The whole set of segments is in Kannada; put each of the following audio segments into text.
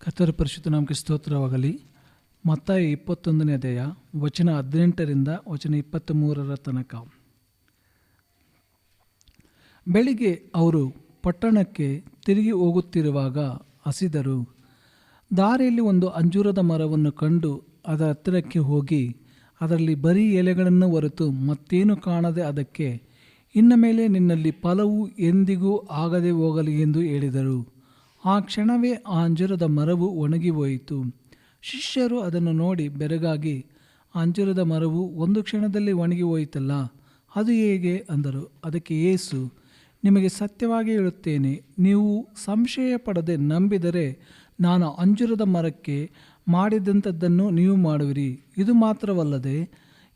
ಕರ್ತನ ಪರಿಶುದ್ಧ ನಾಮಕ್ಕೆ ಸ್ತೋತ್ರವಾಗಲಿ. ಮತ್ತಾಯ 21ನೇ ಅಧ್ಯಾಯ ವಚನ 18ರಿಂದ ವಚನ 23 ತನಕ. ಬೆಳಿಗ್ಗೆ ಅವರು ಪಟ್ಟಣಕ್ಕೆ ತಿರುಗಿ ಹೋಗುತ್ತಿರುವಾಗ ಹಸಿದರು. ದಾರಿಯಲ್ಲಿ ಒಂದು ಅಂಜೂರದ ಮರವನ್ನು ಕಂಡು ಅದರ ಹತ್ತಿರಕ್ಕೆ ಹೋಗಿ ಅದರಲ್ಲಿ ಬರೀ ಎಲೆಗಳನ್ನು ಹೊರತು ಮತ್ತೇನು ಕಾಣದೆ ಅದಕ್ಕೆ, ಇನ್ನು ಮೇಲೆ ನಿನ್ನಲ್ಲಿ ಫಲವು ಎಂದಿಗೂ ಆಗದೆ ಹೋಗಲಿ ಎಂದು ಹೇಳಿದರು. ಆ ಕ್ಷಣವೇ ಆ ಅಂಜೂರದ ಮರವು ಒಣಗಿ ಹೋಯಿತು. ಶಿಷ್ಯರು ಅದನ್ನು ನೋಡಿ ಬೆರಗಾಗಿ, ಆ ಅಂಜೂರದ ಮರವು ಒಂದು ಕ್ಷಣದಲ್ಲಿ ಒಣಗಿ ಹೋಯಿತಲ್ಲ, ಅದು ಹೇಗೆ ಅಂದರು. ಅದಕ್ಕೆ ಯೇಸು, ನಿಮಗೆ ಸತ್ಯವಾಗಿ ಹೇಳುತ್ತೇನೆ, ನೀವು ಸಂಶಯ ಪಡದೆ ನಂಬಿದರೆ ನಾನು ಅಂಜೂರದ ಮರಕ್ಕೆ ಮಾಡಿದಂಥದ್ದನ್ನು ನೀವು ಮಾಡುವಿರಿ. ಇದು ಮಾತ್ರವಲ್ಲದೆ,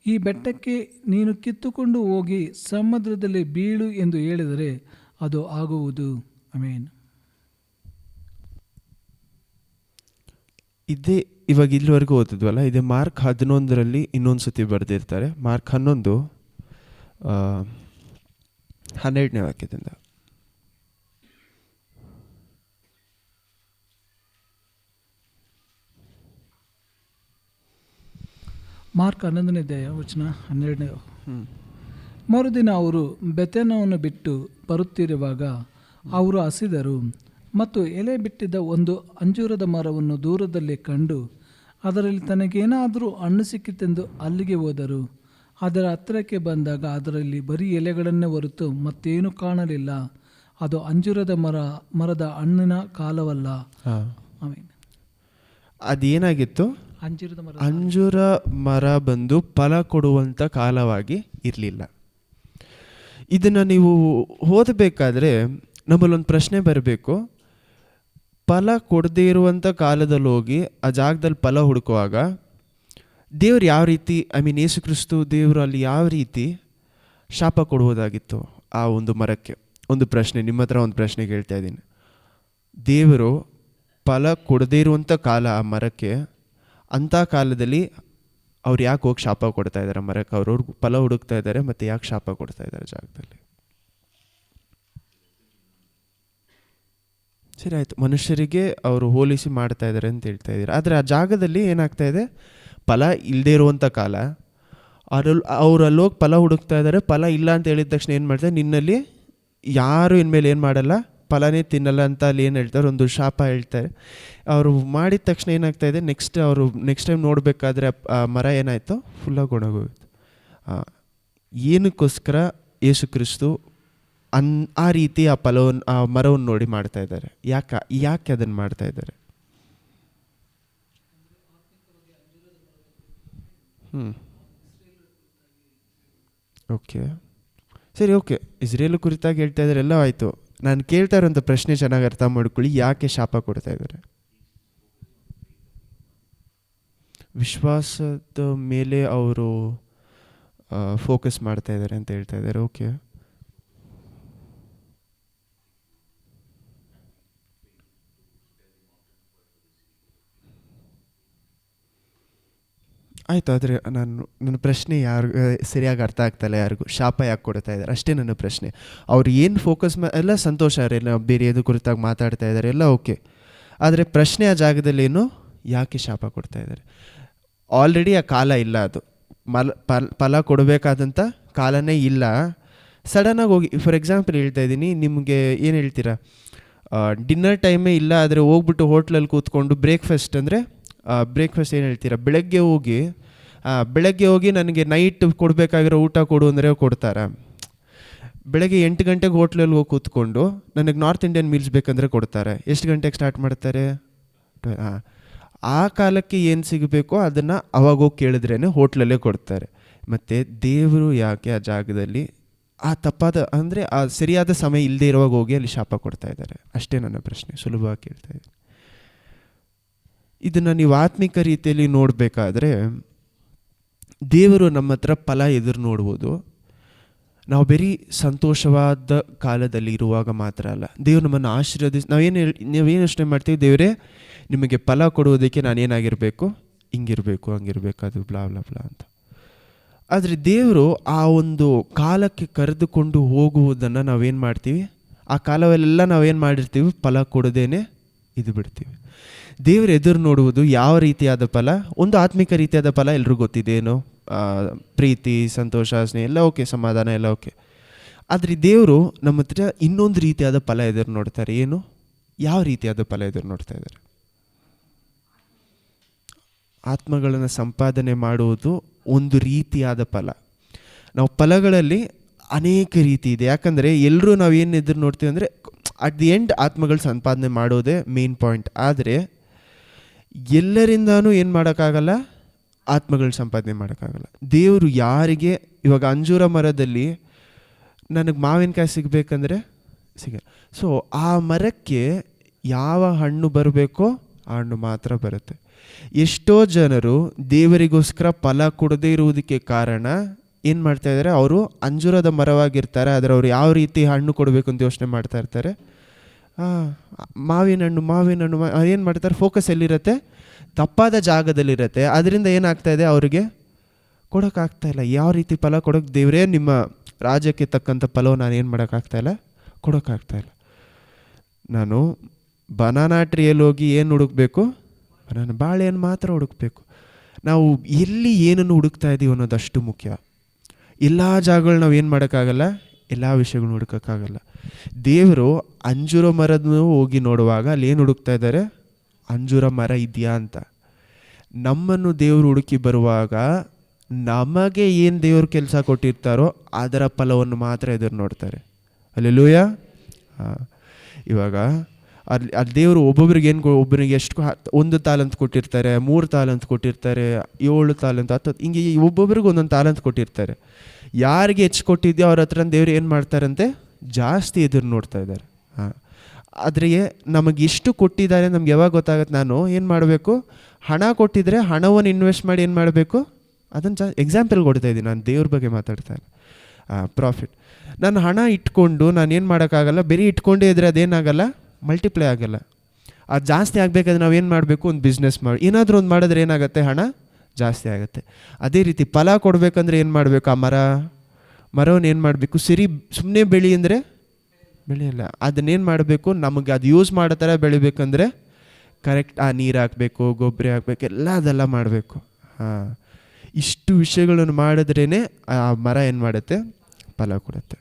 ಈ ಬೆಟ್ಟಕ್ಕೆ ನೀನು ಕಿತ್ತುಕೊಂಡು ಹೋಗಿ ಸಮುದ್ರದಲ್ಲಿ ಬೀಳು ಎಂದು ಹೇಳಿದರೆ ಅದು ಆಗುವುದು. ಆಮೆನ್. ಇದೇ ಇವಾಗ ಇಲ್ಲಿವರೆಗೂ ಓದಿದ್ವಲ್ಲ, ಇದೇ ಮಾರ್ಕ್ 11ರಲ್ಲಿ ಇನ್ನೊಂದು ಸತಿ ಬರೆದಿರ್ತಾರೆ. ಮಾರ್ಕ್ 11 12ನೇ ವಾಕ್ಯದಿಂದ. ಮಾರ್ಕ್ 11ನೇ ಅಧ್ಯಾಯ ವಚನ 12. ಮರುದಿನ ಅವರು ಬೆಥಾನ್ಯವನ್ನು ಬಿಟ್ಟು ಬರುತ್ತಿರುವಾಗ ಅವರು ಹಸಿದರು ಮತ್ತು ಎಲೆ ಬಿಟ್ಟಿದ್ದ ಒಂದು ಅಂಜೂರದ ಮರವನ್ನು ದೂರದಲ್ಲಿ ಕಂಡು ಅದರಲ್ಲಿ ತನಗೇನಾದರೂ ಹಣ್ಣು ಸಿಕ್ಕಿತೆಂದು ಅಲ್ಲಿಗೆ ಹೋದರು. ಅದರ ಹತ್ತಿರಕ್ಕೆ ಬಂದಾಗ ಅದರಲ್ಲಿ ಬರೀ ಎಲೆಗಳನ್ನೇ ಹೊರತು ಮತ್ತೇನು ಕಾಣಲಿಲ್ಲ. ಅದು ಅಂಜೂರದ ಮರದ ಹಣ್ಣಿನ ಕಾಲವಲ್ಲ. ಅದೇನಾಗಿತ್ತು? ಅಂಜೂರ ಮರ ಬಂದು ಫಲ ಕೊಡುವಂಥ ಕಾಲವಾಗಿ ಇರಲಿಲ್ಲ. ಇದನ್ನು ನೀವು ಓದಬೇಕಾದ್ರೆ ನಮ್ಮಲ್ಲೊಂದು ಪ್ರಶ್ನೆ ಬರಬೇಕು. ಫಲ ಕೊಡದೇ ಇರುವಂಥ ಕಾಲದಲ್ಲಿ ಹೋಗಿ ಆ ಜಾಗದಲ್ಲಿ ಫಲ ಹುಡುಕುವಾಗ ದೇವ್ರು ಯಾವ ರೀತಿ, ಯೇಸು ಕ್ರಿಸ್ತು ದೇವರು ಅಲ್ಲಿ ಯಾವ ರೀತಿ ಶಾಪ ಕೊಡುವುದಾಗಿತ್ತು ಆ ಒಂದು ಮರಕ್ಕೆ? ಒಂದು ಪ್ರಶ್ನೆ, ನಿಮ್ಮ ಹತ್ರ ಒಂದು ಪ್ರಶ್ನೆ ಕೇಳ್ತಾ ಇದ್ದೀನಿ. ದೇವರು ಫಲ ಕೊಡದೇ ಇರುವಂಥ ಕಾಲ ಆ ಮರಕ್ಕೆ, ಅಂಥ ಕಾಲದಲ್ಲಿ ಅವ್ರು ಯಾಕೆ ಹೋಗಿ ಶಾಪ ಕೊಡ್ತಾ ಇದ್ದಾರೆ ಮರಕ್ಕೆ? ಅವ್ರವ್ರಿಗೆ ಫಲ ಹುಡುಕ್ತಾ ಇದ್ದಾರೆ, ಮತ್ತು ಯಾಕೆ ಶಾಪ ಕೊಡ್ತಾ ಇದ್ದಾರೆ ಜಾಗದಲ್ಲಿ? ಸರಿ ಆಯಿತು, ಮನುಷ್ಯರಿಗೆ ಅವರು ಹೋಲಿಸಿ ಮಾಡ್ತಾ ಇದ್ದಾರೆ ಅಂತ ಹೇಳ್ತಾ ಇದ್ದಾರೆ. ಆದರೆ ಆ ಜಾಗದಲ್ಲಿ ಏನಾಗ್ತಾ ಇದೆ? ಫಲ ಇಲ್ಲದೆ ಇರುವಂಥ ಕಾಲ. ಅವ್ರು ಅಲ್ಲೋಗಿ ಫಲ ಹುಡುಕ್ತಾ ಇದ್ದಾರೆ. ಫಲ ಇಲ್ಲ ಅಂತ ಹೇಳಿದ ತಕ್ಷಣ ಏನು ಮಾಡ್ತಾರೆ? ನಿನ್ನಲ್ಲಿ ಯಾರು ಇನ್ಮೇಲೆ ಏನು ಮಾಡಲ್ಲ, ಫಲನೇ ತಿನ್ನಲ್ಲ ಅಂತ ಅಲ್ಲಿ ಏನು ಹೇಳ್ತಾರೆ? ಒಂದು ಶಾಪ ಹೇಳ್ತಾರೆ. ಅವರು ಮಾಡಿದ ತಕ್ಷಣ ಏನಾಗ್ತಾ ಇದೆ? ನೆಕ್ಸ್ಟ್ ಟೈಮ್ ನೋಡಬೇಕಾದ್ರೆ ಆ ಮರ ಏನಾಯಿತು? ಫುಲ್ಲಾಗಿ ಒಣಗೋಯ್ತು. ಏನಕ್ಕೋಸ್ಕರ ಯೇಸು ಕ್ರಿಸ್ತು ಆ ರೀತಿ ಆ ಫಲವನ್ನು, ಆ ಮರವನ್ನು ನೋಡಿ ಮಾಡ್ತಾ ಇದ್ದಾರೆ? ಯಾಕೆ ಅದನ್ನು ಮಾಡ್ತಾ ಇದ್ದಾರೆ? ಓಕೆ, ಸರಿ, ಓಕೆ, ಇಸ್ರೇಲ್ ಕುರಿತಾಗಿ ಹೇಳ್ತಾ ಇದ್ದಾರೆ, ಎಲ್ಲ ಆಯಿತು. ನಾನು ಕೇಳ್ತಾ ಇರೋಂಥ ಪ್ರಶ್ನೆ ಚೆನ್ನಾಗಿ ಅರ್ಥ ಮಾಡ್ಕೊಳ್ಳಿ. ಯಾಕೆ ಶಾಪ ಕೊಡ್ತಾ ಇದ್ದಾರೆ? ವಿಶ್ವಾಸದ ಮೇಲೆ ಅವರು ಫೋಕಸ್ ಮಾಡ್ತಾ ಇದ್ದಾರೆ ಅಂತ ಹೇಳ್ತಾ ಇದ್ದಾರೆ. ಓಕೆ, ಆಯಿತು. ಆದರೆ ನನ್ನ ಪ್ರಶ್ನೆ ಸರಿಯಾಗಿ ಅರ್ಥ ಆಗ್ತಾಯಿಲ್ಲ ಯಾರಿಗೂ. ಶಾಪ ಯಾಕೆ ಕೊಡ್ತಾ ಇದ್ದಾರೆ ಅಷ್ಟೇ ನನ್ನ ಪ್ರಶ್ನೆ. ಅವ್ರು ಏನು ಫೋಕಸ್ ಎಲ್ಲ ಸಂತೋಷ, ಅವರೆಲ್ಲ ಬೇರೆ ಎದು ಕುರಿತಾಗಿ ಮಾತಾಡ್ತಾ ಇದ್ದಾರೆ, ಎಲ್ಲ ಓಕೆ. ಆದರೆ ಪ್ರಶ್ನೆ ಆ ಜಾಗದಲ್ಲೇನು? ಯಾಕೆ ಶಾಪ ಕೊಡ್ತಾ ಇದ್ದಾರೆ? ಆಲ್ರೆಡಿ ಆ ಕಾಲ ಇಲ್ಲ, ಅದು ಫಲ ಕೊಡಬೇಕಾದಂಥ ಕಾಲನೇ ಇಲ್ಲ. ಸಡನ್ನಾಗಿ ಹೋಗಿ, ಫಾರ್ ಎಕ್ಸಾಂಪಲ್ ಹೇಳ್ತಾ ಇದ್ದೀನಿ, ನಿಮಗೆ ಏನು ಹೇಳ್ತೀರಾ? ಡಿನ್ನರ್ ಟೈಮೇ ಇಲ್ಲ, ಆದರೆ ಹೋಗ್ಬಿಟ್ಟು ಹೋಟ್ಲಲ್ಲಿ ಕೂತ್ಕೊಂಡು ಬ್ರೇಕ್ಫಾಸ್ಟ್ ಏನು ಹೇಳ್ತೀರಾ? ಬೆಳಗ್ಗೆ ಹೋಗಿ ನನಗೆ ನೈಟ್ ಕೊಡಬೇಕಾಗಿರೋ ಊಟ ಕೊಡು ಅಂದರೆ ಕೊಡ್ತಾರಾ? ಬೆಳಗ್ಗೆ 8 ಗಂಟೆಗೆ ಹೋಟ್ಲಲ್ಲಿ ಹೋಗಿ ಕೂತ್ಕೊಂಡು ನನಗೆ ನಾರ್ತ್ ಇಂಡಿಯನ್ ಮೀಲ್ಸ್ ಬೇಕಂದರೆ ಕೊಡ್ತಾರೆ. ಎಷ್ಟು ಗಂಟೆಗೆ ಸ್ಟಾರ್ಟ್ ಮಾಡ್ತಾರೆ? ಆ ಕಾಲಕ್ಕೆ ಏನು ಸಿಗಬೇಕೋ ಅದನ್ನು ಅವಾಗ ಹೋಗಿ ಕೇಳಿದ್ರೇ ಹೋಟ್ಲಲ್ಲೇ ಕೊಡ್ತಾರೆ. ಮತ್ತು ದೇವರು ಯಾಕೆ ಆ ಜಾಗದಲ್ಲಿ ಆ ತಪ್ಪಾದ, ಅಂದರೆ ಆ ಸರಿಯಾದ ಸಮಯ ಇಲ್ಲದೆ ಇರುವಾಗ ಹೋಗಿ ಅಲ್ಲಿ ಶಾಪ ಕೊಡ್ತಾ ಇದ್ದಾರೆ? ಅಷ್ಟೇ ನನ್ನ ಪ್ರಶ್ನೆ, ಸುಲಭವಾಗಿ ಕೇಳ್ತಾ ಇದ್ದೀನಿ. ಇದನ್ನು ನೀವು ಆತ್ಮಿಕ ರೀತಿಯಲ್ಲಿ ನೋಡಬೇಕಾದ್ರೆ ದೇವರು ನಮ್ಮ ಹತ್ರ ಫಲ ಎದುರು ನೋಡ್ಬೋದು. ನಾವು ಬರೀ ಸಂತೋಷವಾದ ಕಾಲದಲ್ಲಿ ಇರುವಾಗ ಮಾತ್ರ ಅಲ್ಲ, ದೇವ್ರು ನಮ್ಮನ್ನು ನಾವೇನು ಯೋಚನೆ ಮಾಡ್ತೀವಿ? ದೇವರೇ, ನಿಮಗೆ ಫಲ ಕೊಡುವುದಕ್ಕೆ ನಾನೇನಾಗಿರಬೇಕು? ಹಿಂಗಿರಬೇಕು, ಹಂಗಿರಬೇಕು, ಅದು ಬ್ಲಾ ಬ್ಲಾ ಬ್ಲಾ ಅಂತ. ಆದರೆ ದೇವರು ಆ ಒಂದು ಕಾಲಕ್ಕೆ ಕರೆದುಕೊಂಡು ಹೋಗುವುದನ್ನು ನಾವೇನು ಮಾಡ್ತೀವಿ? ಆ ಕಾಲವೆಲ್ಲ ನಾವೇನು ಮಾಡಿರ್ತೀವಿ? ಫಲ ಕೊಡದೇನೆ ಇದು ಬಿಡ್ತೀವಿ. ದೇವ್ರ ಎದುರು ನೋಡುವುದು ಯಾವ ರೀತಿಯಾದ ಫಲ? ಒಂದು ಆತ್ಮಿಕ ರೀತಿಯಾದ ಫಲ ಎಲ್ರಿಗೂ ಗೊತ್ತಿದೆ, ಏನು? ಪ್ರೀತಿ, ಸಂತೋಷ, ಸ್ನೇಹ ಎಲ್ಲ ಓಕೆ, ಸಮಾಧಾನ ಎಲ್ಲ ಓಕೆ. ಆದರೆ ದೇವರು ನಮ್ಮ ಹತ್ರ ಇನ್ನೊಂದು ರೀತಿಯಾದ ಫಲ ಎದುರು ನೋಡ್ತಾರೆ. ಏನು? ಯಾವ ರೀತಿಯಾದ ಫಲ ಎದುರು ನೋಡ್ತಾ ಇದ್ದಾರೆ? ಆತ್ಮಗಳನ್ನು ಸಂಪಾದನೆ ಮಾಡುವುದು ಒಂದು ರೀತಿಯಾದ ಫಲ. ನಾವು ಫಲಗಳಲ್ಲಿ ಅನೇಕ ರೀತಿ ಇದೆ. ಯಾಕಂದರೆ ಎಲ್ಲರೂ ನಾವು ಏನು ಎದುರು ನೋಡ್ತೀವಿ ಅಂದರೆ ಅಟ್ ದಿ ಎಂಡ್ ಆತ್ಮಗಳು ಸಂಪಾದನೆ ಮಾಡೋದೇ ಮೇನ್ ಪಾಯಿಂಟ್. ಆದರೆ ಎಲ್ಲರಿಂದನೂ ಏನು ಮಾಡೋಕ್ಕಾಗಲ್ಲ, ಆತ್ಮಗಳು ಸಂಪಾದನೆ ಮಾಡೋಕ್ಕಾಗಲ್ಲ. ದೇವರು ಯಾರಿಗೆ, ಇವಾಗ ಅಂಜೂರ ಮರದಲ್ಲಿ ನನಗೆ ಮಾವಿನಕಾಯಿ ಸಿಗಬೇಕಂದ್ರೆ ಸಿಗ, ಸೊ ಆ ಮರಕ್ಕೆ ಯಾವ ಹಣ್ಣು ಬರಬೇಕೋ ಆ ಹಣ್ಣು ಮಾತ್ರ ಬರುತ್ತೆ. ಎಷ್ಟೋ ಜನರು ದೇವರಿಗೋಸ್ಕರ ಫಲ ಕೊಡದೇ ಇರುವುದಕ್ಕೆ ಕಾರಣ ಏನು ಮಾಡ್ತಾ ಇದ್ದಾರೆ, ಅವರು ಅಂಜೂರದ ಮರವಾಗಿರ್ತಾರೆ, ಆದರೆ ಅವರು ಯಾವ ರೀತಿ ಹಣ್ಣು ಕೊಡಬೇಕು ಅಂತ ಯೋಚನೆ ಮಾಡ್ತಾ ಇರ್ತಾರೆ. ಮಾವಿನ ಹಣ್ಣು ಏನು ಮಾಡ್ತಾರೆ, ಫೋಕಸ್ ಎಲ್ಲಿರುತ್ತೆ? ತಪ್ಪಾದ ಜಾಗದಲ್ಲಿರುತ್ತೆ. ಅದರಿಂದ ಏನಾಗ್ತಾ ಇದೆ, ಅವರಿಗೆ ಕೊಡೋಕ್ಕಾಗ್ತಾಯಿಲ್ಲ. ಯಾವ ರೀತಿ ಫಲ ಕೊಡೋಕ್ಕೆ, ದೇವರೇ ನಿಮ್ಮ ರಾಜ್ಯಕ್ಕೆ ತಕ್ಕಂಥ ಫಲವು ನಾನು ಏನು ಮಾಡೋಕ್ಕಾಗ್ತಾಯಿಲ್ಲ, ಕೊಡೋಕ್ಕಾಗ್ತಾಯಿಲ್ಲ. ನಾನು ಬನಾನಾ ಟ್ರೀಯಲ್ಲಿ ಹೋಗಿ ಏನು ಹುಡುಕಬೇಕು? ಬಾಳೆಹಣ್ಣು ಮಾತ್ರ ಹುಡುಕಬೇಕು. ನಾವು ಎಲ್ಲಿ ಏನನ್ನು ಹುಡುಕ್ತಾ ಇದ್ದೀವಿ ಅನ್ನೋದಷ್ಟು ಮುಖ್ಯ. ಎಲ್ಲ ಜಾಗಗಳು ನಾವು ಏನು ಮಾಡೋಕ್ಕಾಗಲ್ಲ, ಎಲ್ಲ ವಿಷಯಗಳನ್ನ ಹುಡುಕೋಕ್ಕಾಗಲ್ಲ. ದೇವರು ಅಂಜೂರ ಮರದನ್ನು ಹೋಗಿ ನೋಡುವಾಗ ಅಲ್ಲಿ ಏನು ಹುಡುಕ್ತಾ ಇದ್ದಾರೆ? ಅಂಜೂರ ಮರ ಇದೆಯಾ ಅಂತ. ನಮ್ಮನ್ನು ದೇವರು ಹುಡುಕಿ ಬರುವಾಗ ನಮಗೆ ಏನು ದೇವರು ಕೆಲಸ ಕೊಟ್ಟಿರ್ತಾರೋ ಅದರ ಫಲವನ್ನು ಮಾತ್ರ ಎದುರು ನೋಡ್ತಾರೆ. ಹಲ್ಲೆಲೂಯಾ. ಇವಾಗ ಅಲ್ಲಿ ದೇವರು ಒಬ್ಬೊಬ್ರಿಗೆ ಒಬ್ಬರಿಗೆ ಎಷ್ಟು 1 ತಾಲಂತ್ ಕೊಟ್ಟಿರ್ತಾರೆ, 3 ತಾಲಂತ್ ಕೊಟ್ಟಿರ್ತಾರೆ, 7 ತಾಲಂತ್, 10, ಹಿಂಗೆ ಒಬ್ಬೊಬ್ರಿಗೆ ಒಂದೊಂದು ತಾಲಂತ್ ಕೊಟ್ಟಿರ್ತಾರೆ. ಯಾರಿಗೆ ಹೆಚ್ಚು ಕೊಟ್ಟಿದ್ಯೋ ಅವ್ರ ಹತ್ರ ದೇವ್ರು ಏನು ಮಾಡ್ತಾರಂತೆ, ಜಾಸ್ತಿ ಎದುರು ನೋಡ್ತಾ ಇದ್ದಾರೆ. ಆದರೆ ನಮಗೆ ಎಷ್ಟು ಕೊಟ್ಟಿದ್ದಾರೆ ನಮ್ಗೆ ಯಾವಾಗ ಗೊತ್ತಾಗುತ್ತೆ? ನಾನು ಏನು ಮಾಡಬೇಕು? ಹಣ ಕೊಟ್ಟಿದ್ರೆ ಹಣವನ್ನು ಇನ್ವೆಸ್ಟ್ ಮಾಡಿ ಏನು ಮಾಡಬೇಕು? ಅದನ್ನು ಎಕ್ಸಾಂಪಲ್ ಕೊಡ್ತಾ ಇದ್ದೀನಿ, ನಾನು ದೇವ್ರ ಬಗ್ಗೆ ಮಾತಾಡ್ತಾನೆ. ಪ್ರಾಫಿಟ್, ನಾನು ಹಣ ಇಟ್ಕೊಂಡು ನಾನು ಏನು ಮಾಡೋಕ್ಕಾಗಲ್ಲ, ಬರೀ ಇಟ್ಕೊಂಡೇ ಇದ್ದರೆ ಅದೇನಾಗಲ್ಲ, ಮಲ್ಟಿಪ್ಲೈ ಆಗಲ್ಲ. ಅದು ಜಾಸ್ತಿ ಆಗಬೇಕಾದ್ರೆ ನಾವು ಏನು ಮಾಡಬೇಕು? ಒಂದು ಬಿಸ್ನೆಸ್ ಮಾಡಿ ಏನಾದರೂ ಒಂದು ಮಾಡಿದ್ರೆ ಏನಾಗುತ್ತೆ? ಹಣ ಜಾಸ್ತಿ ಆಗುತ್ತೆ. ಅದೇ ರೀತಿ ಫಲ ಕೊಡಬೇಕಂದ್ರೆ ಏನು ಮಾಡಬೇಕು? ಆ ಮರವನ್ನು ಏನು ಮಾಡಬೇಕು? ಸುಮ್ಮನೆ ಬೆಳಿ ಅಂದರೆ ಬೆಳೆಯಲ್ಲ. ಅದನ್ನೇನು ಮಾಡಬೇಕು? ನಮಗೆ ಅದು ಯೂಸ್ ಮಾಡೋ ಥರ ಬೆಳಿಬೇಕಂದ್ರೆ ಕರೆಕ್ಟ್ ನೀರು ಹಾಕಬೇಕು, ಗೊಬ್ಬರ ಹಾಕಬೇಕು, ಎಲ್ಲ ಅದೆಲ್ಲ ಮಾಡಬೇಕು. ಇಷ್ಟು ವಿಷಯಗಳನ್ನು ಮಾಡಿದ್ರೇ ಆ ಮರ ಏನು ಮಾಡುತ್ತೆ? ಫಲ ಕೊಡುತ್ತೆ.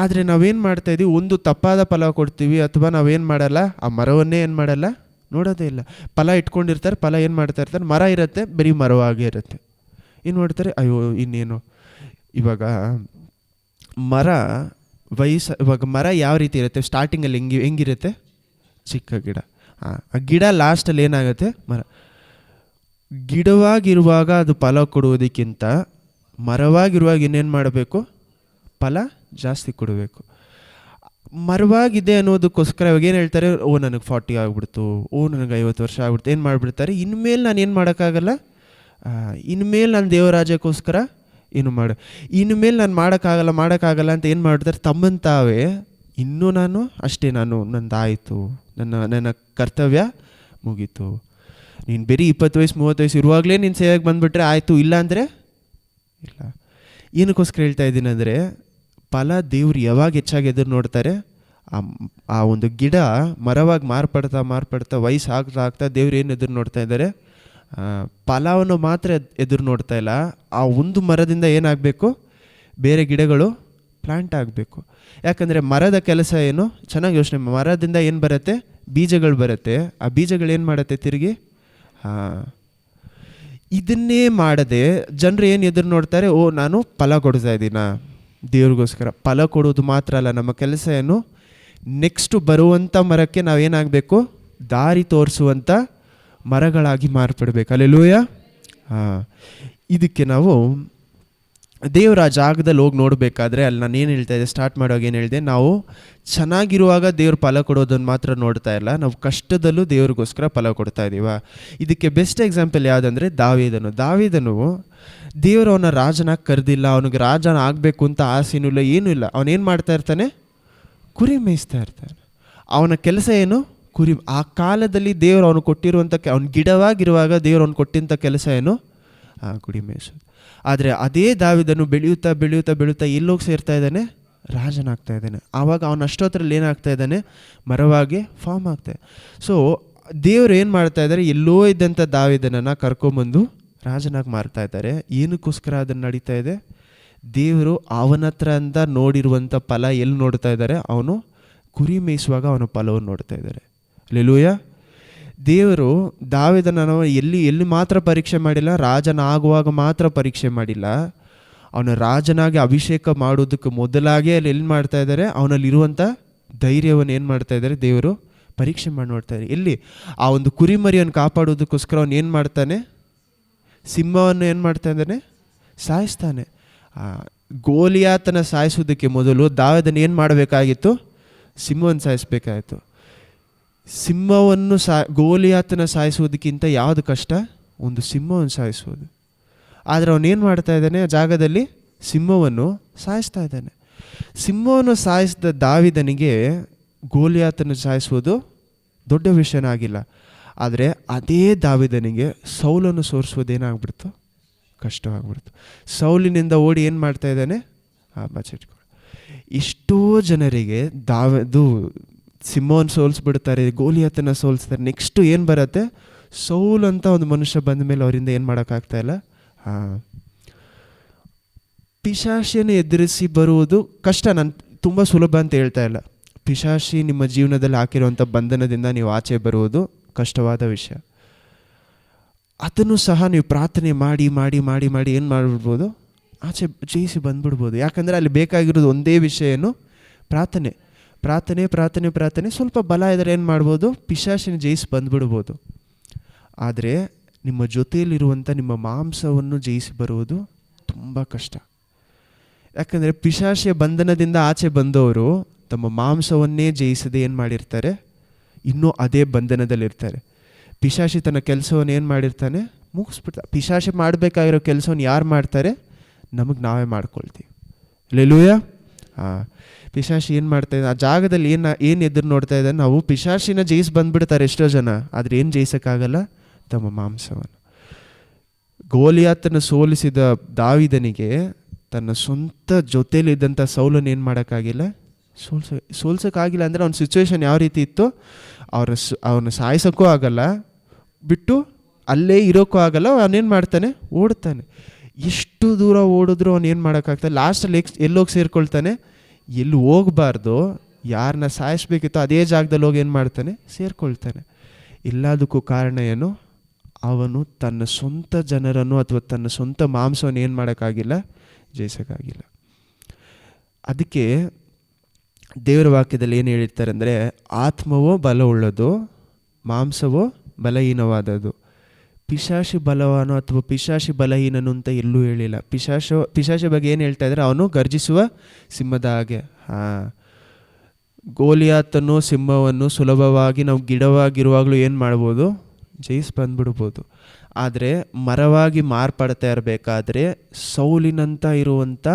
ಆದರೆ ನಾವೇನು ಮಾಡ್ತಾಯಿದ್ದೀವಿ? ಒಂದು ತಪ್ಪಾದ ಫಲ ಕೊಡ್ತೀವಿ, ಅಥವಾ ನಾವೇನು ಮಾಡಲ್ಲ, ಆ ಮರವನ್ನೇ ಏನು ಮಾಡಲ್ಲ, ನೋಡೋದೇ ಇಲ್ಲ. ಫಲ ಇಟ್ಕೊಂಡಿರ್ತಾರೆ, ಫಲ ಏನು ಮಾಡ್ತಾ ಇರ್ತಾರೆ, ಮರ ಇರುತ್ತೆ, ಬರೀ ಮರವಾಗೇ ಇರುತ್ತೆ. ಏನು ಮಾಡ್ತಾರೆ? ಅಯ್ಯೋ ಇನ್ನೇನು. ಇವಾಗ ಮರ ಯಾವ ರೀತಿ ಇರುತ್ತೆ? ಸ್ಟಾರ್ಟಿಂಗಲ್ಲಿ ಹೆಂಗಿರುತ್ತೆ? ಚಿಕ್ಕ ಗಿಡ. ಆ ಗಿಡ ಲಾಸ್ಟಲ್ಲಿ ಏನಾಗುತ್ತೆ? ಮರ. ಗಿಡವಾಗಿರುವಾಗ ಅದು ಫಲ ಕೊಡುವುದಕ್ಕಿಂತ ಮರವಾಗಿರುವಾಗ ಇನ್ನೇನು ಮಾಡಬೇಕು? ಫಲ ಜಾಸ್ತಿ ಕೊಡಬೇಕು. ಮರವಾಗಿದೆ ಅನ್ನೋದಕ್ಕೋಸ್ಕರ ಇವಾಗ ಏನು ಹೇಳ್ತಾರೆ? ನನಗೆ 40 ಆಗಿಬಿಡ್ತು, ನನಗೆ 50 ವರ್ಷ ಆಗ್ಬಿಡ್ತು, ಏನು ಮಾಡಿಬಿಡ್ತಾರೆ? ಇನ್ಮೇಲೆ ನಾನು ಏನು ಮಾಡೋಕ್ಕಾಗಲ್ಲ, ಇನ್ಮೇಲೆ ನಾನು ದೇವರಾಜ್ಯಕ್ಕೋಸ್ಕರ ಇನ್ಮೇಲೆ ನಾನು ಮಾಡೋಕ್ಕಾಗಲ್ಲ ಅಂತ ಏನು ಮಾಡ್ತಾರೆ? ತಮ್ಮನ್ನು ತಾವೇ ಇನ್ನೂ ನಂದಾಯಿತು, ನನ್ನ ಕರ್ತವ್ಯ ಮುಗೀತು. ನೀನು ಬರೀ 20 ವಯಸ್ಸು 30 ವಯಸ್ಸು ಇರುವಾಗಲೇ ನೀನು ಸೇವೆಗೆ ಬಂದುಬಿಟ್ರೆ ಆಯಿತು, ಇಲ್ಲ ಅಂದರೆ ಇಲ್ಲ. ಏನಕ್ಕೋಸ್ಕರ ಹೇಳ್ತಾ ಇದ್ದೀನಿ ಅಂದರೆ, ಫಲ ದೇವ್ರು ಯಾವಾಗ ಹೆಚ್ಚಾಗಿ ಎದುರು ನೋಡ್ತಾರೆ? ಆ ಒಂದು ಗಿಡ ಮರವಾಗಿ ಮಾರ್ಪಡ್ತಾ ವಯಸ್ಸು ಆಗ್ತಾ ದೇವ್ರು ಏನು ಎದುರು ನೋಡ್ತಾ ಇದ್ದಾರೆ? ಫಲವನ್ನು ಮಾತ್ರ ಎದುರು ನೋಡ್ತಾ ಇಲ್ಲ. ಆ ಒಂದು ಮರದಿಂದ ಏನಾಗಬೇಕು? ಬೇರೆ ಗಿಡಗಳು ಪ್ಲಾಂಟ್ ಆಗಬೇಕು. ಯಾಕಂದರೆ ಮರದ ಕೆಲಸ ಏನು? ಚೆನ್ನಾಗಿ ಯೋಚನೆ, ಮರದಿಂದ ಏನು ಬರುತ್ತೆ? ಬೀಜಗಳು ಬರುತ್ತೆ. ಆ ಬೀಜಗಳು ಏನು ಮಾಡುತ್ತೆ? ತಿರುಗಿ ಇದನ್ನೇ ಮಾಡದೆ ಜನರು ಏನು ಎದುರು ನೋಡ್ತಾರೆ? ನಾನು ಫಲ ಕೊಡ್ತಾ ಇದ್ದೀನಾ ದೇವ್ರಿಗೋಸ್ಕರ? ಫಲ ಕೊಡೋದು ಮಾತ್ರ ಅಲ್ಲ, ನಮ್ಮ ಕೆಲಸ ಏನು? ನೆಕ್ಸ್ಟು ಬರುವಂಥ ಮರಕ್ಕೆ ನಾವೇನಾಗಬೇಕು? ದಾರಿ ತೋರಿಸುವಂಥ ಮರಗಳಾಗಿ ಮಾರ್ಪಡಬೇಕು. ಹಲ್ಲೆಲೂಯಾ. ಇದಕ್ಕೆ ನಾವು ದೇವರ ಜಾಗದಲ್ಲಿ ಹೋಗಿ ನೋಡಬೇಕಾದ್ರೆ, ಅಲ್ಲಿ ನಾನು ಏನು ಹೇಳ್ತಾ ಇದ್ದೆ, ಸ್ಟಾರ್ಟ್ ಮಾಡುವಾಗ ಏನು ಹೇಳಿದೆ, ನಾವು ಚೆನ್ನಾಗಿರುವಾಗ ದೇವ್ರ ಫಲ ಕೊಡೋದನ್ನು ಮಾತ್ರ ನೋಡ್ತಾ ಇಲ್ಲ, ನಾವು ಕಷ್ಟದಲ್ಲೂ ದೇವ್ರಿಗೋಸ್ಕರ ಫಲ ಕೊಡ್ತಾ ಇದ್ದೀವ. ಇದಕ್ಕೆ ಬೆಸ್ಟ್ ಎಕ್ಸಾಂಪಲ್ ಯಾವುದಂದರೆ ದಾವೀದನು ದೇವರು ಅವನ ರಾಜನಾಗಿ ಕರೆದಿಲ್ಲ, ಅವನಿಗೆ ರಾಜನ ಆಗಬೇಕು ಅಂತ ಆಸೆನೂ ಇಲ್ಲ, ಏನೂ ಇಲ್ಲ. ಅವನೇನು ಮಾಡ್ತಾ ಇರ್ತಾನೆ? ಕುರಿ ಮೇಯಿಸ್ತಾ ಇರ್ತಾನೆ. ಅವನ ಕೆಲಸ ಏನು? ಕುರಿ. ಆ ಕಾಲದಲ್ಲಿ ದೇವರು ಅವನು ಕೊಟ್ಟಿರುವಂಥ, ಅವ್ನು ಗಿಡವಾಗಿರುವಾಗ ದೇವರು ಅವ್ನು ಕೊಟ್ಟಿಂಥ ಕೆಲಸ ಏನು? ಕುರಿ ಮೇಯಿಸೋದು. ಆದರೆ ಅದೇ ದಾವೀದನು ಬೆಳೆಯುತ್ತಾ ಎಲ್ಲೋಗಿ ಸೇರ್ತಾ ಇದ್ದಾನೆ? ರಾಜನಾಗ್ತಾ ಇದ್ದಾನೆ. ಆವಾಗ ಅವನ ಅಷ್ಟೊತ್ತರಲ್ಲಿ ಏನಾಗ್ತಾ ಇದ್ದಾನೆ? ಮರವಾಗಿ ಫಾರ್ಮ್ ಆಗ್ತಾನೆ. ಸೊ ದೇವರು ಏನು ಮಾಡ್ತಾ ಇದ್ದಾರೆ? ಎಲ್ಲೋ ಇದ್ದಂಥ ದಾವೀದನನ್ನು ಕರ್ಕೊಂಬಂದು ರಾಜನಾಗಿ ಮಾಡ್ತಾ ಇದ್ದಾರೆ. ಏನಕ್ಕೋಸ್ಕರ ಅದನ್ನು ನಡೀತಾ ಇದೆ? ದೇವರು ಅವನ ಹತ್ರ ಅಂತ ನೋಡಿರುವಂಥ ಫಲ ಎಲ್ಲಿ ನೋಡ್ತಾ ಇದ್ದಾರೆ? ಅವನು ಕುರಿ ಮೇಯಿಸುವಾಗ ಅವನ ಫಲವನ್ನು ನೋಡ್ತಾ ಇದ್ದಾರೆ. ಹಲ್ಲೆಲೂಯ. ದೇವರು ದಾವೀದನನ್ನು ಎಲ್ಲಿ ಮಾತ್ರ ಪರೀಕ್ಷೆ ಮಾಡಿಲ್ಲ, ರಾಜನಾಗುವಾಗ ಮಾತ್ರ ಪರೀಕ್ಷೆ ಮಾಡಿಲ್ಲ. ಅವನ ರಾಜನಾಗಿ ಅಭಿಷೇಕ ಮಾಡೋದಕ್ಕೆ ಮೊದಲಾಗೆ ಅಲ್ಲಿ ಎಲ್ಲಿ ಮಾಡ್ತಾ ಇದ್ದಾರೆ? ಅವನಲ್ಲಿರುವಂಥ ಧೈರ್ಯವನ್ನು ಏನು ಮಾಡ್ತಾ ಇದ್ದಾರೆ? ದೇವರು ಪರೀಕ್ಷೆ ಮಾಡಿ ನೋಡ್ತಾ ಇದ್ದಾರೆ. ಎಲ್ಲಿ? ಆ ಒಂದು ಕುರಿಮರಿಯನ್ನು ಕಾಪಾಡೋದಕ್ಕೋಸ್ಕರ ಅವನು ಏನು ಮಾಡ್ತಾನೆ? ಸಿಂಹವನ್ನು ಏನು ಮಾಡ್ತಾ ಇದ್ದಾನೆ? ಸಾಯಿಸ್ತಾನೆ. ಗೋಲಿಯಾತನ ಸಾಯಿಸೋದಕ್ಕೆ ಮೊದಲು ದಾವೀದನ ಏನು ಮಾಡಬೇಕಾಗಿತ್ತು? ಸಿಂಹವನ್ನು ಸಾಯಿಸಬೇಕಾಗಿತ್ತು. ಸಿಂಹವನ್ನು ಗೋಲಿಯಾತನ ಸಾಯಿಸೋದಕ್ಕಿಂತ ಯಾವುದು ಕಷ್ಟ? ಒಂದು ಸಿಂಹವನ್ನು ಸಾಯಿಸೋದು. ಆದರೆ ಅವನೇನು ಮಾಡ್ತಾ ಇದ್ದಾನೆ? ಆ ಜಾಗದಲ್ಲಿ ಸಿಂಹವನ್ನು ಸಾಯಿಸ್ತಾ ಇದ್ದಾನೆ. ಸಿಂಹವನ್ನು ಸಾಯಿಸಿದ ದಾವೀದನಿಗೆ ಗೋಲಿಯಾತನ ಸಾಯಿಸುವುದು ದೊಡ್ಡ ವಿಷಯನಾಗಿಲ್ಲ. ಆದರೆ ಅದೇ ದಾವೀದನಿಗೆ ಸೌಲನ್ನು ಸೋರಿಸುವುದೇನಾಗ್ಬಿಡ್ತು? ಕಷ್ಟವಾಗ್ಬಿಡ್ತು. ಸೌಲಿನಿಂದ ಓಡಿ ಏನು ಮಾಡ್ತಾ ಇದ್ದಾನೆ? ಬಚ್ಚಿಟ್ಕೊಂಡು. ಎಷ್ಟೋ ಜನರಿಗೆ ಸಿಂಹವನ್ನು ಸೋಲಿಸ್ಬಿಡ್ತಾರೆ, ಗೋಲಿಯಾತನ ಸೋಲಿಸ್ತಾರೆ. ನೆಕ್ಸ್ಟು ಏನು ಬರುತ್ತೆ? ಸೌಲ್ ಅಂತ ಒಂದು ಮನುಷ್ಯ ಬಂದ ಮೇಲೆ ಅವರಿಂದ ಏನು ಮಾಡೋಕ್ಕಾಗ್ತಾ ಇಲ್ಲ. ಪಿಶಾಚಿಯನ್ನು ಎದುರಿಸಿ ಬರುವುದು ಕಷ್ಟ. ನಾನು ತುಂಬ ಸುಲಭ ಅಂತ ಹೇಳ್ತಾ ಇಲ್ಲ. ಪಿಶಾಚಿ ನಿಮ್ಮ ಜೀವನದಲ್ಲಿ ಹಾಕಿರುವಂಥ ಬಂಧನದಿಂದ ನೀವು ಆಚೆ ಬರುವುದು ಕಷ್ಟವಾದ ವಿಷಯ. ಅದನ್ನು ಸಹ ನೀವು ಪ್ರಾರ್ಥನೆ ಮಾಡಿ ಮಾಡಿ ಮಾಡಿ ಮಾಡಿ ಏನು ಮಾಡಿಬಿಡ್ಬೋದು? ಆಚೆ ಜಯಿಸಿ ಬಂದ್ಬಿಡ್ಬೋದು. ಯಾಕಂದರೆ ಅಲ್ಲಿ ಬೇಕಾಗಿರೋದು ಒಂದೇ ವಿಷಯ ಏನು? ಪ್ರಾರ್ಥನೆ ಪ್ರಾರ್ಥನೆ ಪ್ರಾರ್ಥನೆ ಪ್ರಾರ್ಥನೆ. ಸ್ವಲ್ಪ ಬಲ ಇದ್ದರೆ ಏನು ಮಾಡ್ಬೋದು? ಪಿಶಾಚಿನ ಜಯಿಸಿ ಬಂದ್ಬಿಡ್ಬೋದು. ಆದರೆ ನಿಮ್ಮ ಜೊತೆಯಲ್ಲಿರುವಂಥ ನಿಮ್ಮ ಮಾಂಸವನ್ನು ಜಯಿಸಿ ಬರುವುದು ತುಂಬ ಕಷ್ಟ. ಯಾಕಂದರೆ ಪಿಶಾಚಿಯ ಬಂಧನದಿಂದ ಆಚೆ ಬಂದವರು ತಮ್ಮ ಮಾಂಸವನ್ನೇ ಜಯಿಸದೆ ಏನು ಮಾಡಿರ್ತಾರೆ? ಇನ್ನೂ ಅದೇ ಬಂಧನದಲ್ಲಿರ್ತಾರೆ. ಪಿಶಾಚಿ ತನ್ನ ಕೆಲಸವನ್ನು ಏನು ಮಾಡಿರ್ತಾನೆ? ಮುಗಿಸ್ಬಿಡ್ತಾರೆ. ಪಿಶಾಚಿ ಮಾಡಬೇಕಾಗಿರೋ ಕೆಲಸವನ್ನು ಯಾರು ಮಾಡ್ತಾರೆ? ನಾವೇ ಮಾಡ್ಕೊಳ್ತೀವಿ. ಹಲ್ಲೆಲೂಯ. ಪಿಶಾಚಿ ಏನು ಮಾಡ್ತಾ ಇದ್ದಾನೆ? ಆ ಜಾಗದಲ್ಲಿ ಏನು ಎದುರು ನೋಡ್ತಾ ಇದ್ದಾನೆ? ನಾವು ಪಿಶಾಚಿನ ಜಯಿಸಿ ಬಂದುಬಿಡ್ತಾರೆ ಎಷ್ಟೋ ಜನ. ಆದರೆ ಏನು ಜಯಿಸೋಕ್ಕಾಗಲ್ಲ? ತಮ್ಮ ಮಾಂಸವನ್ನು. ಗೋಲಿಯಾತನ ಸೋಲಿಸಿದ ದಾವೀದನಿಗೆ ತನ್ನ ಸ್ವಂತ ಜೊತೆಯಲ್ಲಿದ್ದಂಥ ಸೌಲನ್ನು ಏನು ಮಾಡೋಕ್ಕಾಗಿಲ್ಲ? ಸೋಲ್ಸೋಕ್ಕಾಗಿಲ್ಲ. ಅಂದರೆ ಅವ್ನ ಸಿಚುವೇಶನ್ ಯಾವ ರೀತಿ ಇತ್ತು? ಅವನ ಸಾಯಿಸೋಕ್ಕೂ ಆಗಲ್ಲ, ಬಿಟ್ಟು ಅಲ್ಲೇ ಇರೋಕ್ಕೂ ಆಗಲ್ಲ. ಅವನೇನು ಮಾಡ್ತಾನೆ? ಓಡ್ತಾನೆ. ಎಷ್ಟು ದೂರ ಓಡಿದ್ರು ಅವನೇನು ಮಾಡೋಕ್ಕಾಗ್ತಾನೆ? ಲಾಸ್ಟಲ್ಲಿ ಎಲ್ಲೋಗಿ ಸೇರ್ಕೊಳ್ತಾನೆ? ಎಲ್ಲಿ ಹೋಗಬಾರ್ದು, ಯಾರನ್ನ ಸಾಯಿಸ್ಬೇಕಿತ್ತೋ ಅದೇ ಜಾಗದಲ್ಲಿ ಹೋಗಿ ಏನು ಮಾಡ್ತಾನೆ? ಸೇರ್ಕೊಳ್ತಾನೆ. ಎಲ್ಲದಕ್ಕೂ ಕಾರಣ ಏನು? ಅವನು ತನ್ನ ಸ್ವಂತ ಜನರನ್ನು ಅಥವಾ ತನ್ನ ಸ್ವಂತ ಮಾಂಸವನ್ನು ಏನು ಮಾಡೋಕ್ಕಾಗಿಲ್ಲ? ಜಯಿಸೋಕ್ಕಾಗಿಲ್ಲ. ಅದಕ್ಕೆ ದೇವರ ವಾಕ್ಯದಲ್ಲಿ ಏನು ಹೇಳಿರ್ತಾರೆ ಅಂದರೆ, ಆತ್ಮವೋ ಬಲವುಳ್ಳದು, ಮಾಂಸವೋ ಬಲಹೀನವಾದದ್ದು. ಪಿಶಾಚಿ ಬಲವಾನೋ ಅಥವಾ ಪಿಶಾಚಿ ಬಲಹೀನನು ಅಂತ ಎಲ್ಲೂ ಹೇಳಿಲ್ಲ. ಪಿಶಾಚಿ ಬಗ್ಗೆ ಏನು ಹೇಳ್ತಾ ಇದ್ದಾರೆ? ಅವನು ಗರ್ಜಿಸುವ ಸಿಂಹದ ಹಾಗೆ. ಗೋಲಿಯಾತನು ಸಿಂಹವನ್ನು ಸುಲಭವಾಗಿ ನಾವು ಗಿಡವಾಗಿರುವಾಗಲೂ ಏನು ಮಾಡ್ಬೋದು? ಜಯಿಸಿ ಬಂದ್ಬಿಡ್ಬೋದು. ಆದರೆ ಮರವಾಗಿ ಮಾರ್ಪಡ್ತಾ ಇರಬೇಕಾದ್ರೆ ಸೌಲಿನಂತ ಇರುವಂಥ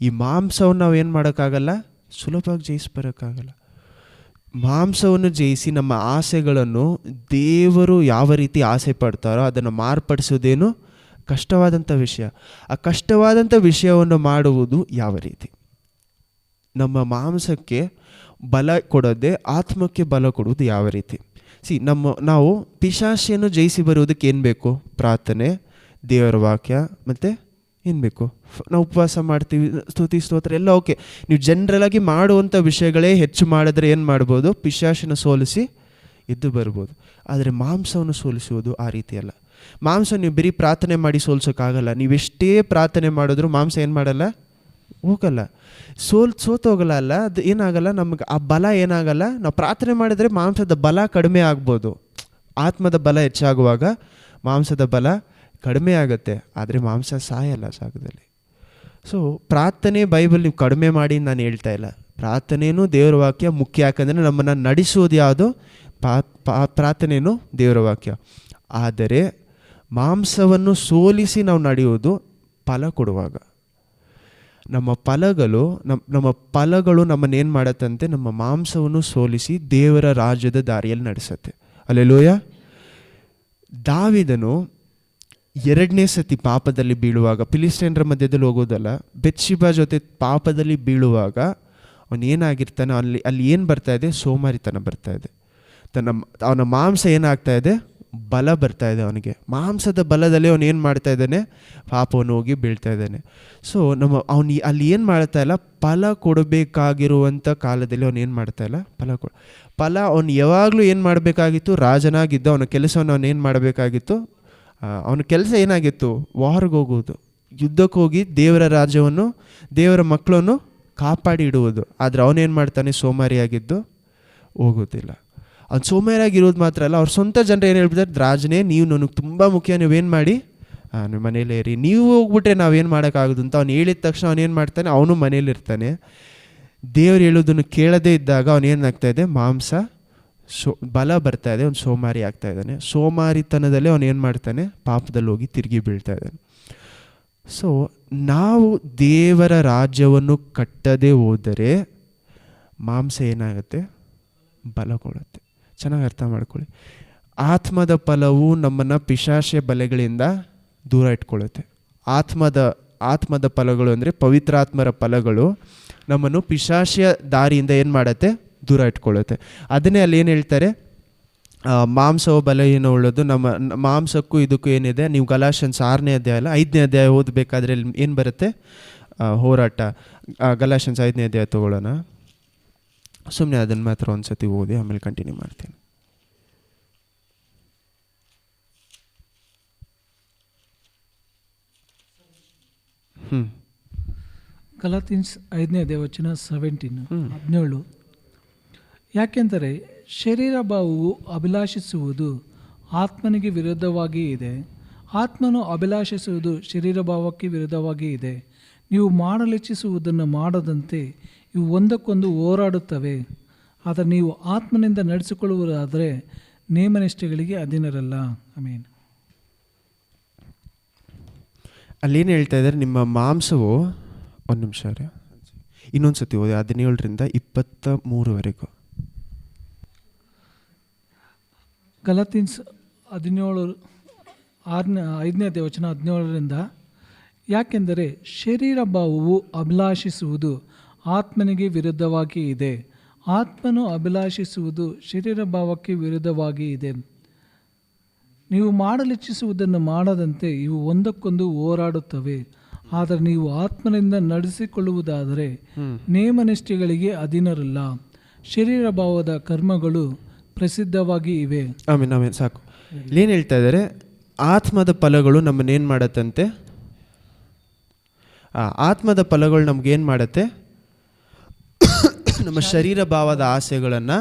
ಈ ಮಾಂಸವನ್ನು ನಾವು ಏನು ಮಾಡೋಕ್ಕಾಗಲ್ಲ? ಸುಲಭವಾಗಿ ಜಯಿಸಿ ಬರೋಕ್ಕಾಗಲ್ಲ. ಮಾಂಸವನ್ನು ಜಯಿಸಿ ನಮ್ಮ ಆಸೆಗಳನ್ನು ದೇವರು ಯಾವ ರೀತಿ ಆಸೆ ಪಡ್ತಾರೋ ಅದನ್ನು ಮಾರ್ಪಡಿಸೋದೇನು ಕಷ್ಟವಾದಂಥ ವಿಷಯ. ಆ ಕಷ್ಟವಾದಂಥ ವಿಷಯವನ್ನು ಮಾಡುವುದು ಯಾವ ರೀತಿ? ನಮ್ಮ ಮಾಂಸಕ್ಕೆ ಬಲ ಕೊಡೋದೇ ಆತ್ಮಕ್ಕೆ ಬಲ ಕೊಡುವುದು ಯಾವ ರೀತಿ? ನಾವು ಪಿಶಾಚಿಯನ್ನು ಜಯಿಸಿ ಬರುವುದಕ್ಕೆ ಏನು ಬೇಕು? ಪ್ರಾರ್ಥನೆ, ದೇವರ ವಾಕ್ಯ, ಮತ್ತು ಏನು ಬೇಕು? ನಾವು ಉಪವಾಸ ಮಾಡ್ತೀವಿ, ಸ್ತುತಿ ಸ್ತೋತ್ರ ಎಲ್ಲ ಓಕೆ. ನೀವು ಜನರಲಾಗಿ ಮಾಡುವಂಥ ವಿಷಯಗಳೇ ಹೆಚ್ಚು ಮಾಡಿದ್ರೆ ಏನು ಮಾಡ್ಬೋದು? ಪಿಶಾಚಿನ ಸೋಲಿಸಿ ಎದ್ದು ಬರ್ಬೋದು. ಆದರೆ ಮಾಂಸವನ್ನು ಸೋಲಿಸುವುದು ಆ ರೀತಿ ಅಲ್ಲ. ಮಾಂಸ ನೀವು ಬರೀ ಪ್ರಾರ್ಥನೆ ಮಾಡಿ ಸೋಲ್ಸೋಕ್ಕಾಗಲ್ಲ. ನೀವೆಷ್ಟೇ ಪ್ರಾರ್ಥನೆ ಮಾಡಿದ್ರು ಮಾಂಸ ಏನು ಮಾಡಲ್ಲ? ಹೋಗಲ್ಲ. ಸೋತೋಗಲ್ಲ. ಅಲ್ಲ, ಅದು ಏನಾಗಲ್ಲ, ನಮ್ಗೆ ಆ ಬಲ ಏನಾಗಲ್ಲ. ನಾವು ಪ್ರಾರ್ಥನೆ ಮಾಡಿದರೆ ಮಾಂಸದ ಬಲ ಕಡಿಮೆ ಆಗ್ಬೋದು. ಆತ್ಮದ ಬಲ ಹೆಚ್ಚಾಗುವಾಗ ಮಾಂಸದ ಬಲ ಕಡಿಮೆ ಆಗುತ್ತೆ. ಆದರೆ ಮಾಂಸ ಸಾಯಲ್ಲ ಜಾಗದಲ್ಲಿ. ಸೊ ಪ್ರಾರ್ಥನೆ ಬೈಬಲ್ ನೀವು ಕಡಿಮೆ ಮಾಡಿ ನಾನು ಹೇಳ್ತಾ ಇಲ್ಲ. ಪ್ರಾರ್ಥನೆಯೂ ದೇವರ ವಾಕ್ಯ ಮುಖ್ಯ. ಯಾಕಂದರೆ ನಮ್ಮನ್ನು ನಡೆಸೋದು ಯಾವುದು? ಪ್ರಾರ್ಥನೆಯೂ ದೇವರ ವಾಕ್ಯ. ಆದರೆ ಮಾಂಸವನ್ನು ಸೋಲಿಸಿ ನಾವು ನಡೆಯೋದು ಫಲ ಕೊಡುವಾಗ. ನಮ್ಮ ಫಲಗಳು ನಮ್ಮನ್ನೇನು ಮಾಡತ್ತಂತೆ? ನಮ್ಮ ಮಾಂಸವನ್ನು ಸೋಲಿಸಿ ದೇವರ ರಾಜ್ಯದ ದಾರಿಯಲ್ಲಿ ನಡೆಸತ್ತೆ. ಹಲ್ಲೆಲೂಯ. ದಾವೀದನು ಎರಡನೇ ಸತಿ ಪಾಪದಲ್ಲಿ ಬೀಳುವಾಗ, ಫಿಲಿಸ್ಟೈನರ ಮಧ್ಯದಲ್ಲಿ ಹೋಗೋದಲ್ಲ, ಬೆತ್ಷೆಬಾ ಜೊತೆ ಪಾಪದಲ್ಲಿ ಬೀಳುವಾಗ ಅವನು ಏನಾಗಿರ್ತಾನೆ, ಅಲ್ಲಿ ಏನು ಬರ್ತಾ ಇದೆ, ಸೋಮಾರಿತನ ಬರ್ತಾ ಇದೆ. ಅವನ ಮಾಂಸ ಏನಾಗ್ತಾ ಇದೆ, ಬಲ ಬರ್ತಾ ಇದೆ. ಅವನಿಗೆ ಮಾಂಸದ ಬಲದಲ್ಲಿ ಅವನು ಏನು ಮಾಡ್ತಾ ಇದ್ದಾನೆ, ಪಾಪವನ್ನು ಹೋಗಿ ಬೀಳ್ತಾ ಇದ್ದಾನೆ. ಸೊ ಅವನು ಅಲ್ಲಿ ಏನು ಮಾಡ್ತಾ ಇಲ್ಲ, ಫಲ ಕೊಡಬೇಕಾಗಿರುವಂಥ ಕಾಲದಲ್ಲಿ ಅವನು ಏನು ಮಾಡ್ತಾ ಇಲ್ಲ, ಫಲ ಅವನು ಯಾವಾಗಲೂ ಏನು ಮಾಡಬೇಕಾಗಿತ್ತು, ರಾಜನಾಗಿದ್ದ ಅವನ ಕೆಲಸವನ್ನು ಅವನು ಏನು ಮಾಡಬೇಕಾಗಿತ್ತು, ಅವನ ಕೆಲಸ ಏನಾಗಿತ್ತು, ವಾರ್ಗೆ ಹೋಗುವುದು, ಯುದ್ಧಕ್ಕೆ ಹೋಗಿ ದೇವರ ರಾಜ್ಯವನ್ನು, ದೇವರ ಮಕ್ಕಳನ್ನು ಕಾಪಾಡಿ ಇಡುವುದು. ಆದರೆ ಅವನೇನು ಮಾಡ್ತಾನೆ, ಸೋಮಾರಿಯಾಗಿದ್ದು ಹೋಗೋದಿಲ್ಲ. ಅವ್ನು ಸೋಮಾರಿಯಾಗಿರೋದು ಮಾತ್ರ ಅಲ್ಲ, ಅವ್ರ ಸ್ವಂತ ಜನರು ಏನು ಹೇಳ್ಬಿಡ್ತಾರೆ, ರಾಜನೇ ನೀವು ನನಗೆ ತುಂಬ ಮುಖ್ಯ, ನೀವೇನು ಮಾಡಿ ನಿಮ್ಮ ಮನೇಲೇ ಇರಿ, ನೀವು ಹೋಗ್ಬಿಟ್ರೆ ನಾವೇನು ಮಾಡೋಕ್ಕಾಗೋದು ಅಂತ ಅವ್ನು ಹೇಳಿದ ತಕ್ಷಣ ಅವನೇನು ಮಾಡ್ತಾನೆ, ಅವನು ಮನೇಲಿರ್ತಾನೆ. ದೇವ್ರು ಹೇಳೋದನ್ನು ಕೇಳದೇ ಇದ್ದಾಗ ಅವನೇನಾಗ್ತಾ ಇದೆ, ಮಾಂಸ ಬಲ ಬರ್ತಾ ಇದೆ, ಅವ್ನು ಸೋಮಾರಿ ಆಗ್ತಾ ಇದ್ದಾನೆ. ಸೋಮಾರಿತನದಲ್ಲೇ ಅವನು ಏನು ಮಾಡ್ತಾನೆ, ಪಾಪದಲ್ಲಿ ಹೋಗಿ ತಿರುಗಿ ಬೀಳ್ತಾ ಇದ್ದಾನೆ. ಸೊ ನಾವು ದೇವರ ರಾಜ್ಯವನ್ನು ಕಟ್ಟದೇ ಹೋದರೆ ಮಾಂಸ ಏನಾಗುತ್ತೆ, ಬಲಗೊಳ್ಳುತ್ತೆ. ಚೆನ್ನಾಗಿ ಅರ್ಥ ಮಾಡ್ಕೊಳ್ಳಿ. ಆತ್ಮದ ಫಲವು ನಮ್ಮನ್ನು ಪಿಶಾಚ ಬಲೆಗಳಿಂದ ದೂರ ಇಟ್ಕೊಳ್ಳುತ್ತೆ. ಆತ್ಮದ ಫಲಗಳು ಅಂದರೆ ಪವಿತ್ರಾತ್ಮರ ಫಲಗಳು ನಮ್ಮನ್ನು ಪಿಶಾಚ ದಾರಿಯಿಂದ ಏನು ಮಾಡುತ್ತೆ, ದೂರ ಇಟ್ಕೊಳ್ಳುತ್ತೆ. ಅದನ್ನೇ ಅಲ್ಲಿ ಏನು ಹೇಳ್ತಾರೆ, ಮಾಂಸವು ಬಲಹೀನ ಉಳ್ಳೋದು. ನಮ್ಮ ಮಾಂಸಕ್ಕೂ ಇದಕ್ಕೂ ಏನಿದೆ, ನೀವು ಗಲಾಷನ್ಸ್ 6ನೇ ಅಧ್ಯಾಯ ಅಲ್ಲ 5ನೇ ಅಧ್ಯಾಯ ಓದಬೇಕಾದ್ರೆ ಏನು ಬರುತ್ತೆ, ಹೋರಾಟ. ಗಲಾಷನ್ಸ್ 5ನೇ ಅಧ್ಯಾಯ ತೊಗೊಳ್ಳೋಣ. ಸುಮ್ಮನೆ ಅದನ್ನು ಮಾತ್ರ ಒಂದು ಸತಿ ಓದಿ ಆಮೇಲೆ ಕಂಟಿನ್ಯೂ ಮಾಡ್ತೀನಿ. ಗಲಾತಿಯನ್ಸ್ 5ನೇ ಅಧ್ಯಾಯ ವಚನ 17. ಯಾಕೆಂದರೆ ಶರೀರ ಭಾವವು ಅಭಿಲಾಷಿಸುವುದು ಆತ್ಮನಿಗೆ ವಿರುದ್ಧವಾಗಿ ಇದೆ, ಆತ್ಮನು ಅಭಿಲಾಷಿಸುವುದು ಶರೀರ ಭಾವಕ್ಕೆ ವಿರುದ್ಧವಾಗಿ ಇದೆ. ನೀವು ಮಾಡಲಿಚ್ಛಿಸುವುದನ್ನು ಮಾಡದಂತೆ ಇವು ಒಂದಕ್ಕೊಂದು ಹೋರಾಡುತ್ತವೆ. ಆದರೆ ನೀವು ಆತ್ಮನಿಂದ ನಡೆಸಿಕೊಳ್ಳುವುದಾದರೆ ನೇಮನಿಷ್ಠೆಗಳಿಗೆ ಅಧೀನರಲ್ಲ. ಆಮೇನ್. ಅಲ್ಲೇನು ಹೇಳ್ತಾ ಇದ್ದಾರೆ, ನಿಮ್ಮ ಮಾಂಸವು, ಒಂದು ನಿಮಿಷ ಇನ್ನೊಂದು ಸತಿ ಓದಿ 17ರಿಂದ 23ವರೆಗೂ. ಗಲಾತಿಯನ್ಸ್ 5ನೇ ಅಧ್ಯಾಯ ವಚನ 17ರಿಂದ. ಯಾಕೆಂದರೆ ಶರೀರ ಭಾವವು ಅಭಿಲಾಷಿಸುವುದು ಆತ್ಮನಿಗೆ ವಿರುದ್ಧವಾಗಿ ಇದೆ, ಆತ್ಮನು ಅಭಿಲಾಷಿಸುವುದು ಶರೀರ ಭಾವಕ್ಕೆ ವಿರುದ್ಧವಾಗಿ ಇದೆ. ನೀವು ಮಾಡಲಿಚ್ಛಿಸುವುದನ್ನು ಮಾಡದಂತೆ ಇವು ಒಂದಕ್ಕೊಂದು ಹೋರಾಡುತ್ತವೆ. ಆದರೆ ನೀವು ಆತ್ಮನಿಂದ ನಡೆಸಿಕೊಳ್ಳುವುದಾದರೆ ನೇಮನಿಷ್ಠೆಗಳಿಗೆ ಅಧೀನರಲ್ಲ. ಶರೀರ ಭಾವದ ಕರ್ಮಗಳು ಪ್ರಸಿದ್ಧವಾಗಿ ಇವೆ. ಆಮೇಲೆ ಸಾಕು. ಏನು ಹೇಳ್ತಾ ಇದ್ದಾರೆ, ಆತ್ಮದ ಫಲಗಳು ನಮ್ಮನ್ನೇನು ಮಾಡತ್ತಂತೆ, ಆತ್ಮದ ಫಲಗಳು ನಮಗೇನು ಮಾಡತ್ತೆ, ನಮ್ಮ ಶರೀರ ಭಾವದ ಆಸೆಗಳನ್ನು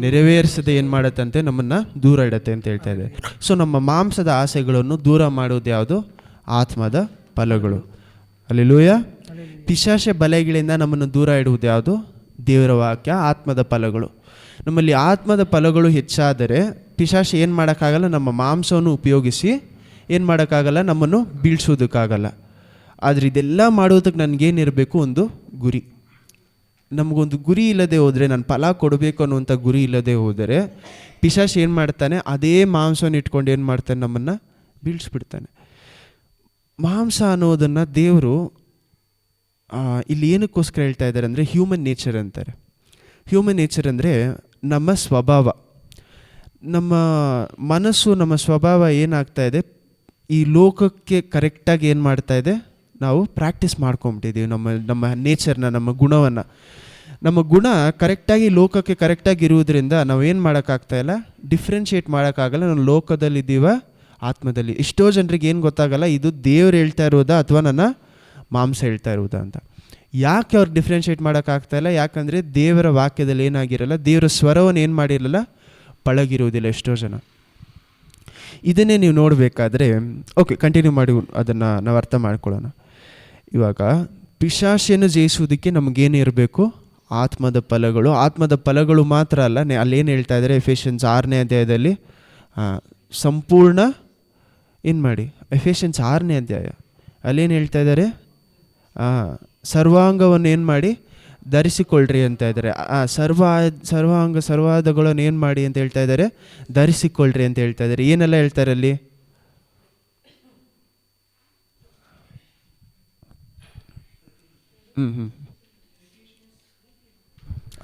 ನೆರವೇರಿಸದೆ ಏನು ಮಾಡತ್ತಂತೆ, ನಮ್ಮನ್ನು ದೂರ ಇಡತ್ತೆ ಅಂತ ಹೇಳ್ತಾ ಇದೆ. ಸೊ ನಮ್ಮ ಮಾಂಸದ ಆಸೆಗಳನ್ನು ದೂರ ಮಾಡೋದು ಯಾವುದು, ಆತ್ಮದ ಫಲಗಳು. ಹಲ್ಲೆಲೂಯ. ಪಿಶಾಚ ಬಲೆಗಳಿಂದ ನಮ್ಮನ್ನು ದೂರ ಇಡುವುದು ಯಾವುದು, ದೇವರ ವಾಕ್ಯ, ಆತ್ಮದ ಫಲಗಳು. ನಮ್ಮಲ್ಲಿ ಆತ್ಮದ ಫಲಗಳು ಹೆಚ್ಚಾದರೆ ಪಿಶಾಚ ಏನು ಮಾಡೋಕ್ಕಾಗಲ್ಲ, ನಮ್ಮ ಮಾಂಸವನ್ನು ಉಪಯೋಗಿಸಿ ಏನು ಮಾಡೋಕ್ಕಾಗಲ್ಲ, ನಮ್ಮನ್ನು ಬೀಳ್ಸೋದಕ್ಕಾಗಲ್ಲ. ಆದರೆ ಇದೆಲ್ಲ ಮಾಡೋದಕ್ಕೆ ನನಗೇನಿರಬೇಕು, ಒಂದು ಗುರಿ. ನಮಗೊಂದು ಗುರಿ ಇಲ್ಲದೆ ಹೋದರೆ, ನಾನು ಫಲ ಕೊಡಬೇಕು ಅನ್ನುವಂಥ ಗುರಿ ಇಲ್ಲದೆ ಹೋದರೆ ಪಿಶಾಚ ಏನು ಮಾಡ್ತಾನೆ, ಅದೇ ಮಾಂಸವನ್ನು ಇಟ್ಕೊಂಡು ಏನು ಮಾಡ್ತಾನೆ, ನಮ್ಮನ್ನು ಬೀಳಿಸ್ಬಿಡ್ತಾನೆ. ಮಾಂಸ ಅನ್ನೋದನ್ನು ದೇವರು ಇಲ್ಲಿ ಏನಕ್ಕೋಸ್ಕರ ಹೇಳ್ತಾ ಇದ್ದಾರೆ ಅಂದರೆ, ಹ್ಯೂಮನ್ ನೇಚರ್ ಅಂತಾರೆ. ಹ್ಯೂಮನ್ ನೇಚರ್ ಅಂದರೆ ನಮ್ಮ ಸ್ವಭಾವ, ನಮ್ಮ ಮನಸ್ಸು, ನಮ್ಮ ಸ್ವಭಾವ ಏನಾಗ್ತಾ ಇದೆ, ಈ ಲೋಕಕ್ಕೆ ಕರೆಕ್ಟಾಗಿ ಏನು ಮಾಡ್ತಾ ಇದೆ, ನಾವು ಪ್ರಾಕ್ಟೀಸ್ ಮಾಡ್ಕೊಂಬಿಟ್ಟಿದ್ದೀವಿ ನಮ್ಮ ನೇಚರ್ನ, ನಮ್ಮ ಗುಣವನ್ನು. ನಮ್ಮ ಗುಣ ಕರೆಕ್ಟಾಗಿ ಲೋಕಕ್ಕೆ ಕರೆಕ್ಟಾಗಿ ಇರುವುದರಿಂದ ನಾವು ಏನು ಮಾಡೋಕ್ಕಾಗ್ತಾಯಿಲ್ಲ, ಡಿಫ್ರೆನ್ಷಿಯೇಟ್ ಮಾಡೋಕ್ಕಾಗಲ್ಲ. ನಾವು ಲೋಕದಲ್ಲಿದ್ದೀವ, ಆತ್ಮದಲ್ಲಿ. ಎಷ್ಟೋ ಜನರಿಗೆ ಏನು ಗೊತ್ತಾಗಲ್ಲ, ಇದು ದೇವ್ರು ಹೇಳ್ತಾ ಇರೋದಾ ಅಥವಾ ನನ್ನ ಮಾಂಸ ಹೇಳ್ತಾ ಇರೋದಾ ಅಂತ. ಯಾಕೆ ಅವ್ರು ಡಿಫ್ರೆನ್ಷಿಯೇಟ್ ಮಾಡೋಕ್ಕಾಗ್ತಾಯಿಲ್ಲ, ಯಾಕಂದರೆ ದೇವರ ವಾಕ್ಯದಲ್ಲಿ ಏನಾಗಿರಲ್ಲ, ದೇವರ ಸ್ವರವನ್ನು ಏನು ಮಾಡಿರಲ್ಲ, ಪಳಗಿರುವುದಿಲ್ಲ ಎಷ್ಟೋ ಜನ. ಇದನ್ನೇ ನೀವು ನೋಡಬೇಕಾದ್ರೆ, ಓಕೆ ಕಂಟಿನ್ಯೂ ಮಾಡಿ, ಅದನ್ನು ನಾವು ಅರ್ಥ ಮಾಡ್ಕೊಳ್ಳೋಣ. ಇವಾಗ ಪಿಶಾಚಿಯನ್ನು ಜಯಿಸುವುದಕ್ಕೆ ನಮಗೇನು ಇರಬೇಕು, ಆತ್ಮದ ಫಲಗಳು. ಆತ್ಮದ ಫಲಗಳು ಮಾತ್ರ ಅಲ್ಲ, ಅಲ್ಲೇನು ಹೇಳ್ತಾ ಇದ್ದಾರೆ, ಎಫೆಷನ್ಸ್ 6ನೇ ಅಧ್ಯಾಯದಲ್ಲಿ ಸಂಪೂರ್ಣ ಏನು ಮಾಡಿ, ಎಫೆಷನ್ಸ್ 6ನೇ ಅಧ್ಯಾಯ ಅಲ್ಲೇನು ಹೇಳ್ತಾ ಇದ್ದಾರೆ, ಸರ್ವಾಂಗವನ್ನು ಏನು ಮಾಡಿ ಧರಿಸಿಕೊಳ್ಳ್ರಿ ಅಂತ ಇದ್ದಾರೆ. ಸರ್ವಾಂಗಗಳನ್ನು ಏನು ಮಾಡಿ ಅಂತ ಹೇಳ್ತಾ ಇದ್ದಾರೆ, ಧರಿಸಿಕೊಳ್ಳ್ರಿ ಅಂತ ಹೇಳ್ತಾ ಇದ್ದಾರೆ. ಏನೆಲ್ಲ ಹೇಳ್ತಾರೆ ಅಲ್ಲಿ, ಹ್ಮ್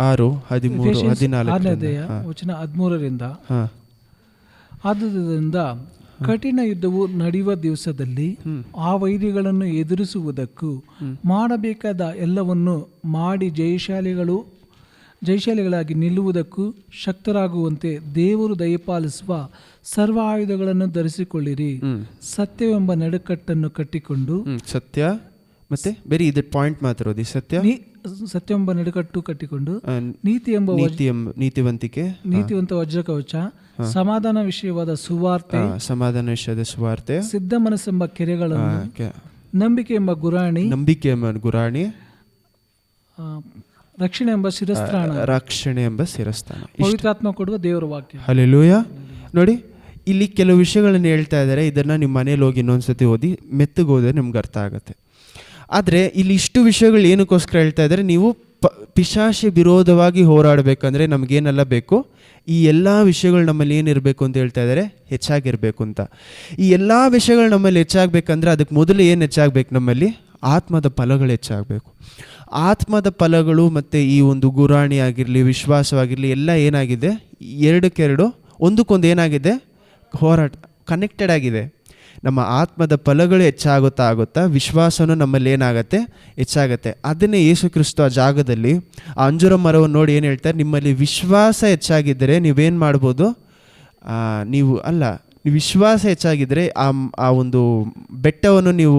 6:13-14 ವಚನ 13ರಿಂದ. ಹಾಂ. ಆದುದರಿಂದ ಕಠಿಣ ಯುದ್ಧವು ನಡೆಯುವ ದಿವಸದಲ್ಲಿ ಆ ವೈರಿಗಳನ್ನು ಎದುರಿಸುವುದಕ್ಕೂ ಮಾಡಬೇಕಾದ ಎಲ್ಲವನ್ನು ಮಾಡಿ ಜಯಶಾಲಿಗಳಾಗಿ ನಿಲ್ಲುವುದಕ್ಕೂ ಶಕ್ತರಾಗುವಂತೆ ದೇವರು ದಯಪಾಲಿಸುವ ಸರ್ವ ಆಯುಧಗಳನ್ನು ಧರಿಸಿಕೊಳ್ಳಿರಿ. ಸತ್ಯವೆಂಬ ನಡುಕಟ್ಟನ್ನು ಕಟ್ಟಿಕೊಂಡು. ಸತ್ಯ ಮತ್ತೆ ಬೇರೆ ಇದ್ರ ಪಾಯಿಂಟ್ ಮಾತ್ರ ಓದಿ. ಸತ್ಯವೆಂಬ ನಡುಕಟ್ಟು ಕಟ್ಟಿಕೊಂಡು ನೀತಿವಂತ ವಜ್ರಕವಚ, ಸಮಾಧಾನ ವಿಷಯವಾದ ಸುವಾರ್ತೆ, ಸಿದ್ಧ ಮನಸ್ಸೆಂಬ ಕೆರೆಗಳನ್ನು, ನಂಬಿಕೆ ಎಂಬ ಗುರಾಣಿ, ರಕ್ಷಣೆ ಎಂಬ ಶಿರಸ್ತ್ರಾಣ, ಪವಿತ್ರಾತ್ಮ ಕೊಡುವ ದೇವರ ವಾಕ್ಯ. ಹಲ್ಲೆಲೂಯಾ. ನೋಡಿ, ಇಲ್ಲಿ ಕೆಲವು ವಿಷಯಗಳನ್ನು ಹೇಳ್ತಾ ಇದ್ದಾರೆ. ಇದನ್ನ ನಿಮ್ಮ ಮನೇಲಿ ಹೋಗಿ ಇನ್ನೊಂದ್ಸತಿ ಓದಿ ಮೆತ್ತಗೆ ಹೋದ್ರೆ ನಿಮ್ಗೆ ಅರ್ಥ ಆಗುತ್ತೆ. ಆದರೆ ಇಲ್ಲಿ ಇಷ್ಟು ವಿಷಯಗಳು ಏನಕ್ಕೋಸ್ಕರ ಹೇಳ್ತಾ ಇದ್ದಾರೆ? ನೀವು ಪಿಶಾಚಿ ವಿರೋಧವಾಗಿ ಹೋರಾಡಬೇಕಂದ್ರೆ ನಮಗೇನೆಲ್ಲ ಬೇಕು? ಈ ಎಲ್ಲ ವಿಷಯಗಳು ನಮ್ಮಲ್ಲಿ ಏನಿರಬೇಕು ಅಂತ ಹೇಳ್ತಾ ಇದ್ದಾರೆ? ಹೆಚ್ಚಾಗಿರಬೇಕು ಅಂತ. ಈ ಎಲ್ಲ ವಿಷಯಗಳು ನಮ್ಮಲ್ಲಿ ಹೆಚ್ಚಾಗಬೇಕಂದ್ರೆ ಅದಕ್ಕೆ ಮೊದಲು ಏನು ಹೆಚ್ಚಾಗಬೇಕು? ನಮ್ಮಲ್ಲಿ ಆತ್ಮದ ಫಲಗಳು ಹೆಚ್ಚಾಗಬೇಕು. ಆತ್ಮದ ಫಲಗಳು ಮತ್ತು ಈ ಒಂದು ಗುರಾಣಿ ಆಗಿರಲಿ, ವಿಶ್ವಾಸವಾಗಿರಲಿ, ಎಲ್ಲ ಏನಾಗಿದೆ? ಎರಡಕ್ಕೆರಡು ಒಂದಕ್ಕೊಂದು ಏನಾಗಿದೆ? ಹೋರಾಟ ಕನೆಕ್ಟೆಡ್ ಆಗಿದೆ. ನಮ್ಮ ಆತ್ಮದ ಫಲಗಳು ಹೆಚ್ಚಾಗುತ್ತಾ ವಿಶ್ವಾಸನೂ ನಮ್ಮಲ್ಲಿ ಏನಾಗುತ್ತೆ? ಹೆಚ್ಚಾಗತ್ತೆ. ಅದನ್ನೇ ಯೇಸು ಕ್ರಿಸ್ತ ಆ ಜಾಗದಲ್ಲಿ ಆ ಅಂಜೂರ ಮರವನ್ನು ನೋಡಿ ಏನು ಹೇಳ್ತಾರೆ? ನಿಮ್ಮಲ್ಲಿ ವಿಶ್ವಾಸ ಹೆಚ್ಚಾಗಿದ್ದರೆ ನೀವೇನು ಮಾಡ್ಬೋದು? ನೀವು ವಿಶ್ವಾಸ ಹೆಚ್ಚಾಗಿದ್ದರೆ ಆ ಒಂದು ಬೆಟ್ಟವನ್ನು ನೀವು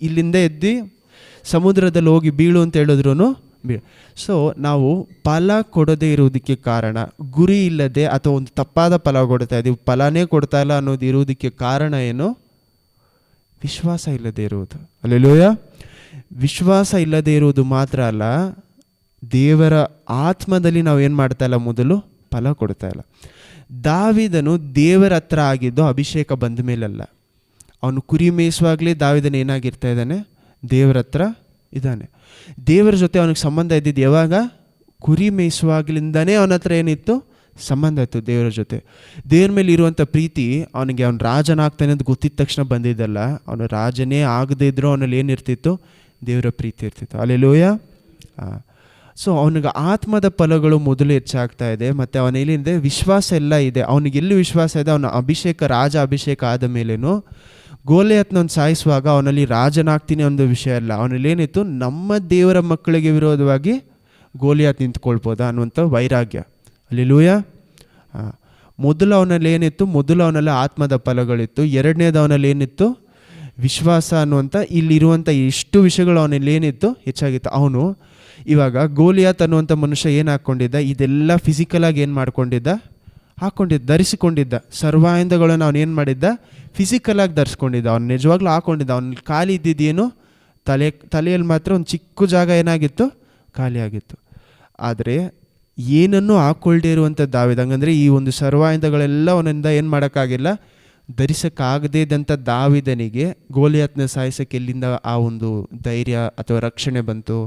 ಇಲ್ಲಿಂದ ಎದ್ದು ಸಮುದ್ರದಲ್ಲಿ ಹೋಗಿ ಬೀಳು ಅಂತ ಹೇಳಿದ್ರು ಸೊ ನಾವು ಫಲ ಕೊಡದೇ ಇರುವುದಕ್ಕೆ ಕಾರಣ, ಗುರಿ ಇಲ್ಲದೆ ಅಥವಾ ಒಂದು ತಪ್ಪಾದ ಫಲ ಕೊಡ್ತಾ ಇದ್ದೀವಿ, ಫಲನೇ ಕೊಡ್ತಾ ಇಲ್ಲ ಅನ್ನೋದು ಇರುವುದಕ್ಕೆ ಕಾರಣ ಏನು? ವಿಶ್ವಾಸ ಇಲ್ಲದೆ ಇರುವುದು. ಹಲ್ಲೆಲೂಯಾ. ವಿಶ್ವಾಸ ಇಲ್ಲದೆ ಇರುವುದು ಮಾತ್ರ ಅಲ್ಲ, ದೇವರ ಆತ್ಮದಲ್ಲಿ ನಾವು ಏನು ಮಾಡ್ತಾ ಇಲ್ಲ? ಮೊದಲು ಫಲ ಕೊಡ್ತಾ ಇಲ್ಲ. ದಾವೀದನು ದೇವರ ಹತ್ರ ಆಗಿದ್ದು ಅಭಿಷೇಕ ಬಂದ ಮೇಲಲ್ಲ. ಅವನು ಕುರಿ ಮೇಯಿಸುವಾಗಲೇ ದಾವೀದನು ಏನಾಗಿರ್ತಾ ಇದ್ದಾನೆ? ದೇವರ ಹತ್ರ ಇದ್ದಾನೆ. ದೇವರ ಜೊತೆ ಅವನಿಗೆ ಸಂಬಂಧ ಇದ್ದಿದ್ದು ಯಾವಾಗ? ಕುರಿ ಮೇಯಿಸುವಾಗಲಿಂದನೇ ಅವನ ಹತ್ರ ಏನಿತ್ತು? ಸಂಬಂಧ ಇತ್ತು ದೇವರ ಜೊತೆ. ದೇವ್ರ ಮೇಲೆ ಇರುವಂಥ ಪ್ರೀತಿ ಅವನಿಗೆ ಅವನು ರಾಜನಾಗ್ತಾನೆ ಅಂತ ಗೊತ್ತಿದ್ದ ತಕ್ಷಣ ಬಂದಿದ್ದಲ್ಲ. ಅವನು ರಾಜನೇ ಆಗದೇ ಇದ್ರೂ ಅವನಲ್ಲಿ ಏನಿರ್ತಿತ್ತು? ದೇವರ ಪ್ರೀತಿ ಇರ್ತಿತ್ತು. ಹಲ್ಲೆಲೂಯಾ. ಸೊ ಅವನಿಗೆ ಆತ್ಮದ ಫಲಗಳು ಮೊದಲು ಹೆಚ್ಚಾಗ್ತಾ ಇದೆ. ಮತ್ತು ಅವನೇನಿದೆ? ವಿಶ್ವಾಸ ಎಲ್ಲ ಇದೆ. ಅವನಿಗೆಲ್ಲಿ ವಿಶ್ವಾಸ ಇದೆ? ಅವನ ರಾಜ ಅಭಿಷೇಕ ಆದ ಮೇಲೇನು ಗೋಲಿಯಾತನನ್ನು ಸಾಯಿಸುವಾಗ ಅವನಲ್ಲಿ ರಾಜನಾಗ್ತೀನಿ ಅನ್ನೋ ವಿಷಯ ಅಲ್ಲ. ಅವನಲ್ಲಿ ಏನಿತ್ತು? ನಮ್ಮ ದೇವರ ಮಕ್ಕಳಿಗೆ ವಿರೋಧವಾಗಿ ಗೋಲಿಯಾತ್ ನಿಂತ್ಕೊಳ್ಬೋದಾ ಅನ್ನುವಂಥ ವೈರಾಗ್ಯ. ಹಲ್ಲೆಲೂಯಾ. ಮೊದಲು ಅವನಲ್ಲಿ ಏನಿತ್ತು? ಮೊದಲು ಅವನಲ್ಲಿ ಆತ್ಮದ ಫಲಗಳಿತ್ತು. ಎರಡನೇದು ಅವನಲ್ಲಿ ಏನಿತ್ತು? ವಿಶ್ವಾಸ ಅನ್ನುವಂಥ ಇಲ್ಲಿರುವಂಥ ಎಷ್ಟು ವಿಷಯಗಳು ಅವನಲ್ಲಿ ಏನಿತ್ತು? ಹೆಚ್ಚಾಗಿತ್ತು. ಅವನು ಇವಾಗ ಗೋಲಿಯಾತ್ ಅನ್ನುವಂಥ ಮನುಷ್ಯ ಏನು ಹಾಕ್ಕೊಂಡಿದ್ದ? ಇದೆಲ್ಲ ಫಿಸಿಕಲಾಗಿ ಏನು ಧರಿಸಿಕೊಂಡಿದ್ದ. ಸರ್ವಾಯುಧಗಳನ್ನು ಅವನು ಏನು ಮಾಡಿದ್ದ? ಫಿಸಿಕಲಾಗಿ ಧರಿಸ್ಕೊಂಡಿದ್ದ. ಅವ್ನು ನಿಜವಾಗ್ಲೂ ಹಾಕ್ಕೊಂಡಿದ್ದ. ಅವ್ನ ಖಾಲಿ ಇದ್ದಿದ್ದೇನು? ತಲೆಯಲ್ಲಿ ಮಾತ್ರ ಒಂದು ಚಿಕ್ಕ ಜಾಗ ಏನಾಗಿತ್ತು? ಖಾಲಿಯಾಗಿತ್ತು. ಆದರೆ ಏನನ್ನೂ ಹಾಕ್ಕೊಳ್ದೇ ಇರುವಂಥ ದಾವೀದ, ಹಂಗಂದರೆ ಈ ಒಂದು ಸರ್ವಾಯುಧಗಳೆಲ್ಲ ಅವನಿಂದ ಏನು ಮಾಡೋಕ್ಕಾಗಿಲ್ಲ? ಧರಿಸೋಕ್ಕಾಗದೇ ಇದ್ದಂಥ ದಾವೀದನಿಗೆ ಗೋಲಿಯಾತನ ಸಾಯಿಸೋಕ್ಕೆ ಎಲ್ಲಿಂದ ಆ ಒಂದು ಧೈರ್ಯ ಅಥವಾ ರಕ್ಷಣೆ ಬಂತು?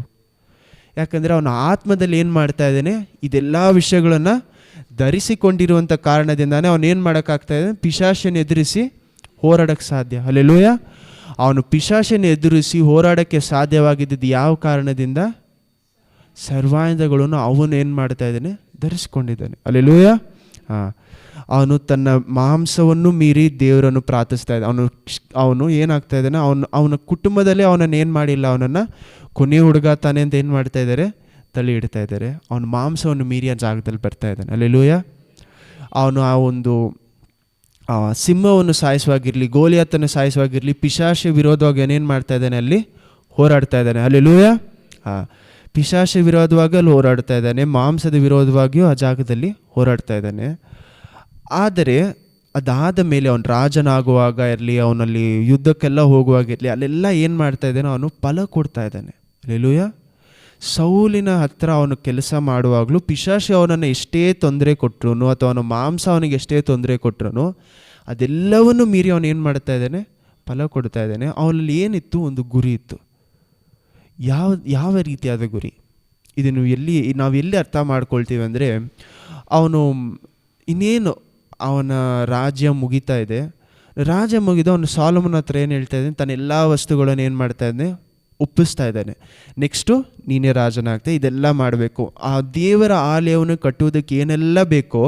ಯಾಕಂದರೆ ಅವನ ಆತ್ಮದಲ್ಲಿ ಏನು ಮಾಡ್ತಾ ಇದ್ದಾನೆ? ಇದೆಲ್ಲ ವಿಷಯಗಳನ್ನು ಧರಿಸಿಕೊಂಡಿರುವಂಥ ಕಾರಣದಿಂದಾನೇ ಅವನೇನು ಮಾಡೋಕ್ಕಾಗ್ತಾ ಇದೆ? ಪಿಶಾಚನ ಎದುರಿಸಿ ಹೋರಾಡೋಕ್ಕೆ ಸಾಧ್ಯ. ಹಲ್ಲೆಲೂಯಾ. ಅವನು ಪಿಶಾಚನ ಎದುರಿಸಿ ಹೋರಾಡೋಕ್ಕೆ ಸಾಧ್ಯವಾಗಿದ್ದು ಯಾವ ಕಾರಣದಿಂದ? ಸರ್ವಾಯುಧಗಳನ್ನು ಅವನು ಏನು ಮಾಡ್ತಾ ಇದ್ದಾನೆ? ಧರಿಸ್ಕೊಂಡಿದ್ದಾನೆ. ಹಲ್ಲೆಲೂಯಾ. ಅವನು ತನ್ನ ಮಾಂಸವನ್ನು ಮೀರಿ ದೇವರನ್ನು ಪ್ರಾರ್ಥಿಸ್ತಾ ಇದ್ದ. ಅವನು ಏನಾಗ್ತಾ ಇದ್ದಾನೆ? ಅವನ ಕುಟುಂಬದಲ್ಲೇ ಅವನನ್ನು ಏನು ಮಾಡಿಲ್ಲ, ಅವನನ್ನು ಕೊನೆ ಹುಡುಗ ತಾನೆ ಅಂತ ಏನು ಮಾಡ್ತಾ ಇದ್ದಾರೆ? ತಲೆ ಇಡ್ತಾ ಇದ್ದಾರೆ. ಅವನ ಮಾಂಸವನ್ನು ಮೀರಿಯ ಜಾಗದಲ್ಲಿ ಬರ್ತಾ ಇದ್ದಾನೆ. ಹಲ್ಲೆಲೂಯಾ. ಅವನು ಆ ಒಂದು ಸಿಂಹವನ್ನು ಸಾಯಿಸುವಾಗಿರಲಿ, ಗೋಲಿಯಾತನ್ನು ಸಾಯಿಸುವಾಗಿರಲಿ, ಪಿಶಾಚ ವಿರೋಧವಾಗಿ ಏನೇನು ಮಾಡ್ತಾ ಇದ್ದಾನೆ? ಅಲ್ಲಿ ಹೋರಾಡ್ತಾ ಇದ್ದಾನೆ. ಹಲ್ಲೆಲೂಯಾ. ಪಿಶಾಚ ವಿರೋಧವಾಗಿ ಅಲ್ಲಿ ಹೋರಾಡ್ತಾ ಇದ್ದಾನೆ. ಮಾಂಸದ ವಿರೋಧವಾಗಿಯೂ ಆ ಜಾಗದಲ್ಲಿ ಹೋರಾಡ್ತಾ ಇದ್ದಾನೆ. ಆದರೆ ಅದಾದ ಮೇಲೆ ಅವನು ರಾಜನಾಗುವಾಗ ಇರಲಿ, ಅವನಲ್ಲಿ ಯುದ್ಧಕ್ಕೆಲ್ಲ ಹೋಗುವಾಗಿರಲಿ, ಅಲ್ಲೆಲ್ಲ ಏನು ಮಾಡ್ತಾ ಇದ್ದಾನೆ? ಅವನು ಫಲ ಕೊಡ್ತಾ ಇದ್ದಾನೆ. ಹಲ್ಲೆಲೂಯಾ. ಸೌಲಿನ ಹತ್ರ ಅವನು ಕೆಲಸ ಮಾಡುವಾಗಲೂ ಪಿಶಾಚಿ ಅವನನ್ನು ಎಷ್ಟೇ ತೊಂದರೆ ಕೊಟ್ಟರು ಅಥವಾ ಅವನ ಮಾಂಸ ಅವನಿಗೆ ಎಷ್ಟೇ ತೊಂದರೆ ಕೊಟ್ಟರು ಅದೆಲ್ಲವನ್ನು ಮೀರಿ ಅವನು ಏನು ಮಾಡ್ತಾ ಇದ್ದಾನೆ? ಫಲ ಕೊಡ್ತಾ ಇದ್ದಾನೆ. ಅವನಲ್ಲಿ ಏನಿತ್ತು? ಒಂದು ಗುರಿ ಇತ್ತು. ಯಾವ ರೀತಿಯಾದ ಗುರಿ? ಇದನ್ನು ನಾವು ಎಲ್ಲಿ ಅರ್ಥ ಮಾಡ್ಕೊಳ್ತೀವಿ ಅಂದರೆ, ಅವನು ಇನ್ನೇನು ಅವನ ರಾಜ್ಯ ಮುಗಿತಾ ಇದೆ. ರಾಜ್ಯ ಮುಗಿದು ಅವನು ಸಾಲೋಮನ್ ಹತ್ರ ಏನು ಹೇಳ್ತಾ ಇದ್ದಾನೆ? ತನ್ನ ಎಲ್ಲ ವಸ್ತುಗಳನ್ನು ಏನು ಮಾಡ್ತಾ ಇದ್ದಾನೆ? ಒಪ್ಪಿಸ್ತಾ ಇದ್ದಾನೆ. ನೆಕ್ಸ್ಟು ನೀನೇ ರಾಜನಾಗ್ತಾ ಇದೆಲ್ಲ ಮಾಡಬೇಕು. ಆ ದೇವರ ಆಲಯವನ್ನು ಕಟ್ಟುವುದಕ್ಕೆ ಏನೆಲ್ಲ ಬೇಕೋ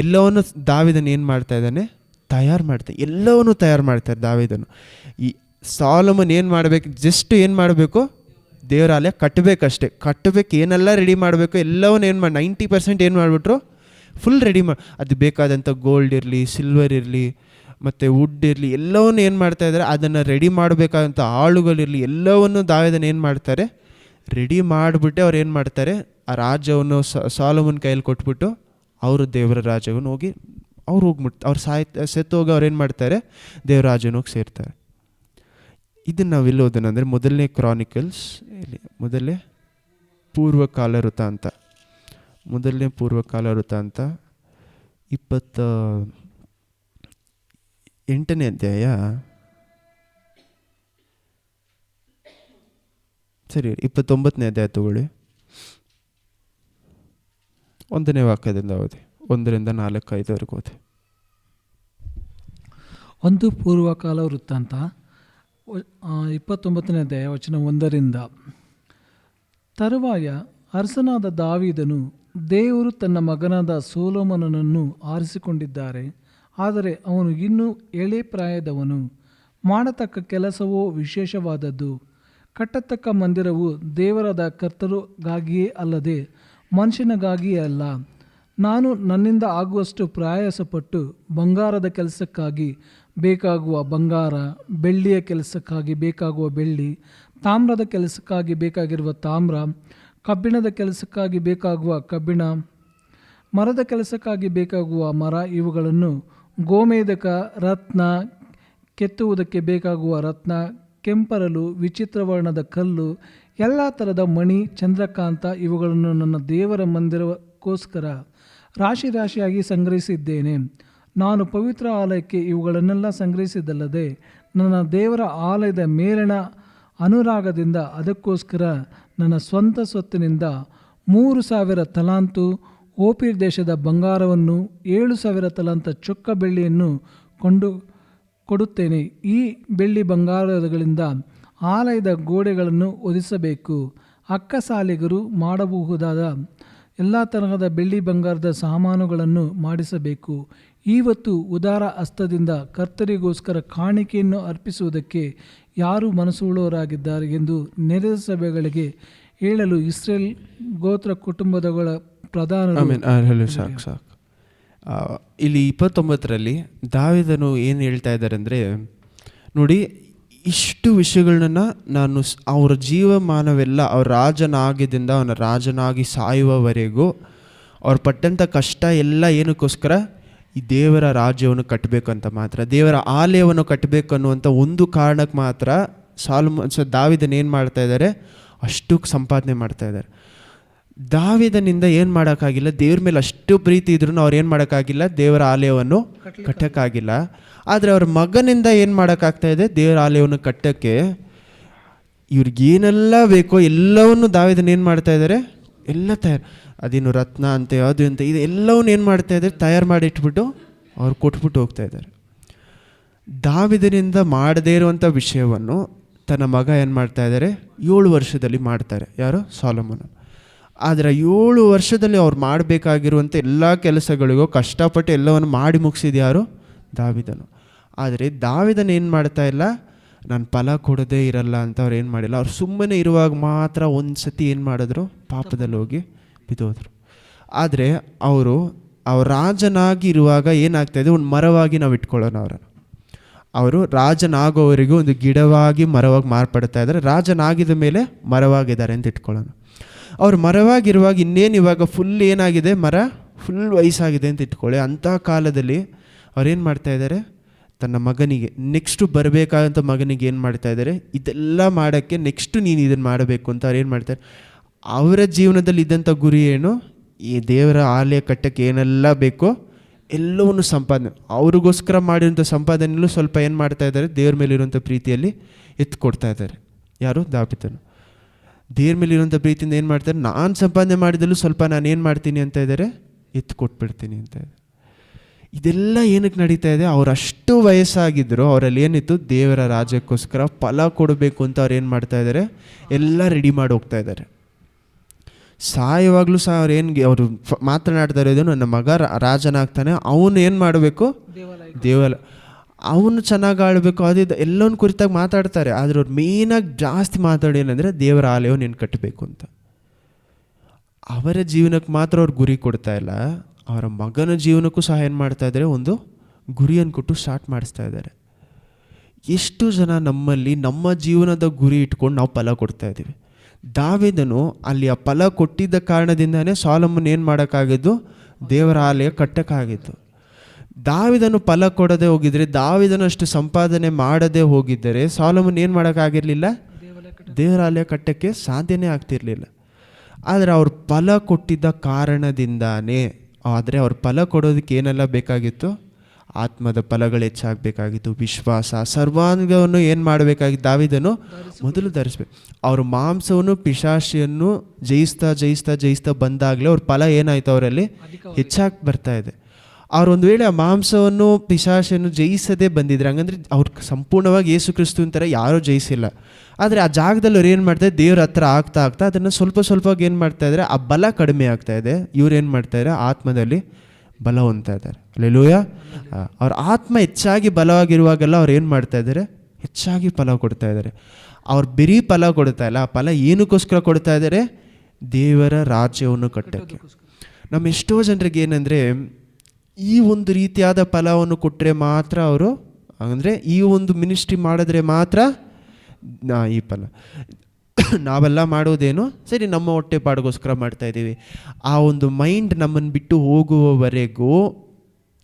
ಎಲ್ಲವನ್ನು ದಾವೀದನು ಏನು ಮಾಡ್ತಾ ಇದ್ದಾನೆ, ತಯಾರು ಮಾಡ್ತಾನೆ. ಎಲ್ಲವನ್ನೂ ತಯಾರು ಮಾಡ್ತಾರೆ ದಾವೀದನು. ಈ ಸಾಲಮನ್ ಏನು ಮಾಡಬೇಕು, ಜಸ್ಟ್ ಏನು ಮಾಡಬೇಕು, ದೇವರ ಆಲಯ ಕಟ್ಟಬೇಕಷ್ಟೇ. ಕಟ್ಟಬೇಕು, ಏನೆಲ್ಲ ರೆಡಿ ಮಾಡಬೇಕು ಎಲ್ಲವನ್ನೂ ಏನು ಮಾಡಿ 90% ಏನು ಮಾಡಿಬಿಟ್ರು, ಫುಲ್ ರೆಡಿ ಮಾಡಿ. ಅದು ಬೇಕಾದಂಥ ಗೋಲ್ಡ್ ಇರಲಿ, ಸಿಲ್ವರ್ ಇರಲಿ, ಮತ್ತು ವುಡ್ ಇರಲಿ, ಎಲ್ಲವನ್ನೂ ಏನು ಮಾಡ್ತಾ ಇದ್ದಾರೆ, ಅದನ್ನು ರೆಡಿ ಮಾಡಬೇಕಾದಂಥ ಆಳುಗಳಿರಲಿ, ಎಲ್ಲವನ್ನು ದಾವೀದನು ಏನು ಮಾಡ್ತಾರೆ, ರೆಡಿ ಮಾಡಿಬಿಟ್ಟೆ ಅವ್ರು ಏನು ಮಾಡ್ತಾರೆ, ಆ ರಾಜ್ಯವನ್ನು ಸಾಲಮನ್ ಕೈಯಲ್ಲಿ ಕೊಟ್ಬಿಟ್ಟು ಅವರು ದೇವರ ರಾಜ್ಯವನ್ನು ಹೋಗಿ ಅವ್ರು ಹೋಗ್ಬಿಟ್ಟು ಅವ್ರು ಸೆತ್ತೋಗಿ ಅವ್ರು ಏನು ಮಾಡ್ತಾರೆ, ದೇವರ ರಾಜ್ಯನ ಹೋಗಿ ಸೇರ್ತಾರೆ. ಇದನ್ನು ನಾವು ಎಲ್ಲಿ ಓದೋಣ ಮೊದಲನೇ ಕ್ರಾನಿಕಲ್ಸ್, ಇಲ್ಲಿ ಮೊದಲನೇ ಪೂರ್ವಕಾಲ ವೃತ್ತಾಂತ 28ನೇ ಅಧ್ಯಾಯ, ಸರಿ 29ನೇ ಅಧ್ಯಾಯ ತಗೊಳ್ಳಿ. 1ನೇ ವಾಕ್ಯದಿಂದ ಓದಿ, 1-4-5 ಓದಿ. 1 ಪೂರ್ವಕಾಲ ವೃತ್ತಾಂತ 29ನೇ ಅಧ್ಯಾಯ ವಚನ 1. ತರುವಾಯ ಅರಸನಾದ ದಾವೀದನು, ದೇವರು ತನ್ನ ಮಗನಾದ ಸೊಲೊಮೋನನನ್ನು ಆರಿಸಿಕೊಂಡಿದ್ದಾರೆ, ಆದರೆ ಅವನು ಇನ್ನೂ ಎಳೆ ಪ್ರಾಯದವನು. ಮಾಡತಕ್ಕ ಕೆಲಸವೋ ವಿಶೇಷವಾದದ್ದು. ಕಟ್ಟತಕ್ಕ ಮಂದಿರವು ದೇವರಾದ ಕರ್ತರಿಗಾಗಿಯೇ ಅಲ್ಲದೆ ಮನುಷ್ಯನಿಗಾಗಿಯೇ ಅಲ್ಲ. ನಾನು ನನ್ನಿಂದ ಆಗುವಷ್ಟು ಪ್ರಯಾಸಪಟ್ಟು ಬಂಗಾರದ ಕೆಲಸಕ್ಕಾಗಿ ಬೇಕಾಗುವ ಬಂಗಾರ, ಬೆಳ್ಳಿಯ ಕೆಲಸಕ್ಕಾಗಿ ಬೇಕಾಗುವ ಬೆಳ್ಳಿ, ತಾಮ್ರದ ಕೆಲಸಕ್ಕಾಗಿ ಬೇಕಾಗಿರುವ ತಾಮ್ರ, ಕಬ್ಬಿಣದ ಕೆಲಸಕ್ಕಾಗಿ ಬೇಕಾಗುವ ಕಬ್ಬಿಣ, ಮರದ ಕೆಲಸಕ್ಕಾಗಿ ಬೇಕಾಗುವ ಮರ, ಇವುಗಳನ್ನು ಗೋಮೇಧಕ, ರತ್ನ, ಕೆತ್ತುವುದಕ್ಕೆ ಬೇಕಾಗುವ ರತ್ನ, ಕೆಂಪರಲು, ವಿಚಿತ್ರ ವರ್ಣದ ಕಲ್ಲು, ಎಲ್ಲ ಥರದ ಮಣಿ, ಚಂದ್ರಕಾಂತ, ಇವುಗಳನ್ನು ನನ್ನ ದೇವರ ಮಂದಿರಕ್ಕೋಸ್ಕರ ರಾಶಿ ರಾಶಿಯಾಗಿ ಸಂಗ್ರಹಿಸಿದ್ದೇನೆ. ನಾನು ಪವಿತ್ರ ಆಲಯಕ್ಕೆ ಇವುಗಳನ್ನೆಲ್ಲ ಸಂಗ್ರಹಿಸಿದ್ದಲ್ಲದೆ ನನ್ನ ದೇವರ ಆಲಯದ ಮೇಲಿನ ಅನುರಾಗದಿಂದ ಅದಕ್ಕೋಸ್ಕರ ನನ್ನ ಸ್ವಂತ ಸ್ವತ್ತಿನಿಂದ 3,000 ತಲಾಂತು ಓಪಿರ್ ದೇಶದ ಬಂಗಾರವನ್ನು, 7,000 ತಲಾಂತ ಚೊಕ್ಕ ಬೆಳ್ಳಿಯನ್ನು ಕೊಡುತ್ತೇನೆ. ಈ ಬೆಳ್ಳಿ ಬಂಗಾರಗಳಿಂದ ಆಲಯದ ಗೋಡೆಗಳನ್ನು ಹೊದಿಸಬೇಕು. ಅಕ್ಕಸಾಲಿಗರು ಮಾಡಬಹುದಾದ ಎಲ್ಲ ತರಹದ ಬೆಳ್ಳಿ ಬಂಗಾರದ ಸಾಮಾನುಗಳನ್ನು ಮಾಡಿಸಬೇಕು. ಇವತ್ತು ಉದಾರ ಹಸ್ತದಿಂದ ಕರ್ತರಿಗೋಸ್ಕರ ಕಾಣಿಕೆಯನ್ನು ಅರ್ಪಿಸುವುದಕ್ಕೆ ಯಾರು ಮನಸ್ಸುಳ್ಳವರಾಗಿದ್ದಾರೆ ಎಂದು ನೆರೆದ ಸಭೆಗಳಿಗೆ ಹೇಳಲು ಇಸ್ರೇಲ್ ಗೋತ್ರ ಕುಟುಂಬದಗಳ ಪ್ರಧಾನರು. ಸಾಕು. ಇಲ್ಲಿ 29ರಲ್ಲಿ ದಾವೀದನು ಏನು ಹೇಳ್ತಾ ಇದ್ದಾರೆ ಅಂದರೆ, ನೋಡಿ, ಇಷ್ಟು ವಿಷಯಗಳನ್ನ ನಾನು ಅವರ ಜೀವಮಾನವೆಲ್ಲ ಅವ್ರ ರಾಜನಾಗಿದ್ದರಿಂದ ಅವನ ರಾಜನಾಗಿ ಸಾಯುವವರೆಗೂ ಅವ್ರು ಪಟ್ಟಂಥ ಕಷ್ಟ ಎಲ್ಲ ಏನಕ್ಕೋಸ್ಕರ, ಈ ದೇವರ ರಾಜ್ಯವನ್ನು ಕಟ್ಟಬೇಕಂತ ಮಾತ್ರ, ದೇವರ ಆಲಯವನ್ನು ಕಟ್ಟಬೇಕು ಅನ್ನುವಂಥ ಒಂದು ಕಾರಣಕ್ಕೆ ಮಾತ್ರ ದಾವೀದನ ಏನು ಮಾಡ್ತಾ ಇದ್ದಾರೆ, ಅಷ್ಟು ಸಂಪಾದನೆ ಮಾಡ್ತಾ ಇದ್ದಾರೆ. ದಾವೀದನಿಂದ ಏನು ಮಾಡೋಕ್ಕಾಗಿಲ್ಲ, ದೇವ್ರ ಮೇಲೆ ಅಷ್ಟು ಪ್ರೀತಿ ಇದ್ರೂ ಅವ್ರು ಏನು ಮಾಡೋಕ್ಕಾಗಿಲ್ಲ, ದೇವರ ಆಲಯವನ್ನು ಕಟ್ಟೋಕ್ಕಾಗಿಲ್ಲ. ಆದರೆ ಅವ್ರ ಮಗನಿಂದ ಏನು ಮಾಡೋಕ್ಕಾಗ್ತಾ ಇದೆ, ದೇವರ ಆಲಯವನ್ನು ಕಟ್ಟೋಕ್ಕೆ ಇವ್ರಿಗೇನೆಲ್ಲ ಬೇಕೋ ಎಲ್ಲವನ್ನು ದಾವೀದನ ಏನು ಮಾಡ್ತಾ ಇದ್ದಾರೆ, ಎಲ್ಲ ತಯಾರು, ಅದೇನು ರತ್ನ ಅಂತೆ ಅದು ಅಂತ ಇದು ಎಲ್ಲವನ್ನೂ ಏನು ಮಾಡ್ತಾ ಇದ್ದಾರೆ, ತಯಾರು ಮಾಡಿ ಇಟ್ಬಿಟ್ಟು ಅವ್ರು ಕೊಟ್ಬಿಟ್ಟು ಹೋಗ್ತಾ ಇದ್ದಾರೆ. ದಾವೀದನಿಂದ ಮಾಡದೇ ಇರುವಂಥ ವಿಷಯವನ್ನು ತನ್ನ ಮಗ ಏನು ಮಾಡ್ತಾ ಇದ್ದಾರೆ, 7 ವರ್ಷದಲ್ಲಿ ಮಾಡ್ತಾರೆ. ಯಾರು? ಸೊಲೊಮೋನ. ಆದರೆ 7 ವರ್ಷದಲ್ಲಿ ಅವ್ರು ಮಾಡಬೇಕಾಗಿರುವಂಥ ಎಲ್ಲ ಕೆಲಸಗಳಿಗೂ ಕಷ್ಟಪಟ್ಟು ಎಲ್ಲವನ್ನು ಮಾಡಿ ಮುಗಿಸಿದ ಯಾರು? ದಾವೀದನು. ಆದರೆ ದಾವೀದನು ಏನು ಮಾಡ್ತಾ ಇಲ್ಲ, ನಾನು ಫಲ ಕೊಡದೇ ಇರಲ್ಲ ಅಂತ ಅವ್ರು ಏನು ಮಾಡಿಲ್ಲ. ಅವ್ರು ಸುಮ್ಮನೆ ಇರುವಾಗ ಮಾತ್ರ ಒಂದು ಸತಿ ಏನು ಮಾಡಿದ್ರು, ಪಾಪದಲ್ಲಿ ಹೋಗಿ ಬಿದ್ದೋದ್ರು. ಆದರೆ ಅವ್ರ ರಾಜನಾಗಿ ಇರುವಾಗ ಏನಾಗ್ತಾಯಿದೆ, ಒಂದು ಮರವಾಗಿ ನಾವು ಇಟ್ಕೊಳ್ಳೋಣ ಅವರು ರಾಜನಾಗೋವರೆಗೂ ಒಂದು ಗಿಡವಾಗಿ ಮರವಾಗಿ ಮಾರ್ಪಡ್ತಾ ಇದ್ದಾರೆ. ರಾಜನಾಗಿದ ಮೇಲೆ ಮರವಾಗಿದ್ದಾರೆ ಅಂತ ಇಟ್ಕೊಳ್ಳೋಣ. ಅವ್ರು ಮರವಾಗಿರುವಾಗ ಇನ್ನೇನು ಇವಾಗ ಫುಲ್ ಏನಾಗಿದೆ, ಮರ ಫುಲ್ ವಯಸ್ಸಾಗಿದೆ ಅಂತ ಇಟ್ಕೊಳ್ಳಿ. ಅಂಥ ಕಾಲದಲ್ಲಿ ಅವ್ರೇನು ಮಾಡ್ತಾ ಇದ್ದಾರೆ, ತನ್ನ ಮಗನಿಗೆ ನೆಕ್ಸ್ಟು ಬರಬೇಕಾದಂಥ ಮಗನಿಗೆ ಏನು ಮಾಡ್ತಾ ಇದ್ದಾರೆ, ಇದೆಲ್ಲ ಮಾಡೋಕ್ಕೆ ನೆಕ್ಸ್ಟು ನೀನು ಇದನ್ನು ಮಾಡಬೇಕು ಅಂತ ಅವ್ರು ಏನು ಮಾಡ್ತಾರೆ. ಅವರ ಜೀವನದಲ್ಲಿ ಇದ್ದಂಥ ಗುರಿ ಏನು, ಈ ದೇವರ ಆಲಯ ಕಟ್ಟಕ್ಕೆ ಏನೆಲ್ಲ ಬೇಕೋ ಎಲ್ಲವನ್ನು ಸಂಪಾದನೆ, ಅವ್ರಿಗೋಸ್ಕರ ಮಾಡಿರೋಂಥ ಸಂಪಾದನೆಯಲ್ಲೂ ಸ್ವಲ್ಪ ಏನು ಮಾಡ್ತಾ ಇದ್ದಾರೆ, ದೇವ್ರ ಮೇಲಿರುವಂಥ ಪ್ರೀತಿಯಲ್ಲಿ ಎತ್ಕೊಡ್ತಾ ಇದ್ದಾರೆ. ಯಾರು? ದಾವೀದನು. ದೇವ್ರ ಮೇಲಿರುವಂಥ ಪ್ರೀತಿಯಿಂದ ಏನು ಮಾಡ್ತಾರೆ, ನಾನು ಸಂಪಾದನೆ ಮಾಡಿದಲ್ಲೂ ಸ್ವಲ್ಪ ನಾನು ಏನು ಮಾಡ್ತೀನಿ ಅಂತ ಇದ್ದಾರೆ, ಎತ್ತು ಕೊಟ್ಬಿಡ್ತೀನಿ ಅಂತ. ಇದೆಲ್ಲ ಏನಕ್ಕೆ ನಡೀತಾ ಇದೆ? ಅವರಷ್ಟು ವಯಸ್ಸಾಗಿದ್ದರು, ಅವರಲ್ಲಿ ಏನಿತ್ತು, ದೇವರ ರಾಜ್ಯಕ್ಕೋಸ್ಕರ ಫಲ ಕೊಡಬೇಕು ಅಂತ ಅವ್ರು ಏನು ಮಾಡ್ತಾ ಇದ್ದಾರೆ, ಎಲ್ಲ ರೆಡಿ ಮಾಡಿ ಹೋಗ್ತಾ ಇದ್ದಾರೆ. ಸಾಯುವಾಗಲೂ ಸಹ ಅವ್ರು ಅವರು ಮಾತನಾಡ್ತಾ ಇರೋದು, ನನ್ನ ಮಗ ರಾಜನಾಗ್ತಾನೆ, ಅವನು ಏನು ಮಾಡಬೇಕು, ಅವನು ಚೆನ್ನಾಗಿ ಆಳಬೇಕು, ಅದು ಎಲ್ಲವನ್ನ ಕುರಿತಾಗಿ ಮಾತಾಡ್ತಾರೆ. ಆದರೆ ಅವ್ರು ಮೇಯ್ನಾಗಿ ಜಾಸ್ತಿ ಮಾತಾಡಿ ಏನಂದರೆ ದೇವರ ಆಲಯವನ್ನು ಏನು ಕಟ್ಟಬೇಕು ಅಂತ. ಅವರ ಜೀವನಕ್ಕೆ ಮಾತ್ರ ಅವ್ರು ಗುರಿ ಕೊಡ್ತಾ ಇಲ್ಲ, ಅವರ ಮಗನ ಜೀವನಕ್ಕೂ ಸಹ ಏನು ಮಾಡ್ತಾ ಇದ್ದಾರೆ, ಒಂದು ಗುರಿಯನ್ನು ಕೊಟ್ಟು ಸ್ಟಾರ್ಟ್ ಮಾಡಿಸ್ತಾ ಇದ್ದಾರೆ. ಎಷ್ಟು ಜನ ನಮ್ಮಲ್ಲಿ ನಮ್ಮ ಜೀವನದ ಗುರಿ ಇಟ್ಕೊಂಡು ನಾವು ಫಲ ಕೊಡ್ತಾ ಇದ್ದೀವಿ? ದಾವೀದನು ಅಲ್ಲಿ ಆ ಫಲ ಕೊಟ್ಟಿದ್ದ ಕಾರಣದಿಂದನೇ ಸಾಲೊಮೋನ್ ಏನು ಮಾಡೋಕ್ಕಾಗಿದ್ದು, ದೇವರ ಆಲಯ ಕಟ್ಟಕ್ಕಾಗಿತ್ತು. ದಾವೀದನು ಫಲ ಕೊಡದೆ ಹೋಗಿದ್ರೆ, ದಾವೀದನು ಅಷ್ಟು ಸಂಪಾದನೆ ಮಾಡದೆ ಹೋಗಿದ್ದರೆ ಸಾಲೊಮೋನ್ ಏನು ಮಾಡೋಕ್ಕಾಗಿರಲಿಲ್ಲ, ದೇವರ ಆಲಯ ಕಟ್ಟಕ್ಕೆ ಸಾಧ್ಯನೇ ಆಗ್ತಿರ್ಲಿಲ್ಲ. ಆದರೆ ಅವ್ರು ಫಲ ಕೊಟ್ಟಿದ್ದ ಕಾರಣದಿಂದಾನೇ, ಆದರೆ ಅವ್ರ ಫಲ ಕೊಡೋದಕ್ಕೆ ಏನೆಲ್ಲ ಬೇಕಾಗಿತ್ತು, ಆತ್ಮದ ಫಲಗಳು ಹೆಚ್ಚಾಗಬೇಕಾಗಿತ್ತು, ವಿಶ್ವಾಸ, ಸರ್ವಾಂಗವನ್ನು ಏನು ಮಾಡಬೇಕಾಗಿತ್ತು, ದಾವೀದನು ಮೊದಲು ಧರಿಸ್ಬೇಕು. ಅವ್ರ ಮಾಂಸವನ್ನು ಪಿಶಾಚಿಯನ್ನು ಜಯಿಸ್ತಾ ಜಯಿಸ್ತಾ ಜಯಿಸ್ತಾ ಬಂದಾಗಲೇ ಅವ್ರ ಫಲ ಏನಾಯ್ತು, ಅವರಲ್ಲಿ ಹೆಚ್ಚಾಗಿ ಬರ್ತಾ ಇದೆ. ಅವ್ರು ಒಂದು ವೇಳೆ ಆ ಮಾಂಸವನ್ನು ಪಿಶಾಚಿಯನ್ನು ಜಯಿಸದೇ ಬಂದಿದ್ರೆ, ಹಂಗಂದ್ರೆ ಅವ್ರು ಸಂಪೂರ್ಣವಾಗಿ ಯೇಸು ಕ್ರಿಸ್ತುವಿನ ಥರ ಯಾರೂ ಜಯಿಸಿಲ್ಲ. ಆದರೆ ಆ ಜಾಗದಲ್ಲಿ ಅವ್ರು ಏನು ಮಾಡ್ತಾರೆ, ದೇವ್ರ ಹತ್ರ ಆಗ್ತಾ ಆಗ್ತಾ ಅದನ್ನು ಸ್ವಲ್ಪ ಸ್ವಲ್ಪವಾಗಿ ಏನು ಮಾಡ್ತಾಯಿದ್ದಾರೆ, ಆ ಬಲ ಕಡಿಮೆ ಆಗ್ತಾ ಇದೆ. ಇವ್ರು ಏನು ಮಾಡ್ತಾಯಿದ್ದಾರೆ, ಆತ್ಮದಲ್ಲಿ ಬಲ ಹೊಂದ್ತಾ ಇದ್ದಾರೆ. ಹಲ್ಲೆಲೂಯ. ಅವ್ರ ಆತ್ಮ ಹೆಚ್ಚಾಗಿ ಬಲವಾಗಿರುವಾಗೆಲ್ಲ ಅವ್ರು ಏನು ಮಾಡ್ತಾ ಇದ್ದಾರೆ, ಹೆಚ್ಚಾಗಿ ಫಲ ಕೊಡ್ತಾ ಇದ್ದಾರೆ. ಅವ್ರು ಬರೀ ಫಲ ಕೊಡ್ತಾ ಇಲ್ಲ, ಆ ಫಲ ಏನಕ್ಕೋಸ್ಕರ ಕೊಡ್ತಾ ಇದ್ದಾರೆ, ದೇವರ ರಾಜ್ಯವನ್ನು ಕಟ್ಟೋಕ್ಕೆ. ನಮ್ಮ ಎಷ್ಟೋ ಜನರಿಗೆ ಏನಂದರೆ, ಈ ಒಂದು ರೀತಿಯಾದ ಫಲವನ್ನು ಕೊಟ್ಟರೆ ಮಾತ್ರ ಅವರು, ಅಂದರೆ ಈ ಒಂದು ಮಿನಿಸ್ಟ್ರಿ ಮಾಡಿದ್ರೆ ಮಾತ್ರ ಈ ಫಲ. ನಾವೆಲ್ಲ ಮಾಡೋದೇನು ಸರಿ, ನಮ್ಮ ಹೊಟ್ಟೆ ಪಾಡಿಗೋಸ್ಕರ ಮಾಡ್ತಾಯಿದ್ದೀವಿ. ಆ ಒಂದು ಮೈಂಡ್ ನಮ್ಮನ್ನು ಬಿಟ್ಟು ಹೋಗುವವರೆಗೂ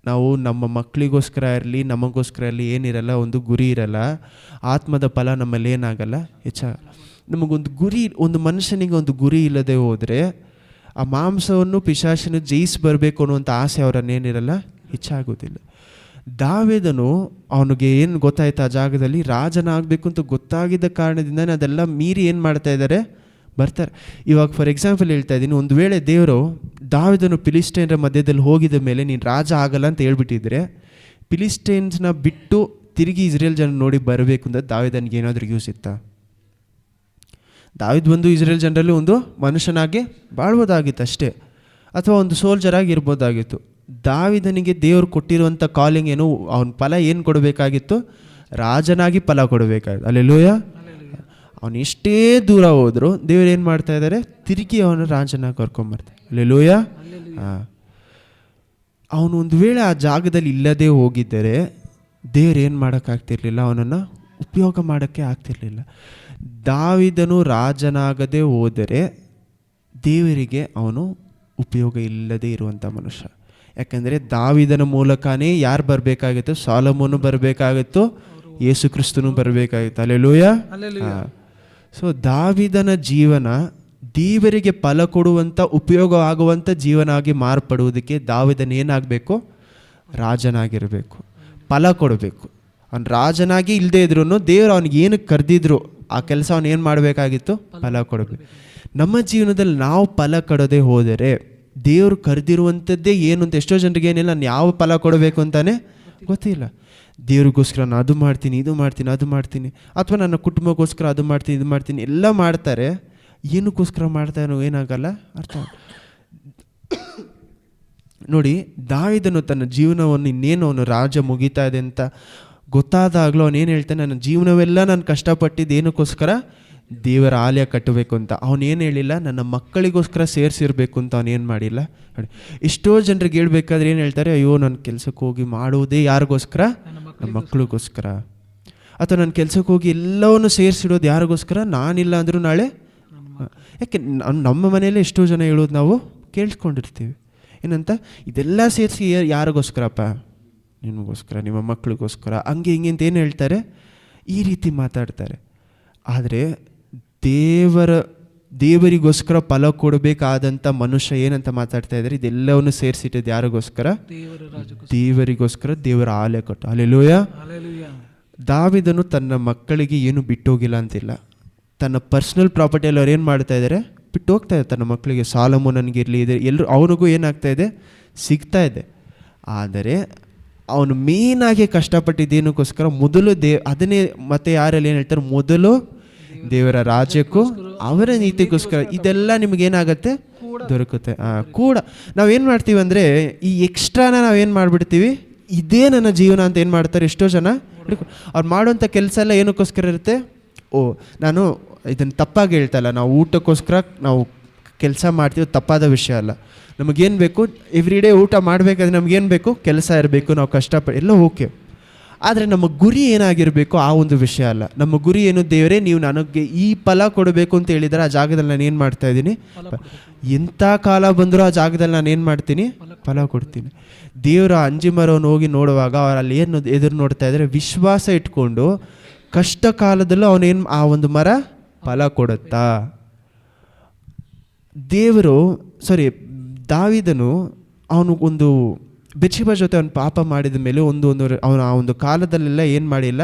ನಾವು ನಮ್ಮ ಮಕ್ಕಳಿಗೋಸ್ಕರ ಇರಲಿ, ನಮಗೋಸ್ಕರ ಇರಲಿ, ಏನಿರಲ್ಲ, ಒಂದು ಗುರಿ ಇರಲ್ಲ, ಆತ್ಮದ ಫಲ ನಮ್ಮಲ್ಲಿ ಏನಾಗಲ್ಲ, ಹೆಚ್ಚಾಗಲ್ಲ. ನಮಗೊಂದು ಗುರಿ, ಒಂದು ಮನುಷ್ಯನಿಗೆ ಒಂದು ಗುರಿ ಇಲ್ಲದೆ ಹೋದರೆ ಆ ಮಾಂಸವನ್ನು ಪಿಶಾಚನ್ನು ಜಯಿಸಿ ಬರಬೇಕು ಅನ್ನುವಂಥ ಆಸೆ ಅವರನ್ನೇನಿರಲ್ಲ, ಹೆಚ್ಚಾಗೋದಿಲ್ಲ. ದಾವೀದನು ಅವನಿಗೆ ಏನು ಗೊತ್ತಾಯ್ತು, ಆ ಜಾಗದಲ್ಲಿ ರಾಜನಾಗಬೇಕು ಅಂತ ಗೊತ್ತಾಗಿದ್ದ ಕಾರಣದಿಂದನೇ ಅದೆಲ್ಲ ಮೀರಿ ಏನು ಮಾಡ್ತಾ ಇದ್ದಾರೆ, ಬರ್ತಾರೆ. ಇವಾಗ ಫಾರ್ ಎಕ್ಸಾಂಪಲ್ ಹೇಳ್ತಾ ಇದ್ದೀನಿ, ಒಂದು ವೇಳೆ ದೇವರು ದಾವೀದನು ಫಿಲಿಸ್ಟೈನ್ರ ಮಧ್ಯದಲ್ಲಿ ಹೋಗಿದ ಮೇಲೆ ನೀನು ರಾಜ ಆಗಲ್ಲ ಅಂತ ಹೇಳ್ಬಿಟ್ಟಿದ್ರೆ, ಫಿಲಿಸ್ಟೈನ್ಸ್ನ ಬಿಟ್ಟು ತಿರುಗಿ ಇಸ್ರೇಲ್ ಜನ ನೋಡಿ ಬರಬೇಕು ಅಂತ ದಾವೀದನಿಗೆ ಏನಾದರೂ ಯೂಸ್ ಇತ್ತಾ? ದಾವೀದ್ ಬಂದು ಇಸ್ರೇಲ್ ಜನರಲ್ಲಿ ಒಂದು ಮನುಷ್ಯನಾಗಿ ಬಾಳ್ಬೋದಾಗಿತ್ತು ಅಷ್ಟೇ, ಅಥವಾ ಒಂದು ಸೋಲ್ಜರಾಗಿ ಇರ್ಬೋದಾಗಿತ್ತು. ದಾವೀದನಿಗೆ ದೇವರು ಕೊಟ್ಟಿರುವಂಥ ಕಾಲಿಂಗ್ ಏನು, ಅವನ ಫಲ ಏನು ಕೊಡಬೇಕಾಗಿತ್ತು, ರಾಜನಾಗಿ ಫಲ ಕೊಡಬೇಕಾಗಿತ್ತು. ಹಲ್ಲೆಲೂಯ. ಅವನು ಎಷ್ಟೇ ದೂರ ಹೋದರೂ ದೇವ್ರು ಏನು ಮಾಡ್ತಾ ಇದ್ದಾರೆ, ತಿರುಗಿ ಅವನು ರಾಜನಾಗಿ ಕರ್ಕೊಂಬರ್ತಾರೆ. ಹಲ್ಲೆಲೂಯ. ಅವನು ಒಂದು ವೇಳೆ ಆ ಜಾಗದಲ್ಲಿ ಇಲ್ಲದೆ ಹೋಗಿದ್ದರೆ ದೇವ್ರು ಏನು ಮಾಡೋಕ್ಕಾಗ್ತಿರ್ಲಿಲ್ಲ, ಅವನನ್ನು ಉಪಯೋಗ ಮಾಡೋಕ್ಕೆ ಆಗ್ತಿರ್ಲಿಲ್ಲ. ದಾವೀದನು ರಾಜನಾಗದೆ ಹೋದರೆ ದೇವರಿಗೆ ಅವನು ಉಪಯೋಗ ಇಲ್ಲದೆ ಇರುವಂಥ ಮನುಷ್ಯ. ಯಾಕೆಂದರೆ ದಾವೀದನ ಮೂಲಕನೇ ಯಾರು ಬರಬೇಕಾಗಿತ್ತು, ಸಾಲೊಮೋನು ಬರಬೇಕಾಗಿತ್ತು, ಯೇಸು ಕ್ರಿಸ್ತನು ಬರಬೇಕಾಗಿತ್ತು. ಹಲ್ಲೆಲೂಯ. ಸೊ ದಾವೀದನ ಜೀವನ ದೇವರಿಗೆ ಫಲ ಕೊಡುವಂಥ, ಉಪಯೋಗ ಆಗುವಂಥ ಜೀವನ ಆಗಿ ಮಾರ್ಪಡುವುದಕ್ಕೆ ದಾವೀದನ ಏನಾಗಬೇಕು, ರಾಜನಾಗಿರಬೇಕು, ಫಲ ಕೊಡಬೇಕು. ಅವ್ನು ರಾಜನಾಗಿ ಇಲ್ಲದೆ ಇದ್ರೂ ದೇವರು ಅವ್ನಿಗೆ ಏನಕ್ಕೆ ಕರೆದಿದ್ರು ಆ ಕೆಲಸ ಅವನು ಏನು ಮಾಡಬೇಕಾಗಿತ್ತು, ಫಲ ಕೊಡಬೇಕು. ನಮ್ಮ ಜೀವನದಲ್ಲಿ ನಾವು ಫಲ ಕೊಡದೆ ಹೋದರೆ ದೇವರು ಕರೆದಿರುವಂಥದ್ದೇ ಏನು ಅಂತ ಎಷ್ಟೋ ಜನರಿಗೆ ಏನಿಲ್ಲ, ನಾನು ಯಾವ ಫಲ ಕೊಡಬೇಕು ಅಂತಾನೆ ಗೊತ್ತಿಲ್ಲ. ದೇವ್ರಿಗೋಸ್ಕರ ನಾನು ಅದು ಮಾಡ್ತೀನಿ, ಇದು ಮಾಡ್ತೀನಿ, ಅದು ಮಾಡ್ತೀನಿ, ಅಥವಾ ನನ್ನ ಕುಟುಂಬಕ್ಕೋಸ್ಕರ ಅದು ಮಾಡ್ತೀನಿ, ಇದು ಮಾಡ್ತೀನಿ, ಎಲ್ಲ ಮಾಡ್ತಾರೆ. ಏನಕ್ಕೋಸ್ಕರ ಮಾಡ್ತಾರೋ ಏನಾಗಲ್ಲ, ಅರ್ಥ. ನೋಡಿ, ದಾವೀದನು ತನ್ನ ಜೀವನವನ್ನು ಇನ್ನೇನು ಅವನು ರಾಜ ಮುಗಿತಾ ಇದೆ ಅಂತ ಗೊತ್ತಾದಾಗಲೂ ಅವನೇನು ಹೇಳ್ತಾನೆ, ನನ್ನ ಜೀವನವೆಲ್ಲ ನಾನು ಕಷ್ಟಪಟ್ಟಿದ್ದು ಏನಕ್ಕೋಸ್ಕರ, ದೇವರ ಆಲಯ ಕಟ್ಟಬೇಕು ಅಂತ. ಅವನೇನು ಹೇಳಿಲ್ಲ, ನನ್ನ ಮಕ್ಕಳಿಗೋಸ್ಕರ ಸೇರಿಸಿರ್ಬೇಕು ಅಂತ ಅವನೇನು ಮಾಡಿಲ್ಲ. ಎಷ್ಟೋ ಜನರಿಗೆ ಹೇಳ್ಬೇಕಾದ್ರೆ ಏನು ಹೇಳ್ತಾರೆ, ಅಯ್ಯೋ ನನ್ನ ಕೆಲಸಕ್ಕೆ ಹೋಗಿ ಮಾಡುವುದೇ ಯಾರಿಗೋಸ್ಕರ, ನಮ್ಮ ಮಕ್ಕಳಿಗೋಸ್ಕರ. ಅಥವಾ ನನ್ನ ಕೆಲಸಕ್ಕೆ ಹೋಗಿ ಎಲ್ಲವನ್ನು ಸೇರಿಸಿಡೋದು ಯಾರಿಗೋಸ್ಕರ, ನಾನಿಲ್ಲ ಅಂದರೂ ನಾಳೆ. ಯಾಕೆ ನಮ್ಮ ಮನೆಯಲ್ಲೇ ಎಷ್ಟೋ ಜನ ಹೇಳೋದು ನಾವು ಕೇಳಿಸ್ಕೊಂಡಿರ್ತೀವಿ. ಏನಂತ, ಇದೆಲ್ಲ ಸೇರಿಸಿ ಯಾರಿಗೋಸ್ಕರಪ್ಪ, ನಿಮಗೋಸ್ಕರ, ನಿಮ್ಮ ಮಕ್ಕಳಿಗೋಸ್ಕರ, ಹಂಗೆ ಹಿಂಗೆ ಅಂತ ಏನು ಹೇಳ್ತಾರೆ, ಈ ರೀತಿ ಮಾತಾಡ್ತಾರೆ. ಆದರೆ ದೇವರಿಗೋಸ್ಕರ ಫಲ ಕೊಡಬೇಕಾದಂಥ ಮನುಷ್ಯ ಏನಂತ ಮಾತಾಡ್ತಾ ಇದ್ದಾರೆ, ಇದೆಲ್ಲವನ್ನು ಸೇರಿಸಿಟ್ಟಿದ್ದು ಯಾರಿಗೋಸ್ಕರ, ದೇವರಿಗೋಸ್ಕರ, ದೇವರ ಆಲಯ ಕಟ್ಟು. ಹಲ್ಲೆಲೂಯ. ದಾವೀದನು ತನ್ನ ಮಕ್ಕಳಿಗೆ ಏನು ಬಿಟ್ಟೋಗಿಲ್ಲ ಅಂತಿಲ್ಲ. ತನ್ನ ಪರ್ಸ್ನಲ್ ಪ್ರಾಪರ್ಟಿಯಲ್ಲಿ ಅವ್ರು ಏನು ಮಾಡ್ತಾ ಇದ್ದಾರೆ, ಬಿಟ್ಟು ಹೋಗ್ತಾ ಇದೆ ತನ್ನ ಮಕ್ಕಳಿಗೆ. ಸಾಲೊಮೋನನಿಗಿರಲಿ, ಇದೆ ಎಲ್ಲರೂ ಅವನಿಗೂ ಏನಾಗ್ತಾ ಇದೆ, ಸಿಗ್ತಾ ಇದೆ. ಆದರೆ ಅವನು ಮೇನಾಗಿ ಕಷ್ಟಪಟ್ಟಿದ್ದೇನಕ್ಕೋಸ್ಕರ ಮೊದಲು ಅದನ್ನೇ ಮತ್ತೆ ಯಾರಲ್ಲಿ ಏನು ಹೇಳ್ತಾರೆ, ಮೊದಲು ದೇವರ ರಾಜ್ಯಕ್ಕೂ ಅವರ ನೀತಿಗೋಸ್ಕರ ಇದೆಲ್ಲ ನಿಮಗೇನಾಗತ್ತೆ, ದೊರಕುತ್ತೆ. ಕೂಡ ನಾವೇನು ಮಾಡ್ತೀವಿ ಅಂದರೆ ಈ ಎಕ್ಸ್ಟ್ರಾನ ನಾವೇನು ಮಾಡಿಬಿಡ್ತೀವಿ, ಇದೇ ನನ್ನ ಜೀವನ ಅಂತ ಏನು ಮಾಡ್ತಾರೆ ಎಷ್ಟೋ ಜನ. ಅವ್ರು ಮಾಡುವಂಥ ಕೆಲಸ ಎಲ್ಲ ಏನಕ್ಕೋಸ್ಕರ ಇರುತ್ತೆ, ನಾನು ಇದನ್ನು ತಪ್ಪಾಗಿ ಹೇಳ್ತಲ್ಲ, ನಾವು ಊಟಕ್ಕೋಸ್ಕರ ನಾವು ಕೆಲಸ ಮಾಡ್ತೀವಿ, ತಪ್ಪಾದ ವಿಷಯ ಅಲ್ಲ. ನಮಗೇನು ಬೇಕು, ಎವ್ರಿ ಡೇ ಊಟ ಮಾಡಬೇಕಾದ್ರೆ ನಮಗೇನು ಬೇಕು, ಕೆಲಸ ಇರಬೇಕು, ನಾವು ಕಷ್ಟಪಟ್ಟು ಎಲ್ಲ ಓಕೆ. ಆದರೆ ನಮ್ಮ ಗುರಿ ಏನಾಗಿರಬೇಕು ಆ ಒಂದು ವಿಷಯ ಅಲ್ಲ. ನಮ್ಮ ಗುರಿ ಏನು, ದೇವರೇ ನೀವು ನನಗೆ ಈ ಫಲ ಕೊಡಬೇಕು ಅಂತ ಹೇಳಿದರೆ ಆ ಜಾಗದಲ್ಲಿ ನಾನು ಏನು ಮಾಡ್ತಾಯಿದ್ದೀನಿ, ಎಂಥ ಕಾಲ ಬಂದರೂ ಆ ಜಾಗದಲ್ಲಿ ನಾನು ಏನು ಮಾಡ್ತೀನಿ, ಫಲ ಕೊಡ್ತೀನಿ. ದೇವರ ಅಂಜಿ ಮರವನ್ನು ಹೋಗಿ ನೋಡುವಾಗ ಅವ್ರು ಅಲ್ಲಿ ಏನು ಎದುರು ನೋಡ್ತಾ ಇದ್ದಾರೆ, ವಿಶ್ವಾಸ ಇಟ್ಕೊಂಡು ಕಷ್ಟ ಕಾಲದಲ್ಲೂ ಅವನೇನು ಆ ಒಂದು ಮರ ಫಲ ಕೊಡುತ್ತಾ. ದಾವೀದನು ಅವನು ಒಂದು ಬೆರ್ಷೆಬಾ ಜೊತೆ ಅವನು ಪಾಪ ಮಾಡಿದ ಮೇಲೆ ಅವನು ಆ ಒಂದು ಕಾಲದಲ್ಲೆಲ್ಲ ಏನು ಮಾಡಿಲ್ಲ,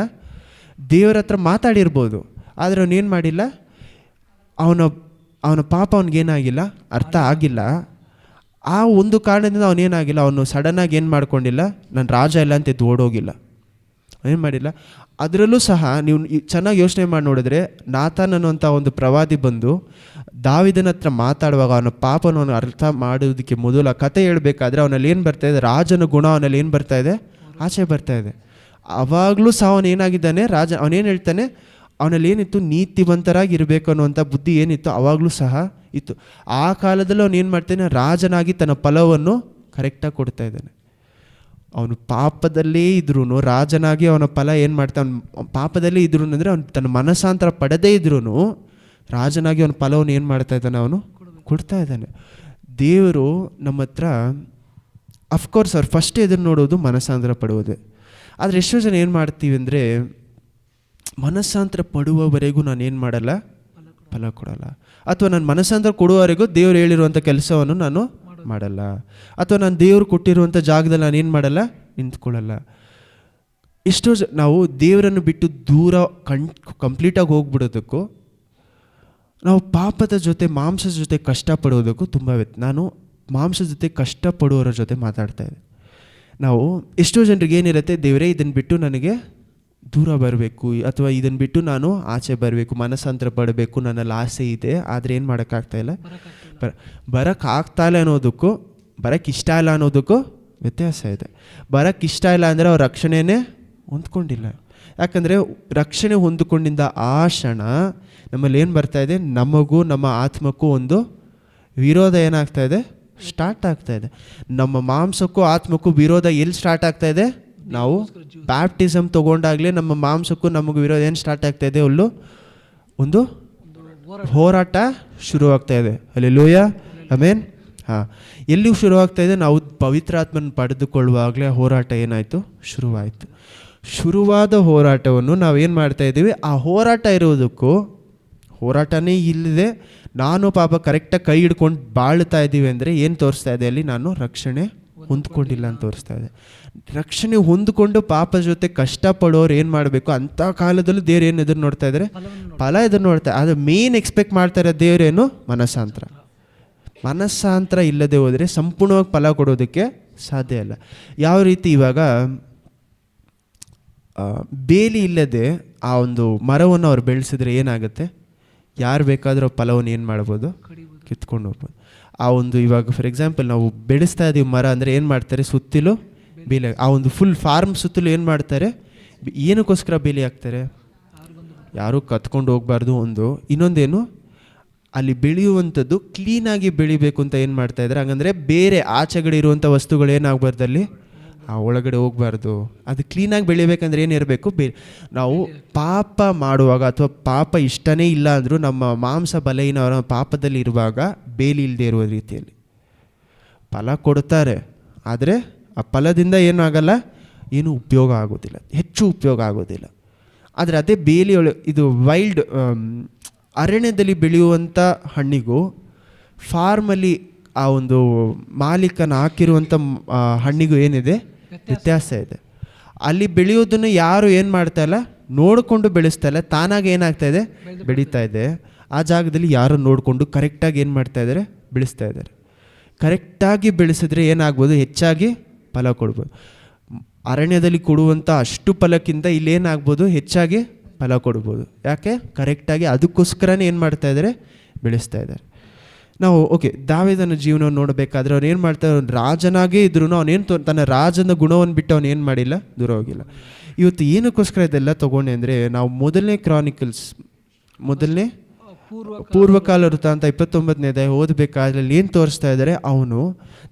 ದೇವರ ಹತ್ರ ಮಾತಾಡಿರ್ಬೋದು, ಆದರೆ ಅವನೇನು ಮಾಡಿಲ್ಲ, ಅವನ ಪಾಪ ಅವನಿಗೇನಾಗಿಲ್ಲ, ಅರ್ಥ ಆಗಿಲ್ಲ. ಆ ಒಂದು ಕಾರಣದಿಂದ ಅವನೇನಾಗಿಲ್ಲ, ಅವನು ಸಡನ್ನಾಗಿ ಏನು ಮಾಡ್ಕೊಂಡಿಲ್ಲ, ನಾನು ರಾಜ ಇಲ್ಲ ಅಂತ ಎದ್ದು ಓಡೋಗಿಲ್ಲ, ಏನು ಮಾಡಿಲ್ಲ. ಅದರಲ್ಲೂ ಸಹ ನೀವು ಚೆನ್ನಾಗಿ ಯೋಚನೆ ಮಾಡಿ ನೋಡಿದ್ರೆ, ನಾತಾನ್ ಅನ್ನುವಂಥ ಒಂದು ಪ್ರವಾದಿ ಬಂದು ದಾವೀದನ ಹತ್ರ ಮಾತಾಡುವಾಗ ಅವನ ಪಾಪನವನ್ನು ಅರ್ಥ ಮಾಡೋದಕ್ಕೆ ಮೊದಲು ಆ ಕತೆ ಹೇಳಬೇಕಾದ್ರೆ ಅವನಲ್ಲಿ ಏನು ಬರ್ತಾಯಿದೆ, ರಾಜನ ಗುಣ ಅವನಲ್ಲಿ ಏನು ಬರ್ತಾಯಿದೆ, ಆಚೆ ಬರ್ತಾಯಿದೆ. ಆವಾಗಲೂ ಸಹ ಅವನು ಏನಾಗಿದ್ದಾನೆ, ರಾಜ ಅವನೇನು ಹೇಳ್ತಾನೆ, ಅವನಲ್ಲಿ ಏನಿತ್ತು, ನೀತಿವಂತರಾಗಿ ಇರಬೇಕು ಅನ್ನುವಂಥ ಬುದ್ಧಿ ಏನಿತ್ತು ಆವಾಗಲೂ ಸಹ ಇತ್ತು. ಆ ಕಾಲದಲ್ಲಿ ಅವನು ಏನು ಮಾಡ್ತಾನೆ, ರಾಜನಾಗಿ ತನ್ನ ಫಲವನ್ನು ಕರೆಕ್ಟಾಗಿ ಕೊಡ್ತಾ ಇದ್ದಾನೆ. ಅವನು ಪಾಪದಲ್ಲೇ ಇದ್ರೂ ರಾಜನಾಗಿ ಅವನ ಫಲ ಏನು ಮಾಡ್ತಾನೆ, ಪಾಪದಲ್ಲೇ ಇದ್ರೂ ಅಂದರೆ ಅವನು ತನ್ನ ಮನಸ್ಸಾಂತರ ಪಡೆದೇ ಇದ್ರೂ ರಾಜನಾಗಿ ಅವನ ಫಲವನ್ನು ಏನು ಮಾಡ್ತಾ ಇದ್ದಾನೆ, ಅವನು ಕೊಡ್ತಾ ಇದ್ದಾನೆ. ದೇವರು ನಮ್ಮ ಹತ್ರ ಅಫ್ಕೋರ್ಸ್ ಅವ್ರು ಫಸ್ಟ್ ಎದುರು ನೋಡೋದು ಮನಸ್ಸಾಂತರ ಪಡುವುದೇ. ಆದರೆ ಎಷ್ಟೋ ಜನ ಏನು ಮಾಡ್ತೀವಿ ಅಂದರೆ, ಮನಸ್ಸಾಂತರ ಪಡುವವರೆಗೂ ನಾನು ಏನು ಮಾಡಲ್ಲ, ಫಲ ಕೊಡಲ್ಲ. ಅಥವಾ ನಾನು ಮನಸ್ಸಾಂತರ ಕೊಡುವವರೆಗೂ ದೇವ್ರು ಹೇಳಿರುವಂಥ ಕೆಲಸವನ್ನು ನಾನು ಮಾಡಲ್ಲ. ಅಥವಾ ನಾನು ದೇವರು ಕೊಟ್ಟಿರುವಂಥ ಜಾಗದಲ್ಲಿ ನಾನು ಏನು ಮಾಡಲ್ಲ, ನಿಂತ್ಕೊಳ್ಳಲ್ಲ. ಎಷ್ಟೋ ನಾವು ದೇವರನ್ನು ಬಿಟ್ಟು ದೂರ ಕಂಪ್ಲೀಟಾಗಿ ಹೋಗ್ಬಿಡೋದಕ್ಕೂ ನಾವು ಪಾಪದ ಜೊತೆ ಮಾಂಸದ ಜೊತೆ ಕಷ್ಟಪಡೋದಕ್ಕೂ ತುಂಬ ನಾನು ಮಾಂಸದ ಜೊತೆ ಕಷ್ಟಪಡುವವರ ಜೊತೆ ಮಾತಾಡ್ತಾ ಇದ್ದೆ. ನಾವು ಎಷ್ಟೋ ಜನರಿಗೆ ಏನಿರುತ್ತೆ, ದೇವರೇ ಇದನ್ನು ಬಿಟ್ಟು ನನಗೆ ದೂರ ಬರಬೇಕು, ಅಥವಾ ಇದನ್ನು ಬಿಟ್ಟು ನಾನು ಆಚೆ ಬರಬೇಕು, ಮನಸ್ಸಾಂತರ ಪಡಬೇಕು, ನನ್ನಲ್ಲಿ ಆಸೆ ಇದೆ, ಆದರೆ ಏನು ಮಾಡೋಕ್ಕಾಗ್ತಾಯಿಲ್ಲ, ಬರೋಕ್ಕಾಗ್ತಾಯಿಲ್ಲ ಅನ್ನೋದಕ್ಕೂ ಬರೋಕ್ಕಿಷ್ಟ ಇಲ್ಲ ಅನ್ನೋದಕ್ಕೂ ವ್ಯತ್ಯಾಸ ಇದೆ. ಬರೋಕ್ಕಿಷ್ಟ ಇಲ್ಲ ಅಂದರೆ ಅವ್ರ ರಕ್ಷಣೆನೇ ಹೊಂದ್ಕೊಂಡಿಲ್ಲ. ಯಾಕಂದರೆ ರಕ್ಷಣೆ ಹೊಂದಿಕೊಂಡಿದ್ದ ಆ ಕ್ಷಣ ನಮ್ಮಲ್ಲಿ ಏನು ಬರ್ತಾಯಿದೆ, ನಮಗೂ ನಮ್ಮ ಆತ್ಮಕ್ಕೂ ಒಂದು ವಿರೋಧ ಏನಾಗ್ತಾಯಿದೆ, ಸ್ಟಾರ್ಟ್ ಆಗ್ತಾಯಿದೆ. ನಮ್ಮ ಮಾಂಸಕ್ಕೂ ಆತ್ಮಕ್ಕೂ ವಿರೋಧ ಎಲ್ಲಿ ಸ್ಟಾರ್ಟ್ ಆಗ್ತಾಯಿದೆ, ನಾವು ಬ್ಯಾಪ್ಟಿಸಮ್ ತೊಗೊಂಡಾಗಲೇ ನಮ್ಮ ಮಾಂಸಕ್ಕೂ ನಮಗೂ ವಿರೋಧ ಏನು ಸ್ಟಾರ್ಟ್ ಆಗ್ತಾಯಿದೆ, ಒಂದು ಹೋರಾಟ ಶುರುವಾಗ್ತಾಯಿದೆ. Hallelujah, amen. ಎಲ್ಲಿ ಶುರುವಾಗ್ತಾಯಿದೆ, ನಾವು ಪವಿತ್ರಾತ್ಮನ ಪಡೆದುಕೊಳ್ಳುವಾಗಲೇ ಹೋರಾಟ ಏನಾಯಿತು, ಶುರುವಾಯಿತು. ಶುರುವಾದ ಹೋರಾಟವನ್ನು ನಾವೇನು ಮಾಡ್ತಾಯಿದ್ದೀವಿ, ಆ ಹೋರಾಟ ಇರೋದಕ್ಕೂ ಹೋರಾಟನೇ ಇಲ್ಲದೆ ನಾನು ಪಾಪ ಕರೆಕ್ಟಾಗಿ ಕೈ ಹಿಡ್ಕೊಂಡು ಬಾಳ್ತಾ ಇದ್ದೀವಿ ಅಂದರೆ ಏನು ತೋರಿಸ್ತಾ ಇದೆ ಅಲ್ಲಿ, ನಾನು ರಕ್ಷಣೆ ಹೊಂದ್ಕೊಂಡಿಲ್ಲ ಅಂತ ತೋರಿಸ್ತಾ ಇದೆ. ರಕ್ಷಣೆ ಹೊಂದ್ಕೊಂಡು ಪಾಪದ ಜೊತೆ ಕಷ್ಟಪಡೋರು ಏನು ಮಾಡಬೇಕು, ಅಂಥ ಕಾಲದಲ್ಲೂ ದೇವ್ರು ಏನು ಎದುರು ನೋಡ್ತಾ ಇದ್ದಾರೆ, ಫಲ ಎದುರು ನೋಡ್ತಾ. ಅದು ಮೇನ್ ಎಕ್ಸ್ಪೆಕ್ಟ್ ಮಾಡ್ತಾರೆ ದೇವರೇನು, ಮನಸ್ಸಾಂತರ ಇಲ್ಲದೆ ಹೋದರೆ ಸಂಪೂರ್ಣವಾಗಿ ಫಲ ಕೊಡೋದಕ್ಕೆ ಸಾಧ್ಯ ಇಲ್ಲ. ಯಾವ ರೀತಿ ಇವಾಗ ಬೇಲಿ ಇಲ್ಲದೆ ಆ ಒಂದು ಮರವನ್ನು ಅವ್ರು ಬೆಳೆಸಿದ್ರೆ ಏನಾಗುತ್ತೆ, ಯಾರು ಬೇಕಾದರೂ ಫಲವನ್ನು ಏನು ಮಾಡ್ಬೋದು, ಕಿತ್ಕೊಂಡು ಹೋಗ್ಬೋದು. ಆ ಒಂದು ಇವಾಗ ಫಾರ್ ಎಕ್ಸಾಂಪಲ್ ನಾವು ಬೆಳೆಸ್ತಾ ಇದ್ದೀವಿ ಮರ ಅಂದರೆ ಏನು ಮಾಡ್ತಾರೆ, ಸುತ್ತಲೂ ಬೇಲಿ, ಆ ಒಂದು ಫುಲ್ ಫಾರ್ಮ್ ಸುತ್ತಲೂ ಏನು ಮಾಡ್ತಾರೆ, ಏನಕ್ಕೋಸ್ಕರ ಬೇಲಿ ಹಾಕ್ತಾರೆ, ಯಾರೂ ಕತ್ಕೊಂಡು ಹೋಗಬಾರ್ದು. ಇನ್ನೊಂದೇನು, ಅಲ್ಲಿ ಬೆಳೆಯುವಂಥದ್ದು ಕ್ಲೀನಾಗಿ ಬೆಳಿಬೇಕು ಅಂತ ಏನು ಮಾಡ್ತಾಯಿದ್ದಾರೆ. ಹಾಗಂದರೆ ಬೇರೆ ಆಚೆಗಡೆ ಇರುವಂಥ ವಸ್ತುಗಳು ಏನಾಗಬಾರ್ದು, ಅಲ್ಲಿ ಆ ಒಳಗಡೆ ಹೋಗಬಾರ್ದು. ಅದು ಕ್ಲೀನಾಗಿ ಬೆಳಿಬೇಕಂದ್ರೆ ಏನಿರಬೇಕು, ನಾವು ಪಾಪ ಮಾಡುವಾಗ ಅಥವಾ ಪಾಪ ಇಷ್ಟನೇ ಇಲ್ಲ ಅಂದರೂ ನಮ್ಮ ಮಾಂಸ ಬಲಹೀನವರ ಪಾಪದಲ್ಲಿ ಇರುವಾಗ ಬೇಲಿ ಇಲ್ಲದೆ ಇರುವ ರೀತಿಯಲ್ಲಿ ಫಲ ಕೊಡ್ತಾರೆ. ಆದರೆ ಆ ಫಲದಿಂದ ಏನೂ ಆಗಲ್ಲ, ಏನೂ ಉಪಯೋಗ ಆಗೋದಿಲ್ಲ, ಹೆಚ್ಚು ಉಪಯೋಗ ಆಗೋದಿಲ್ಲ. ಆದರೆ ಅದೇ ಬೇಲಿ ಇದು ವೈಲ್ಡ್ ಅರಣ್ಯದಲ್ಲಿ ಬೆಳೆಯುವಂಥ ಹಣ್ಣಿಗೂ ಫಾರ್ಮಲ್ಲಿ ಆ ಒಂದು ಮಾಲೀಕನ ಹಾಕಿರುವಂಥ ಹಣ್ಣಿಗೂ ಏನಿದೆ, ವ್ಯತ್ಯಾಸ ಇದೆ. ಅಲ್ಲಿ ಬೆಳೆಯೋದನ್ನು ಯಾರು ಏನು ಮಾಡ್ತಾ ಇಲ್ಲ, ನೋಡಿಕೊಂಡು ಬೆಳೆಸ್ತಾ ಇಲ್ಲ, ತಾನಾಗಿ ಏನಾಗ್ತಾ ಇದೆ, ಬೆಳೀತಾ ಇದೆ. ಆ ಜಾಗದಲ್ಲಿ ಯಾರು ನೋಡಿಕೊಂಡು ಕರೆಕ್ಟಾಗಿ ಏನು ಮಾಡ್ತಾ ಇದ್ದಾರೆ, ಬೆಳೆಸ್ತಾ ಇದ್ದಾರೆ. ಕರೆಕ್ಟಾಗಿ ಬೆಳೆಸಿದ್ರೆ ಏನಾಗ್ಬೋದು, ಹೆಚ್ಚಾಗಿ ಫಲ ಕೊಡ್ಬೋದು. ಅರಣ್ಯದಲ್ಲಿ ಕೊಡುವಂಥ ಅಷ್ಟು ಫಲಕ್ಕಿಂತ ಇಲ್ಲೇನಾಗ್ಬೋದು, ಹೆಚ್ಚಾಗಿ ಫಲ ಕೊಡ್ಬೋದು. ಯಾಕೆ? ಕರೆಕ್ಟಾಗಿ ಅದಕ್ಕೋಸ್ಕರನೇ ಏನು ಮಾಡ್ತಾ ಇದ್ದಾರೆ, ಬೆಳೆಸ್ತಾ ಇದ್ದಾರೆ. ನಾವು ಓಕೆ, ದಾವೀದನ ಜೀವನವನ್ನು ನೋಡಬೇಕಾದ್ರೆ ಅವ್ನು ಏನು ಮಾಡ್ತಾರೆ, ಅವ್ನು ರಾಜನಾಗೇ ಇದ್ರೂ ಅವನೇನು ತನ್ನ ರಾಜನ ಗುಣವನ್ನು ಬಿಟ್ಟು ಅವನು ಏನು ಮಾಡಿಲ್ಲ, ದೂರ ಹೋಗಿಲ್ಲ. ಇವತ್ತು ಏನಕ್ಕೋಸ್ಕರ ಇದೆಲ್ಲ ತೊಗೊಂಡೆ ಅಂದರೆ, ನಾವು ಮೊದಲನೇ ಕ್ರಾನಿಕಲ್ಸ್, ಮೊದಲನೇ ಪೂರ್ವಕಾಲ ವೃತ್ತಾಂತ 29ನೇ ಓದಬೇಕಾದ್ರೆ ಏನು ತೋರಿಸ್ತಾ ಇದ್ದಾರೆ, ಅವನು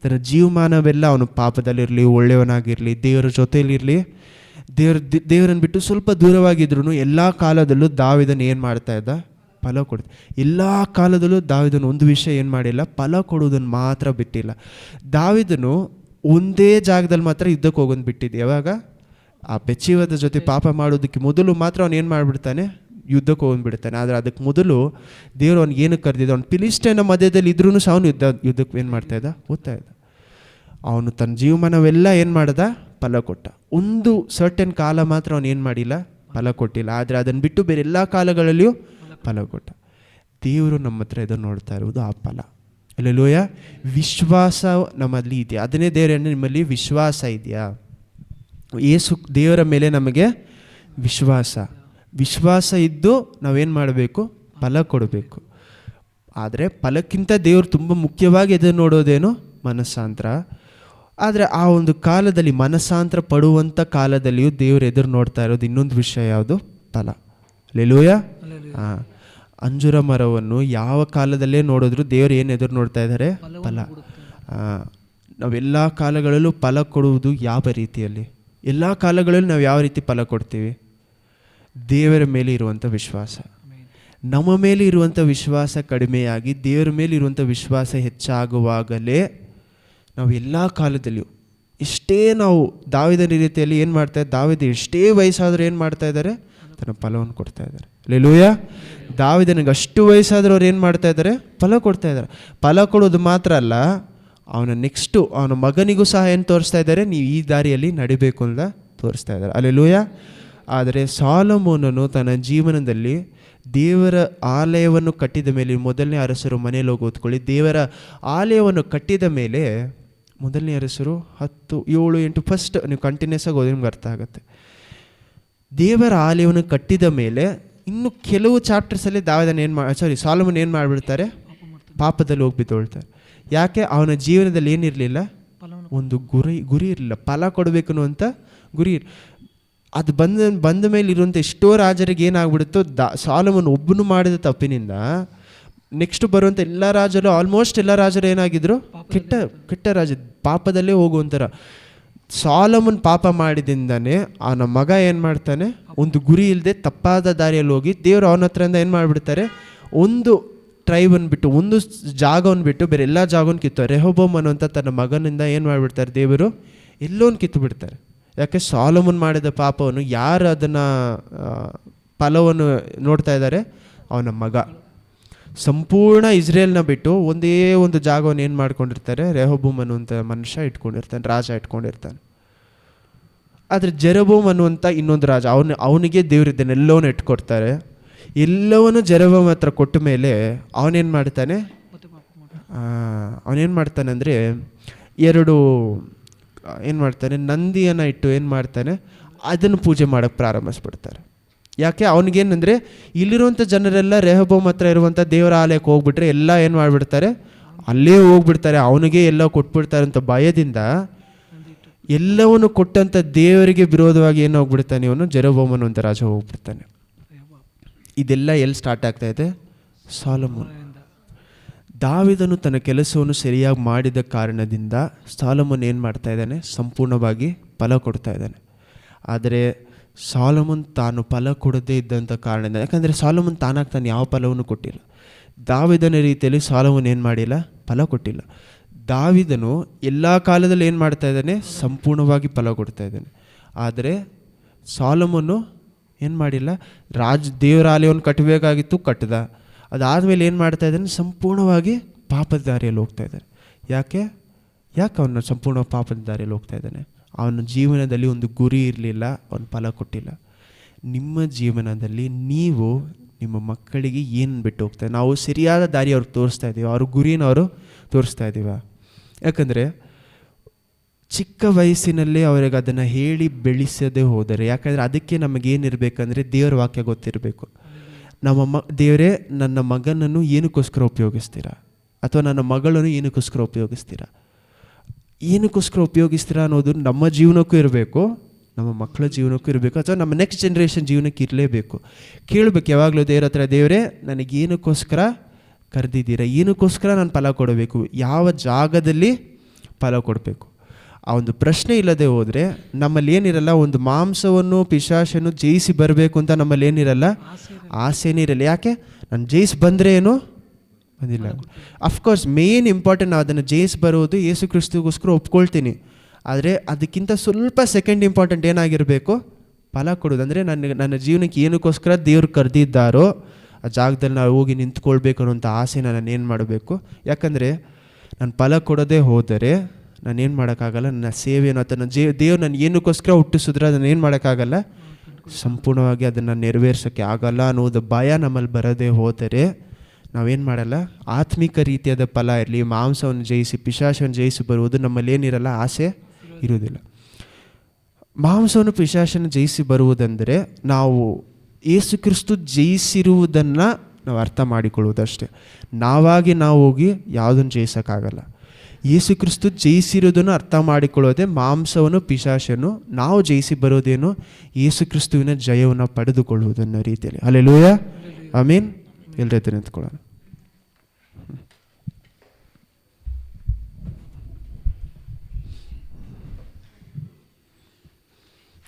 ತನ್ನ ಜೀವಮಾನವೆಲ್ಲ ಅವನು ಪಾಪದಲ್ಲಿರಲಿ, ಒಳ್ಳೆಯವನಾಗಿರಲಿ, ದೇವರ ಜೊತೆಯಲ್ಲಿರಲಿ, ದೇವರನ್ನು ಬಿಟ್ಟು ಸ್ವಲ್ಪ ದೂರವಾಗಿದ್ರು ಎಲ್ಲ ಕಾಲದಲ್ಲೂ ದಾವೀದನು ಏನು ಮಾಡ್ತಾ ಇದ್ದ, ಫಲ ಕೊಡ್ತ. ಎಲ್ಲ ಕಾಲದಲ್ಲೂ ದಾವೀದನು ಒಂದು ವಿಷಯ ಏನು ಮಾಡಿಲ್ಲ, ಫಲ ಕೊಡುವುದನ್ನು ಮಾತ್ರ ಬಿಟ್ಟಿಲ್ಲ. ದಾವೀದನು ಒಂದೇ ಜಾಗದಲ್ಲಿ ಮಾತ್ರ ಯುದ್ಧಕ್ಕೆ ಹೋಗೋದು ಬಿಟ್ಟಿದ್ದು. ಯಾವಾಗ? ಆ ಬೆಚ್ಚಿವದ ಜೊತೆ ಪಾಪ ಮಾಡೋದಕ್ಕೆ ಮೊದಲು ಮಾತ್ರ ಅವನು ಏನು ಮಾಡಿಬಿಡ್ತಾನೆ, ಯುದ್ಧಕ್ಕೆ ಹೋಗ್ಬಿಡ್ತಾನೆ. ಆದರೆ ಅದಕ್ಕೆ ಮೊದಲು ದೇವರು ಅವ್ನಿಗೆ ಏನಕ್ಕೆ ಕರೆದಿದ್ದ, ಅವ್ನು ಫಿಲಿಸ್ಟೀನ ಮಧ್ಯದಲ್ಲಿ ಇದ್ರೂ ಸಹ ಅವನು ಯುದ್ಧಕ್ಕೆ ಏನು ಮಾಡ್ತಾಯಿದ್ದ, ಓದ್ತಾ ಇದ್ದ. ಅವನು ತನ್ನ ಜೀವಮಾನವೆಲ್ಲ ಏನು ಮಾಡ್ದ, ಫಲ ಕೊಟ್ಟ. ಒಂದು ಸರ್ಟನ್ ಕಾಲ ಮಾತ್ರ ಅವನು ಏನು ಮಾಡಿಲ್ಲ, ಫಲ ಕೊಟ್ಟಿಲ್ಲ. ಆದರೆ ಅದನ್ನು ಬಿಟ್ಟು ಬೇರೆ ಎಲ್ಲ ಕಾಲಗಳಲ್ಲಿಯೂ ಫಲ ಕೊಟ್ಟ. ದೇವರು ನಮ್ಮ ಹತ್ರ ಇದನ್ನು ನೋಡ್ತಾ ಇರುವುದು ಆ ಫಲ. ಅಲ್ಲೆಲೂಯ. ವಿಶ್ವಾಸ ನಮ್ಮಲ್ಲಿ ಇದೆಯಾ? ಅದನ್ನೇ ದೇವರೇ, ನಿಮ್ಮಲ್ಲಿ ವಿಶ್ವಾಸ ಇದೆಯಾ? ಯೇಸು ದೇವರ ಮೇಲೆ ನಮಗೆ ವಿಶ್ವಾಸ ಇದ್ದು ನಾವೇನು ಮಾಡಬೇಕು, ಫಲ ಕೊಡಬೇಕು. ಆದರೆ ಫಲಕ್ಕಿಂತ ದೇವರು ತುಂಬ ಮುಖ್ಯವಾಗಿ ಎದುರು ನೋಡೋದೇನು, ಮನಸ್ಸಾಂತರ. ಆದರೆ ಆ ಒಂದು ಕಾಲದಲ್ಲಿ, ಮನಸ್ಸಾಂತರ ಪಡುವಂಥ ಕಾಲದಲ್ಲಿಯೂ ದೇವರು ಎದುರು ನೋಡ್ತಾ ಇರೋದು ಇನ್ನೊಂದು ವಿಷಯ ಯಾವುದು, ಫಲ. ಅಲ್ಲೆಲೂಯ. ಅಂಜೂರ ಮರವನ್ನು ಯಾವ ಕಾಲದಲ್ಲೇ ನೋಡಿದ್ರು ದೇವರು ಏನು ಎದುರು ನೋಡ್ತಾ ಇದ್ದಾರೆ, ಫಲ. ನಾವೆಲ್ಲ ಕಾಲಗಳಲ್ಲೂ ಫಲ ಕೊಡುವುದು ಯಾವ ರೀತಿಯಲ್ಲಿ? ಎಲ್ಲ ಕಾಲಗಳಲ್ಲೂ ನಾವು ಯಾವ ರೀತಿ ಫಲ ಕೊಡ್ತೀವಿ? ದೇವರ ಮೇಲೆ ಇರುವಂಥ ವಿಶ್ವಾಸ. ನಮ್ಮ ಮೇಲೆ ಇರುವಂಥ ವಿಶ್ವಾಸ ಕಡಿಮೆಯಾಗಿ ದೇವರ ಮೇಲೆ ಇರುವಂಥ ವಿಶ್ವಾಸ ಹೆಚ್ಚಾಗುವಾಗಲೇ ನಾವು ಎಲ್ಲ ಕಾಲದಲ್ಲಿಯೂ, ಎಷ್ಟೇ ನಾವು ದಾವೀದನ ರೀತಿಯಲ್ಲಿ ಏನು ಮಾಡ್ತಾ ದಾವೀದ ಎಷ್ಟೇ ವಯಸ್ಸಾದರೂ ಏನು ಮಾಡ್ತಾ ಇದ್ದಾರೆ, ತನ್ನ ಫಲವನ್ನು ಕೊಡ್ತಾ ಇದ್ದಾರೆ. ಅಲ್ಲೆಲೂಯ. ದಾವೀದನಿಗೆ ಅಷ್ಟು ವಯಸ್ಸಾದರೂ ಅವ್ರು ಏನು ಮಾಡ್ತಾ ಇದ್ದಾರೆ, ಫಲ ಕೊಡ್ತಾ ಇದ್ದಾರೆ. ಫಲ ಕೊಡೋದು ಮಾತ್ರ ಅಲ್ಲ, ಅವನ ನೆಕ್ಸ್ಟು ಅವನ ಮಗನಿಗೂ ಸಹ ಏನು ತೋರಿಸ್ತಾ ಇದ್ದಾರೆ, ನೀವು ಈ ದಾರಿಯಲ್ಲಿ ನಡಿಬೇಕು ಅಂತ ತೋರಿಸ್ತಾ ಇದ್ದಾರೆ. ಅಲ್ಲೆಲೂಯ. ಆದರೆ ಸಾಲೊಮೋನನು ತನ್ನ ಜೀವನದಲ್ಲಿ ದೇವರ ಆಲಯವನ್ನು ಕಟ್ಟಿದ ಮೇಲೆ, ಮೊದಲನೇ ಅರಸರು ಮನೇಲಿ ಹೋಗಿ ಓದ್ಕೊಳ್ಳಿ, ದೇವರ ಆಲಯವನ್ನು ಕಟ್ಟಿದ ಮೇಲೆ ಮೊದಲನೇ ಅರಸರು 10, 7, 8 ಫಸ್ಟ್ ನೀವು ಕಂಟಿನ್ಯೂಸ್ ಆಗಿ ಓದಿ ನಿಮ್ಗೆ ಅರ್ಥ ಆಗುತ್ತೆ. ದೇವರ ಆಲಯವನ್ನು ಕಟ್ಟಿದ ಮೇಲೆ ಇನ್ನು ಕೆಲವು ಚಾಪ್ಟರ್ಸಲ್ಲಿ ಸಾಲೊಮೋನ್ ಏನು ಮಾಡಿಬಿಡ್ತಾರೆ, ಪಾಪದಲ್ಲಿ ಹೋಗಿ ಬಿದ್ದೊಳ್ತಾರೆ. ಯಾಕೆ? ಅವನ ಜೀವನದಲ್ಲಿ ಏನಿರಲಿಲ್ಲ, ಒಂದು ಗುರಿ ಇರಲಿಲ್ಲ, ಫಲ ಕೊಡಬೇಕು ಅನ್ನುವಂಥ ಗುರಿ. ಅದು ಬಂದ ಮೇಲೆ ಇರುವಂಥ ಎಷ್ಟೋ ರಾಜರಿಗೆ ಏನಾಗ್ಬಿಡುತ್ತೋ, ಸಾಲೊಮೋನ್ ಒಬ್ಬನು ಮಾಡಿದ ತಪ್ಪಿನಿಂದ ನೆಕ್ಸ್ಟ್ ಬರುವಂಥ ಎಲ್ಲ ರಾಜರು, ಆಲ್ಮೋಸ್ಟ್ ಎಲ್ಲ ರಾಜರು ಏನಾಗಿದ್ರು, ಕೆಟ್ಟ ರಾಜ, ಪಾಪದಲ್ಲೇ ಹೋಗುವಂಥರ. ಸಾಲೊಮೋನ್ ಪಾಪ ಮಾಡಿದಿಂದಾನೆ ಅವನ ಮಗ ಏನು ಮಾಡ್ತಾನೆ, ಒಂದು ಗುರಿ ಇಲ್ಲದೆ ತಪ್ಪಾದ ದಾರಿಯಲ್ಲಿ ಹೋಗಿ ದೇವರು ಅವನ ಹತ್ರದಿಂದ ಏನು ಮಾಡಿಬಿಡ್ತಾರೆ, ಒಂದು ಟ್ರೈಬನ್ನು ಬಿಟ್ಟು, ಒಂದು ಜಾಗವನ್ನು ಬಿಟ್ಟು ಬೇರೆ ಎಲ್ಲ ಜಾಗವನ್ನು ಕಿತ್ತು. ರೆಹೋಬೋಮ್ ಅನ್ನುವಂಥ ತನ್ನ ಮಗನಿಂದ ಏನು ಮಾಡಿಬಿಡ್ತಾರೆ, ದೇವರು ಎಲ್ಲೋನ್ ಕಿತ್ತು ಬಿಡ್ತಾರೆ. ಯಾಕೆ? ಸಾಲೊಮೋನ್ ಮಾಡಿದ ಪಾಪವನ್ನು ಯಾರು ಅದನ್ನು ಫಲವನ್ನು ನೋಡ್ತಾ ಇದ್ದಾರೆ, ಅವನ ಮಗ. ಸಂಪೂರ್ಣ ಇಸ್ರೇಲ್ನ ಬಿಟ್ಟು ಒಂದೇ ಒಂದು ಜಾಗವನ್ನು ಏನು ಮಾಡ್ಕೊಂಡಿರ್ತಾರೆ, ರೆಹೋಬೋಮ್ ಅನ್ನುವಂಥ ಮನುಷ್ಯ ಇಟ್ಕೊಂಡಿರ್ತಾನೆ, ರಾಜ ಇಟ್ಕೊಂಡಿರ್ತಾನೆ. ಆದರೆ ಜೆರಬೋಮ್ ಅನ್ನುವಂಥ ಇನ್ನೊಂದು ರಾಜ, ಅವನಿಗೆ ದೇವರಿದ್ದಾನೆ, ಎಲ್ಲವನ್ನೂ ಇಟ್ಕೊಡ್ತಾರೆ. ಎಲ್ಲವನ್ನೂ ಜೆರಬೋಮ್ ಹತ್ರ ಕೊಟ್ಟ ಮೇಲೆ ಅವನೇನು ಮಾಡ್ತಾನೆ ಅಂದರೆ, ಏನು ಮಾಡ್ತಾನೆ, ನಂದಿಯನ್ನು ಇಟ್ಟು ಏನು ಮಾಡ್ತಾನೆ, ಅದನ್ನು ಪೂಜೆ ಮಾಡೋಕ್ಕೆ ಪ್ರಾರಂಭಿಸ್ಬಿಡ್ತಾರೆ. ಯಾಕೆ? ಅವನಿಗೇನಂದರೆ, ಇಲ್ಲಿರುವಂಥ ಜನರೆಲ್ಲ ರೆಹೋಬೋಮ್ ಹತ್ರ ಇರುವಂಥ ದೇವರ ಆಲಯಕ್ಕೆ ಹೋಗ್ಬಿಟ್ರೆ ಎಲ್ಲ ಏನು ಮಾಡಿಬಿಡ್ತಾರೆ, ಅಲ್ಲೇ ಹೋಗ್ಬಿಡ್ತಾರೆ, ಅವನಿಗೆ ಎಲ್ಲ ಕೊಟ್ಬಿಡ್ತಾರೆ ಅಂತ ಭಯದಿಂದ ಎಲ್ಲವನ್ನು ಕೊಟ್ಟಂಥ ದೇವರಿಗೆ ವಿರೋಧವಾಗಿ ಏನು ಹೋಗ್ಬಿಡ್ತಾನೆ, ಇವನು ಜೆರೊಬೋಮ್ ಅನ್ನುವಂಥ ರಾಜ ಹೋಗ್ಬಿಡ್ತಾನೆ. ಇದೆಲ್ಲ ಎಲ್ಲಿ ಸ್ಟಾರ್ಟ್ ಆಗ್ತಾ ಇದೆ? ಸಾಲೊಮೋನ್. ದಾವೀದನು ತನ್ನ ಕೆಲಸವನ್ನು ಸರಿಯಾಗಿ ಮಾಡಿದ ಕಾರಣದಿಂದ ಸಾಲೊಮೋನ್ ಏನು ಮಾಡ್ತಾ ಇದ್ದಾನೆ, ಸಂಪೂರ್ಣವಾಗಿ ಫಲ ಕೊಡ್ತಾ ಇದ್ದಾನೆ. ಆದರೆ ಸಾಲೊಮೋನ್ ತಾನು ಫಲ ಕೊಡದೇ ಇದ್ದಂಥ ಕಾರಣದಿಂದ, ಯಾಕಂದರೆ ಸಾಲೊಮೋನ್ ತಾನಾಗಿ ತಾನು ಯಾವ ಫಲವನ್ನು ಕೊಟ್ಟಿಲ್ಲ. ದಾವೀದನ ರೀತಿಯಲ್ಲಿ ಸಾಲೊಮೋನ್ ಏನು ಮಾಡಿಲ್ಲ, ಫಲ ಕೊಟ್ಟಿಲ್ಲ. ದಾವೀದನು ಎಲ್ಲ ಕಾಲದಲ್ಲಿ ಏನು ಮಾಡ್ತಾ ಇದ್ದಾನೆ, ಸಂಪೂರ್ಣವಾಗಿ ಫಲ ಕೊಡ್ತಾ ಇದ್ದಾನೆ. ಆದರೆ ಸಾಲೊಮೋನು ಏನು ಮಾಡಿಲ್ಲ, ದೇವರ ಆಲಯವನ್ನು ಕಟ್ಟಬೇಕಾಗಿತ್ತು, ಕಟ್ಟದ. ಅದಾದಮೇಲೆ ಏನು ಮಾಡ್ತಾ ಇದ್ದಾನೆ, ಸಂಪೂರ್ಣವಾಗಿ ಪಾಪದ ದಾರಿಯಲ್ಲಿ ಹೋಗ್ತಾ ಇದ್ದಾನೆ. ಯಾಕೆ ಅವನು ಸಂಪೂರ್ಣ ಪಾಪದ ದಾರಿಯಲ್ಲಿ ಹೋಗ್ತಾ ಇದ್ದಾನೆ? ಅವನ ಜೀವನದಲ್ಲಿ ಒಂದು ಗುರಿ ಇರಲಿಲ್ಲ, ಅವನು ಫಲ ಕೊಟ್ಟಿಲ್ಲ. ನಿಮ್ಮ ಜೀವನದಲ್ಲಿ ನೀವು ನಿಮ್ಮ ಮಕ್ಕಳಿಗೆ ಏನು ಬಿಟ್ಟು ಹೋಗ್ತಾರೆ? ನಾವು ಸರಿಯಾದ ದಾರಿ ಅವ್ರಿಗೆ ತೋರಿಸ್ತಾ ಇದ್ದೀವಿ, ಅವ್ರ ಗುರಿನ ಅವರು ತೋರಿಸ್ತಾ ಇದ್ದೀವ? ಯಾಕಂದರೆ ಚಿಕ್ಕ ವಯಸ್ಸಿನಲ್ಲೇ ಅವರಿಗೆ ಅದನ್ನು ಹೇಳಿ ಬೆಳೆಸದೇ ಹೋದರೆ, ಯಾಕಂದರೆ ಅದಕ್ಕೆ ನಮಗೇನಿರಬೇಕಂದ್ರೆ ದೇವರ ವಾಕ್ಯ ಗೊತ್ತಿರಬೇಕು. ದೇವರೇ ನನ್ನ ಮಗನನ್ನು ಏನಕ್ಕೋಸ್ಕರ ಉಪಯೋಗಿಸ್ತೀರಾ, ಅಥವಾ ನನ್ನ ಮಗಳನ್ನು ಏನಕ್ಕೋಸ್ಕರ ಉಪಯೋಗಿಸ್ತೀರಾ, ಏನಕ್ಕೋಸ್ಕರ ಉಪಯೋಗಿಸ್ತೀರಾ ಅನ್ನೋದು ನಮ್ಮ ಜೀವನಕ್ಕೂ ಇರಬೇಕು, ನಮ್ಮ ಮಕ್ಕಳ ಜೀವನಕ್ಕೂ ಇರಬೇಕು, ಅಥವಾ ನಮ್ಮ ನೆಕ್ಸ್ಟ್ ಜನ್ರೇಷನ್ ಜೀವನಕ್ಕೆ ಇರಲೇಬೇಕು. ಕೇಳಬೇಕು ಯಾವಾಗಲೂ ದೇವ್ರ ಹತ್ರ, ದೇವರೇ ನನಗೇನಕ್ಕೋಸ್ಕರ ಕರೆದಿದ್ದೀರಾ, ಏನಕ್ಕೋಸ್ಕರ ನಾನು ಫಲ ಕೊಡಬೇಕು, ಯಾವ ಜಾಗದಲ್ಲಿ ಫಲ ಕೊಡಬೇಕು. ಆ ಒಂದು ಪ್ರಶ್ನೆ ಇಲ್ಲದೆ ಹೋದರೆ ನಮ್ಮಲ್ಲಿ ಏನಿರಲ್ಲ, ಒಂದು ಮಾಂಸವನ್ನು ಪಿಶಾಚನ್ನು ಜಯಿಸಿ ಬರಬೇಕು ಅಂತ ನಮ್ಮಲ್ಲಿ ಏನಿರಲ್ಲ, ಆಸೆನೇ ಇರಲ್ಲ. ಯಾಕೆ? ನಾನು ಜಯಿಸಿ ಬಂದರೆ ಏನೋ ಬಂದಿಲ್ಲ. ಅಫ್ಕೋರ್ಸ್ ಮೇನ್ ಇಂಪಾರ್ಟೆಂಟ್, ನಾವು ಅದನ್ನು ಜಯಿಸಿ ಬರೋದು ಯೇಸು ಕ್ರಿಸ್ತಗೋಸ್ಕರ ಒಪ್ಕೊಳ್ತೀನಿ. ಆದರೆ ಅದಕ್ಕಿಂತ ಸ್ವಲ್ಪ ಸೆಕೆಂಡ್ ಇಂಪಾರ್ಟೆಂಟ್ ಏನಾಗಿರಬೇಕು, ಫಲ ಕೊಡೋದು. ಅಂದರೆ ನನ್ನ ಜೀವನಕ್ಕೆ ಏನಕ್ಕೋಸ್ಕರ ದೇವ್ರು ಕರೆದಿದ್ದಾರೋ ಆ ಜಾಗದಲ್ಲಿ ನಾವು ಹೋಗಿ ನಿಂತ್ಕೊಳ್ಬೇಕು ಅನ್ನೋಂಥ ಆಸೆ ನಾನು ಏನು ಮಾಡಬೇಕು. ಯಾಕಂದರೆ ನಾನು ಫಲ ಕೊಡೋದೇ ಹೋದರೆ ನಾನೇನು ಮಾಡೋಕ್ಕಾಗಲ್ಲ, ನನ್ನ ಸೇವೆಯನ್ನು ಅಥವಾ ದೇವ್ರು ನಾನು ಏನಕ್ಕೋಸ್ಕರ ಹುಟ್ಟಿಸಿದ್ರೆ ಅದನ್ನು ಏನು ಮಾಡೋಕ್ಕಾಗಲ್ಲ, ಸಂಪೂರ್ಣವಾಗಿ ಅದನ್ನು ನೆರವೇರ್ಸೋಕ್ಕೆ ಆಗಲ್ಲ ಅನ್ನೋದು ಭಯ ನಮ್ಮಲ್ಲಿ ಬರೋದೇ ಹೋದರೆ ನಾವೇನು ಮಾಡಲ್ಲ, ಆತ್ಮಿಕ ರೀತಿಯಾದ ಫಲ ಇರಲಿ, ಮಾಂಸವನ್ನು ಜಯಿಸಿ ಪಿಶಾಚವನ್ನು ಜಯಿಸಿ ಬರುವುದು ನಮ್ಮಲ್ಲಿ ಏನಿರಲ್ಲ, ಆಸೆ ಇರುವುದಿಲ್ಲ. ಮಾಂಸವನ್ನು ಪಿಶಾಚನ್ನು ಜಯಿಸಿ ಬರುವುದಂದರೆ ನಾವು ಯೇಸು ಕ್ರಿಸ್ತು ಜಯಿಸಿರುವುದನ್ನು ನಾವು ಅರ್ಥ ಮಾಡಿಕೊಳ್ಳುವುದಷ್ಟೇ. ನಾವಾಗಿ ನಾವು ಹೋಗಿ ಯಾವುದನ್ನು ಜಯಿಸೋಕ್ಕಾಗಲ್ಲ. ಯೇಸು ಕ್ರಿಸ್ತು ಜಯಿಸಿರೋದನ್ನು ಅರ್ಥ ಮಾಡಿಕೊಳ್ಳೋದೆ ಮಾಂಸವನ್ನು ಪಿಶಾಚನ್ನು ನಾವು ಜಯಿಸಿ ಬರೋದೇನು, ಯೇಸು ಕ್ರಿಸ್ತುವಿನ ಜಯವನ್ನು ಪಡೆದುಕೊಳ್ಳುವುದನ್ನೋ ರೀತಿಯಲ್ಲಿ. ಹಲ್ಲೆಲೂಯಾ, ಆಮೀನ್. ಎಲ್ಲರ ನಿಂತ್ಕೊಳ್ಳೋಣ.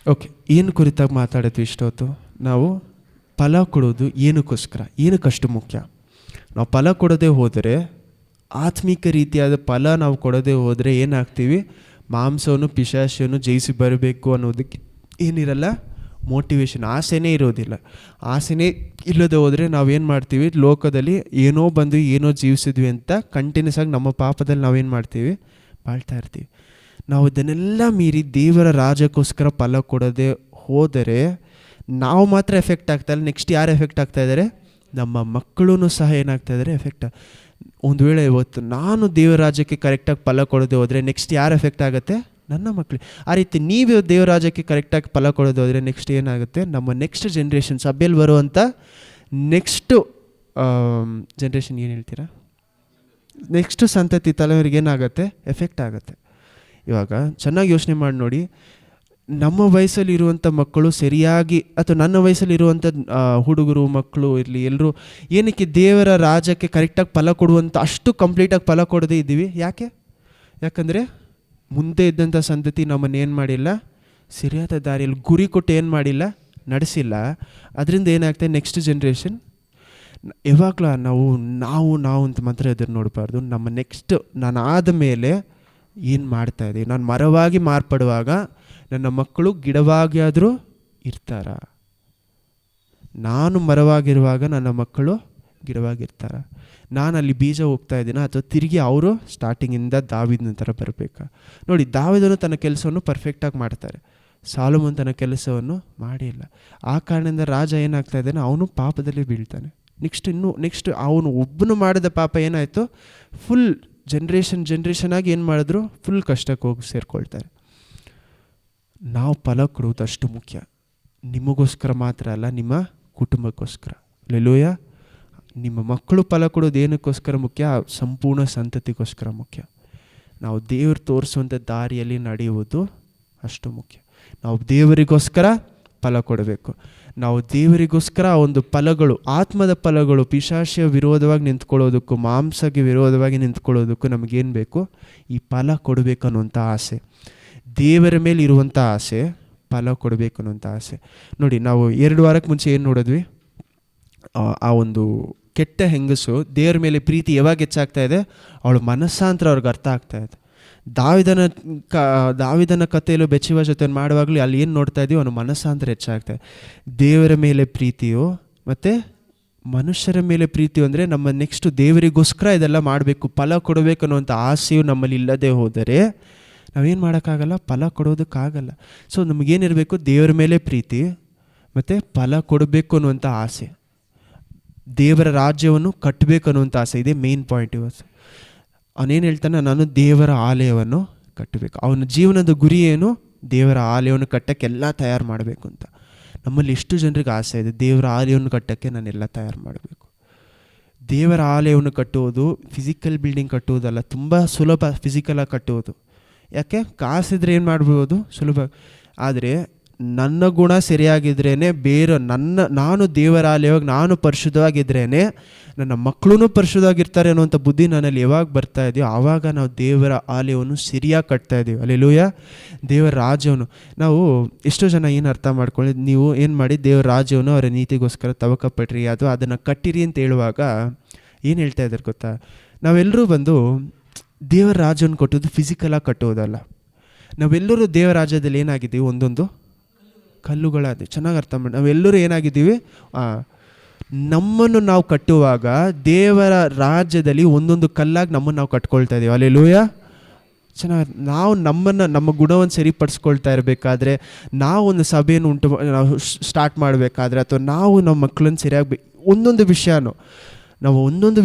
ಓಕೆ, ಏನು ಕುರಿತಾಗಿ ಮಾತಾಡಿದ್ವಿ ಇಷ್ಟೊತ್ತು? ನಾವು ಫಲ ಕೊಡೋದು ಏನಕ್ಕೋಸ್ಕರ, ಏನಕ್ಕಷ್ಟು ಮುಖ್ಯ. ನಾವು ಫಲ ಕೊಡೋದೇ ಹೋದರೆ, ಆತ್ಮಿಕ ರೀತಿಯಾದ ಫಲ ನಾವು ಕೊಡೋದೇ ಹೋದರೆ ಏನಾಗ್ತೀವಿ, ಮಾಂಸವನ್ನು ಪಿಶಾಚವನ್ನು ಜಯಿಸಿ ಬರಬೇಕು ಅನ್ನೋದಕ್ಕೆ ಏನಿರಲ್ಲ, ಮೋಟಿವೇಶನ್, ಆಸೆನೇ ಇರೋದಿಲ್ಲ. ಆಸೆನೇ ಇಲ್ಲದೆ ಹೋದರೆ ನಾವೇನು ಮಾಡ್ತೀವಿ, ಲೋಕದಲ್ಲಿ ಏನೋ ಬಂದು ಏನೋ ಜೀವಿಸಿದ್ವಿ ಅಂತ ಕಂಟಿನ್ಯೂಸ್ ಆಗಿ ನಮ್ಮ ಪಾಪದಲ್ಲಿ ನಾವೇನು ಮಾಡ್ತೀವಿ, ಬಾಳ್ತಾ ಇರ್ತೀವಿ. ನಾವು ಇದನ್ನೆಲ್ಲ ಮೀರಿ ದೇವರ ರಾಜ್ಯಕ್ಕೋಸ್ಕರ ಫಲ ಕೊಡೋದೇ ಹೋದರೆ ನಾವು ಮಾತ್ರ ಎಫೆಕ್ಟ್ ಆಗ್ತಾಯಿಲ್ಲ, ನೆಕ್ಸ್ಟ್ ಯಾರು ಎಫೆಕ್ಟ್ ಆಗ್ತಾಯಿದ್ದಾರೆ, ನಮ್ಮ ಮಕ್ಕಳೂ ಸಹ ಏನಾಗ್ತಾ ಇದ್ದಾರೆ, ಎಫೆಕ್ಟ್. ಒಂದು ವೇಳೆ ಇವತ್ತು ನಾನು ದೇವರ ರಾಜ್ಯಕ್ಕೆ ಕರೆಕ್ಟಾಗಿ ಫಲ ಕೊಡೋದೇ ಹೋದರೆ ನೆಕ್ಸ್ಟ್ ಯಾರು ಎಫೆಕ್ಟ್ ಆಗುತ್ತೆ, ನನ್ನ ಮಕ್ಕಳು. ಆ ರೀತಿ ನೀವು ದೇವರ ರಾಜ್ಯಕ್ಕೆ ಕರೆಕ್ಟಾಗಿ ಫಲ ಕೊಡೋದು ಹೋದರೆ ನೆಕ್ಸ್ಟ್ ಏನಾಗುತ್ತೆ, ನಮ್ಮ ನೆಕ್ಸ್ಟ್ ಜನ್ರೇಷನ್, ಸಭೆಯಲ್ಲಿ ಬರುವಂಥ ನೆಕ್ಸ್ಟು ಜನ್ರೇಷನ್ ಏನು ಹೇಳ್ತೀರಾ, ನೆಕ್ಸ್ಟು ಸಂತತಿ ತಲೆಯವರಿಗೆ ಏನಾಗುತ್ತೆ, ಎಫೆಕ್ಟ್ ಆಗುತ್ತೆ. ಇವಾಗ ಚೆನ್ನಾಗಿ ಯೋಚನೆ ಮಾಡಿ ನೋಡಿ, ನಮ್ಮ ವಯಸ್ಸಲ್ಲಿರುವಂಥ ಮಕ್ಕಳು ಸರಿಯಾಗಿ, ಅಥವಾ ನನ್ನ ವಯಸ್ಸಲ್ಲಿರುವಂಥ ಹುಡುಗರು ಮಕ್ಕಳು ಇರಲಿ, ಎಲ್ಲರೂ ಏನಕ್ಕೆ ದೇವರ ರಾಜ್ಯಕ್ಕೆ ಕರೆಕ್ಟಾಗಿ ಫಲ ಕೊಡುವಂಥ ಅಷ್ಟು ಕಂಪ್ಲೀಟಾಗಿ ಫಲ ಕೊಡದೇ ಇದ್ದೀವಿ? ಯಾಕಂದರೆ ಮುಂದೆ ಇದ್ದಂಥ ಸಂತತಿ ನಮ್ಮನ್ನು ಏನು ಮಾಡಿಲ್ಲ, ಸರಿಯಾದ ದಾರಿಯಲ್ಲಿ ಗುರಿ ಕೊಟ್ಟು ಏನು ಮಾಡಿಲ್ಲ, ನಡೆಸಿಲ್ಲ. ಅದರಿಂದ ಏನಾಗ್ತದೆ, ನೆಕ್ಸ್ಟ್ ಜನ್ರೇಷನ್ ಯಾವಾಗಲೂ ನಾವು ಅಂತ ಮಾತ್ರ ಎದುರು ನೋಡಬಾರ್ದು. ನಮ್ಮ ನೆಕ್ಸ್ಟ್ ನಾನು ಆದ ಮೇಲೆ ಏನು ಮಾಡ್ತಾಯಿದ್ದೀವಿ, ನಾನು ಮರವಾಗಿ ಮಾರ್ಪಡುವಾಗ ನನ್ನ ಮಕ್ಕಳು ಗಿಡವಾಗಿ ಆದರೂ ಇರ್ತಾರ, ನಾನು ಮರವಾಗಿರುವಾಗ ನನ್ನ ಮಕ್ಕಳು ಗಿಡವಾಗಿರ್ತಾರ, ನಾನು ಅಲ್ಲಿ ಬೀಜ ಹೋಗ್ತಾ ಇದ್ದೀನ, ಅಥವಾ ತಿರುಗಿ ಅವರು ಸ್ಟಾರ್ಟಿಂಗಿಂದ ದಾವೀದನ ಥರ ಬರಬೇಕಾ? ನೋಡಿ, ದಾವೀದನು ತನ್ನ ಕೆಲಸವನ್ನು ಪರ್ಫೆಕ್ಟಾಗಿ ಮಾಡ್ತಾರೆ, ಸಾಲೋಮೋನ್ ತನ್ನ ಕೆಲಸವನ್ನು ಮಾಡಿಲ್ಲ. ಆ ಕಾರಣದಿಂದ ರಾಜ ಏನಾಗ್ತಾ ಇದ್ದಾನೆ, ಅವನು ಪಾಪದಲ್ಲಿ ಬೀಳ್ತಾನೆ. ನೆಕ್ಸ್ಟ್ ಅವನು ಒಬ್ಬನು ಮಾಡಿದ ಪಾಪ ಏನಾಯಿತು, ಫುಲ್ ಜನ್ರೇಷನ್ ಆಗಿ ಏನು ಮಾಡಿದ್ರು, ಫುಲ್ ಕಷ್ಟಕ್ಕೆ ಹೋಗಿ ಸೇರಿಕೊಳ್ತಾರೆ. ನಾವು ಫಲ ಕೊಡುವುದು ಅಷ್ಟು ಮುಖ್ಯ, ನಿಮಗೋಸ್ಕರ ಮಾತ್ರ ಅಲ್ಲ, ನಿಮ್ಮ ಕುಟುಂಬಕ್ಕೋಸ್ಕರ. ಹಲ್ಲೆಲೂಯಾ. ನಿಮ್ಮ ಮಕ್ಕಳು ಫಲ ಕೊಡೋದು ಏನಕ್ಕೋಸ್ಕರ ಮುಖ್ಯ, ಸಂಪೂರ್ಣ ಸಂತತಿಗೋಸ್ಕರ ಮುಖ್ಯ. ನಾವು ದೇವರು ತೋರಿಸುವಂಥ ದಾರಿಯಲ್ಲಿ ನಡೆಯುವುದು ಅಷ್ಟು ಮುಖ್ಯ. ನಾವು ದೇವರಿಗೋಸ್ಕರ ಫಲ ಕೊಡಬೇಕು. ನಾವು ದೇವರಿಗೋಸ್ಕರ ಒಂದು ಫಲಗಳು, ಆತ್ಮದ ಫಲಗಳು, ಪಿಶಾಚಿಯ ವಿರೋಧವಾಗಿ ನಿಂತ್ಕೊಳ್ಳೋದಕ್ಕೂ ಮಾಂಸಕ್ಕೆ ವಿರೋಧವಾಗಿ ನಿಂತ್ಕೊಳ್ಳೋದಕ್ಕೂ ನಮಗೇನು ಬೇಕು, ಈ ಫಲ ಕೊಡಬೇಕು ಅನ್ನುವಂಥ ಆಸೆ, ದೇವರ ಮೇಲೆ ಇರುವಂಥ ಆಸೆ, ಫಲ ಕೊಡಬೇಕು ಅನ್ನುವಂಥ ಆಸೆ. ನೋಡಿ, ನಾವು 2 ವಾರಕ್ಕೆ ಮುಂಚೆ ಏನು ನೋಡಿದ್ವಿ, ಆ ಒಂದು ಕೆಟ್ಟ ಹೆಂಗಸು ದೇವರ ಮೇಲೆ ಪ್ರೀತಿ ಯಾವಾಗ ಹೆಚ್ಚಾಗ್ತಾ ಇದೆ, ಅವಳ ಮನಸ್ಸಾಂತರ ಅವ್ರಿಗೆ ಅರ್ಥ ಆಗ್ತಾ ಇದೆ. ದಾವಿದನ ಕಥೆಯಲ್ಲೂ ಬೆಚ್ಚುವ ಜೊತೆ ಮಾಡುವಾಗಲೂ ಅಲ್ಲಿ ಏನು ನೋಡ್ತಾ ಇದ್ದೀವಿ, ಅವನ ಮನಸ್ಸಾಂತರ ಹೆಚ್ಚಾಗ್ತಾಯಿದೆ. ದೇವರ ಮೇಲೆ ಪ್ರೀತಿಯು ಮತ್ತು ಮನುಷ್ಯರ ಮೇಲೆ ಪ್ರೀತಿಯು ಅಂದರೆ ನಮ್ಮ ನೆಕ್ಸ್ಟ್ ದೇವರಿಗೋಸ್ಕರ ಇದೆಲ್ಲ ಮಾಡಬೇಕು, ಫಲ ಕೊಡಬೇಕು ಅನ್ನುವಂಥ ಆಸೆಯು ನಮ್ಮಲ್ಲಿ ಇಲ್ಲದೆ ಹೋದರೆ ನಾವೇನು ಮಾಡೋಕ್ಕಾಗಲ್ಲ, ಫಲ ಕೊಡೋದಕ್ಕಾಗಲ್ಲ. ಸೊ ನಮಗೇನಿರಬೇಕು, ದೇವರ ಮೇಲೆ ಪ್ರೀತಿ ಮತ್ತು ಫಲ ಕೊಡಬೇಕು ಅನ್ನುವಂಥ ಆಸೆ, ದೇವರ ರಾಜ್ಯವನ್ನು ಕಟ್ಟಬೇಕು ಅನ್ನುವಂಥ ಆಸೆ. ಇದೇ ಮೇನ್ ಪಾಯಿಂಟ್. ಇವತ್ತು ಅವನೇನು ಹೇಳ್ತಾನೆ, ನಾನು ದೇವರ ಆಲಯವನ್ನು ಕಟ್ಟಬೇಕು. ಅವನ ಜೀವನದ ಗುರಿ ಏನು? ದೇವರ ಆಲಯವನ್ನು ಕಟ್ಟಕ್ಕೆ ಎಲ್ಲ ತಯಾರು ಮಾಡಬೇಕು ಅಂತ. ನಮ್ಮಲ್ಲಿ ಎಷ್ಟು ಜನರಿಗೆ ಆಸೆ ಇದೆ, ದೇವರ ಆಲಯವನ್ನು ಕಟ್ಟಕ್ಕೆ ನಾನೆಲ್ಲ ತಯಾರು ಮಾಡಬೇಕು. ದೇವರ ಆಲಯವನ್ನು ಕಟ್ಟುವುದು ಫಿಸಿಕಲ್ ಬಿಲ್ಡಿಂಗ್ ಕಟ್ಟುವುದಲ್ಲ, ತುಂಬ ಸುಲಭ ಫಿಸಿಕಲಾಗಿ ಕಟ್ಟುವುದು. ಯಾಕೆ? ಕಾಸಿದ್ರೆ ಏನು ಮಾಡ್ಬೋದು, ಸುಲಭ. ಆದರೆ ನನ್ನ ಗುಣ ಸರಿಯಾಗಿದ್ರೇ ನಾನು ದೇವರ ಆಲಯವಾಗಿ ನಾನು ಪರಿಶುದ್ಧವಾಗಿದ್ರೇ ನನ್ನ ಮಕ್ಕಳೂ ಪರಿಶುದ್ಧವಾಗಿರ್ತಾರೆ ಅನ್ನುವಂಥ ಬುದ್ಧಿ ನನ್ನಲ್ಲಿ ಯಾವಾಗ ಬರ್ತಾ ಇದೆಯೋ ಆವಾಗ ನಾವು ದೇವರ ಆಲಯವನ್ನು ಸರಿಯಾಗಿ ಕಟ್ತಾ ಇದ್ದೀವಿ. ಹಲ್ಲೆಲೂಯಾ. ದೇವರ ರಾಜ್ಯವನ್ನು ನಾವು ಎಷ್ಟೋ ಜನ ಏನು ಅರ್ಥ ಮಾಡ್ಕೊಳ್ಳಿ, ನೀವು ಏನು ಮಾಡಿ ದೇವರ ರಾಜ್ಯವನ್ನು ಅವರ ನೀತಿಗೋಸ್ಕರ ತವಕಪಟ್ರಿ ಅಥವಾ ಅದನ್ನು ಕಟ್ಟಿರಿ ಅಂತ ಹೇಳುವಾಗ ಏನು ಹೇಳ್ತಾ ಇದ್ದಾರೆ ಗೊತ್ತಾ? ನಾವೆಲ್ಲರೂ ಬಂದು ದೇವರ ರಾಜ್ಯವನ್ನು ಕಟ್ಟೋದು ಫಿಸಿಕಲಾಗಿ ಕಟ್ಟೋದಲ್ಲ. ನಾವೆಲ್ಲರೂ ದೇವರ ರಾಜ್ಯದಲ್ಲಿ ಏನಾಗಿದ್ದೀವಿ? ಒಂದೊಂದು ಕಲ್ಲುಗಳಾದ. ಚೆನ್ನಾಗಿ ಅರ್ಥ ಮಾಡಿ, ನಾವೆಲ್ಲರೂ ಏನಾಗಿದ್ದೀವಿ? ನಮ್ಮನ್ನು ನಾವು ಕಟ್ಟುವಾಗ ದೇವರ ರಾಜ್ಯದಲ್ಲಿ ಒಂದೊಂದು ಕಲ್ಲಾಗಿ ನಮ್ಮನ್ನು ನಾವು ಕಟ್ಕೊಳ್ತಾ ಇದ್ದೀವಿ. ಹಲ್ಲೆಲೂಯಾ. ಚೆನ್ನಾಗಿ ನಾವು ನಮ್ಮ ಗುಣವನ್ನು ಸರಿಪಡಿಸ್ಕೊಳ್ತಾ ಇರಬೇಕಾದ್ರೆ, ನಾವು ಒಂದು ಸಭೆಯನ್ನು ನಾವು ಸ್ಟಾರ್ಟ್ ಮಾಡಬೇಕಾದ್ರೆ, ಅಥವಾ ನಾವು ನಮ್ಮ ಮಕ್ಕಳನ್ನು ಸರಿಯಾಗಿ ಒಂದೊಂದು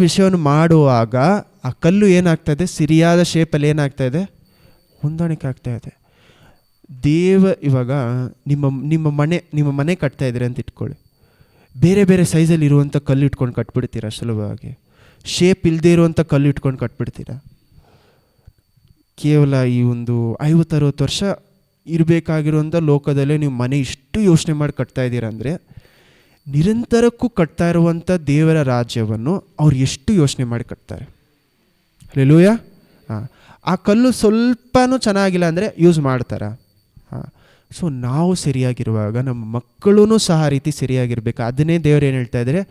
ವಿಷಯವನ್ನು ಮಾಡುವಾಗ ಆ ಕಲ್ಲು ಏನಾಗ್ತಾಯಿದೆ? ಸರಿಯಾದ ಶೇಪಲ್ಲಿ ಏನಾಗ್ತಾಯಿದೆ? ಹೊಂದಾಣಿಕೆ ಆಗ್ತಾಯಿದೆ. ಇವಾಗ ನಿಮ್ಮ ಮನೆ ಕಟ್ತಾ ಇದ್ದೀರಿ ಅಂತ ಇಟ್ಕೊಳ್ಳಿ. ಬೇರೆ ಬೇರೆ ಸೈಜಲ್ಲಿ ಇರುವಂಥ ಕಲ್ಲು ಇಟ್ಕೊಂಡು ಕಟ್ಬಿಡ್ತೀರಾ ಸುಲಭವಾಗಿ? ಶೇಪ್ ಇಲ್ಲದೆ ಇರುವಂಥ ಕಲ್ಲು ಇಟ್ಕೊಂಡು ಕಟ್ಬಿಡ್ತೀರಾ? ಕೇವಲ ಈ ಒಂದು 50-60 ವರ್ಷ ಇರಬೇಕಾಗಿರುವಂಥ ಲೋಕದಲ್ಲೇ ನೀವು ಮನೆ ಇಷ್ಟು ಯೋಚನೆ ಮಾಡಿ ಕಟ್ತಾ ಇದ್ದೀರಾ ಅಂದರೆ, ನಿರಂತರಕ್ಕೂ ಕಟ್ತಾ ಇರುವಂಥ ದೇವರ ರಾಜ್ಯವನ್ನು ಅವ್ರು ಎಷ್ಟು ಯೋಚನೆ ಮಾಡಿ ಕಟ್ತಾರೆ. ಹಲ್ಲೆಲೂಯಾ. ಆ ಕಲ್ಲು ಸ್ವಲ್ಪನೂ ಚೆನ್ನಾಗಿಲ್ಲ ಅಂದರೆ ಯೂಸ್ ಮಾಡ್ತಾರಾ? ಸೊ ನಾವು ಸರಿಯಾಗಿರುವಾಗ ನಮ್ಮ ಮಕ್ಕಳೂ ಸಹ ಆ ರೀತಿ ಸರಿಯಾಗಿರ್ಬೇಕು. ಅದನ್ನೇ ದೇವರು ಏನು ಹೇಳ್ತಾ ಇದ್ದಾರೆ?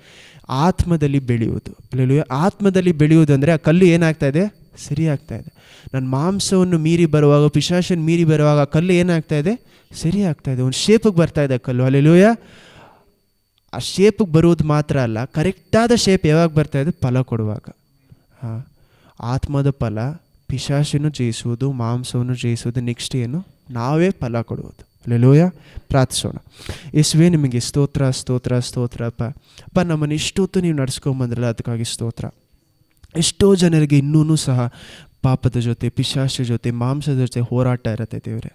ಆತ್ಮದಲ್ಲಿ ಬೆಳೆಯುವುದು. ಹಲ್ಲೆಲೂಯಾ. ಆತ್ಮದಲ್ಲಿ ಬೆಳೆಯುವುದು ಅಂದರೆ ಆ ಕಲ್ಲು ಏನಾಗ್ತಾ ಇದೆ? ಸರಿ ಆಗ್ತಾ ಇದೆ. ನನ್ನ ಮಾಂಸವನ್ನು ಮೀರಿ ಬರುವಾಗ, ಪಿಶಾಚನ ಮೀರಿ ಬರುವಾಗ ಆ ಕಲ್ಲು ಏನಾಗ್ತಾ ಇದೆ? ಸರಿ ಆಗ್ತಾ ಇದೆ. ಒಂದು ಶೇಪಿಗೆ ಬರ್ತಾ ಇದೆ ಕಲ್ಲು. ಹಲ್ಲೆಲೂಯಾ. ಆ ಶೇಪಿಗೆ ಬರುವುದು ಮಾತ್ರ ಅಲ್ಲ, ಕರೆಕ್ಟಾದ ಶೇಪ್ ಯಾವಾಗ ಬರ್ತಾ ಇದೆ? ಫಲ ಕೊಡುವಾಗ. ಆತ್ಮದ ಫಲ, ಪಿಶಾಚನ್ನು ಜಯಿಸುವುದು, ಮಾಂಸವನ್ನು ಜಯಿಸುವುದು. ನೆಕ್ಸ್ಟ್ ಏನು? ನಾವೇ ಫಲ ಕೊಡುವುದು. ಹಲ್ಲೆಲೂಯಾ. ಪ್ರಾರ್ಥಿಸೋಣ. ಯೇಸುವೇ, ನಿಮಗೆ ಸ್ತೋತ್ರ ಸ್ತೋತ್ರ ಸ್ತೋತ್ರ ಅಪ್ಪ. ನಮ್ಮನ್ನು ಇಷ್ಟೊತ್ತು ನೀವು ನಡೆಸ್ಕೊಂಬಂದ್ರಲ್ಲ, ಅದಕ್ಕಾಗಿ ಸ್ತೋತ್ರ. ಎಷ್ಟೋ ಜನರಿಗೆ ಇನ್ನೂ ಸಹ ಪಾಪದ ಜೊತೆ, ಪಿಶಾಚ ಜೊತೆ, ಮಾಂಸದ ಜೊತೆ ಹೋರಾಟ ಇರುತ್ತೆ ದೇವರೇ.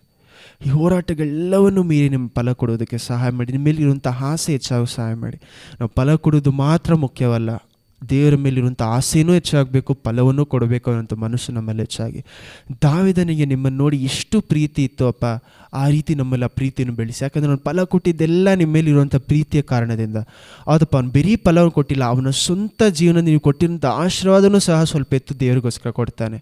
ಈ ಹೋರಾಟಗಳೆಲ್ಲವನ್ನು ಮೀರಿ ನಿಮ್ಮ ಫಲ ಕೊಡೋದಕ್ಕೆ ಸಹಾಯ ಮಾಡಿ. ನಿಮ್ಮ ಮೇಲಿರುವಂಥ ಆಸೆ ಹೆಚ್ಚಾಗಿ ಸಹಾಯ ಮಾಡಿ. ನಾವು ಫಲ ಕೊಡೋದು ಮಾತ್ರ ಮುಖ್ಯವಲ್ಲ, ದೇವರ ಮೇಲಿರುವಂಥ ಆಸೆನೂ ಹೆಚ್ಚಾಗಬೇಕು, ಫಲವನ್ನು ಕೊಡಬೇಕು ಅನ್ನೋಂಥ ಮನಸ್ಸು ನಮ್ಮಲ್ಲಿ ಹೆಚ್ಚಾಗಿ. ದಾವೀದನಿಗೆ ನಿಮ್ಮನ್ನು ನೋಡಿ ಎಷ್ಟು ಪ್ರೀತಿ ಇತ್ತು ಅಪ್ಪ, ಆ ರೀತಿ ನಮ್ಮಲ್ಲಿ ಆ ಪ್ರೀತಿಯನ್ನು ಬೆಳೆಸಿ. ಯಾಕಂದರೆ ಅವನು ಫಲ ಕೊಟ್ಟಿದ್ದೆಲ್ಲ ನಿಮ್ಮ ಮೇಲಿರುವಂಥ ಪ್ರೀತಿಯ ಕಾರಣದಿಂದ. ಹೌದಪ್ಪ, ಅವ್ನು ಬರೀ ಫಲವನ್ನು ಕೊಟ್ಟಿಲ್ಲ, ಅವನ ಸ್ವಂತ ಜೀವನ ನೀವು ಕೊಟ್ಟಿರುವಂಥ ಆಶೀರ್ವಾದನೂ ಸಹ ಸ್ವಲ್ಪ ಎತ್ತು ದೇವರಿಗೋಸ್ಕರ ಕೊಡ್ತಾನೆ.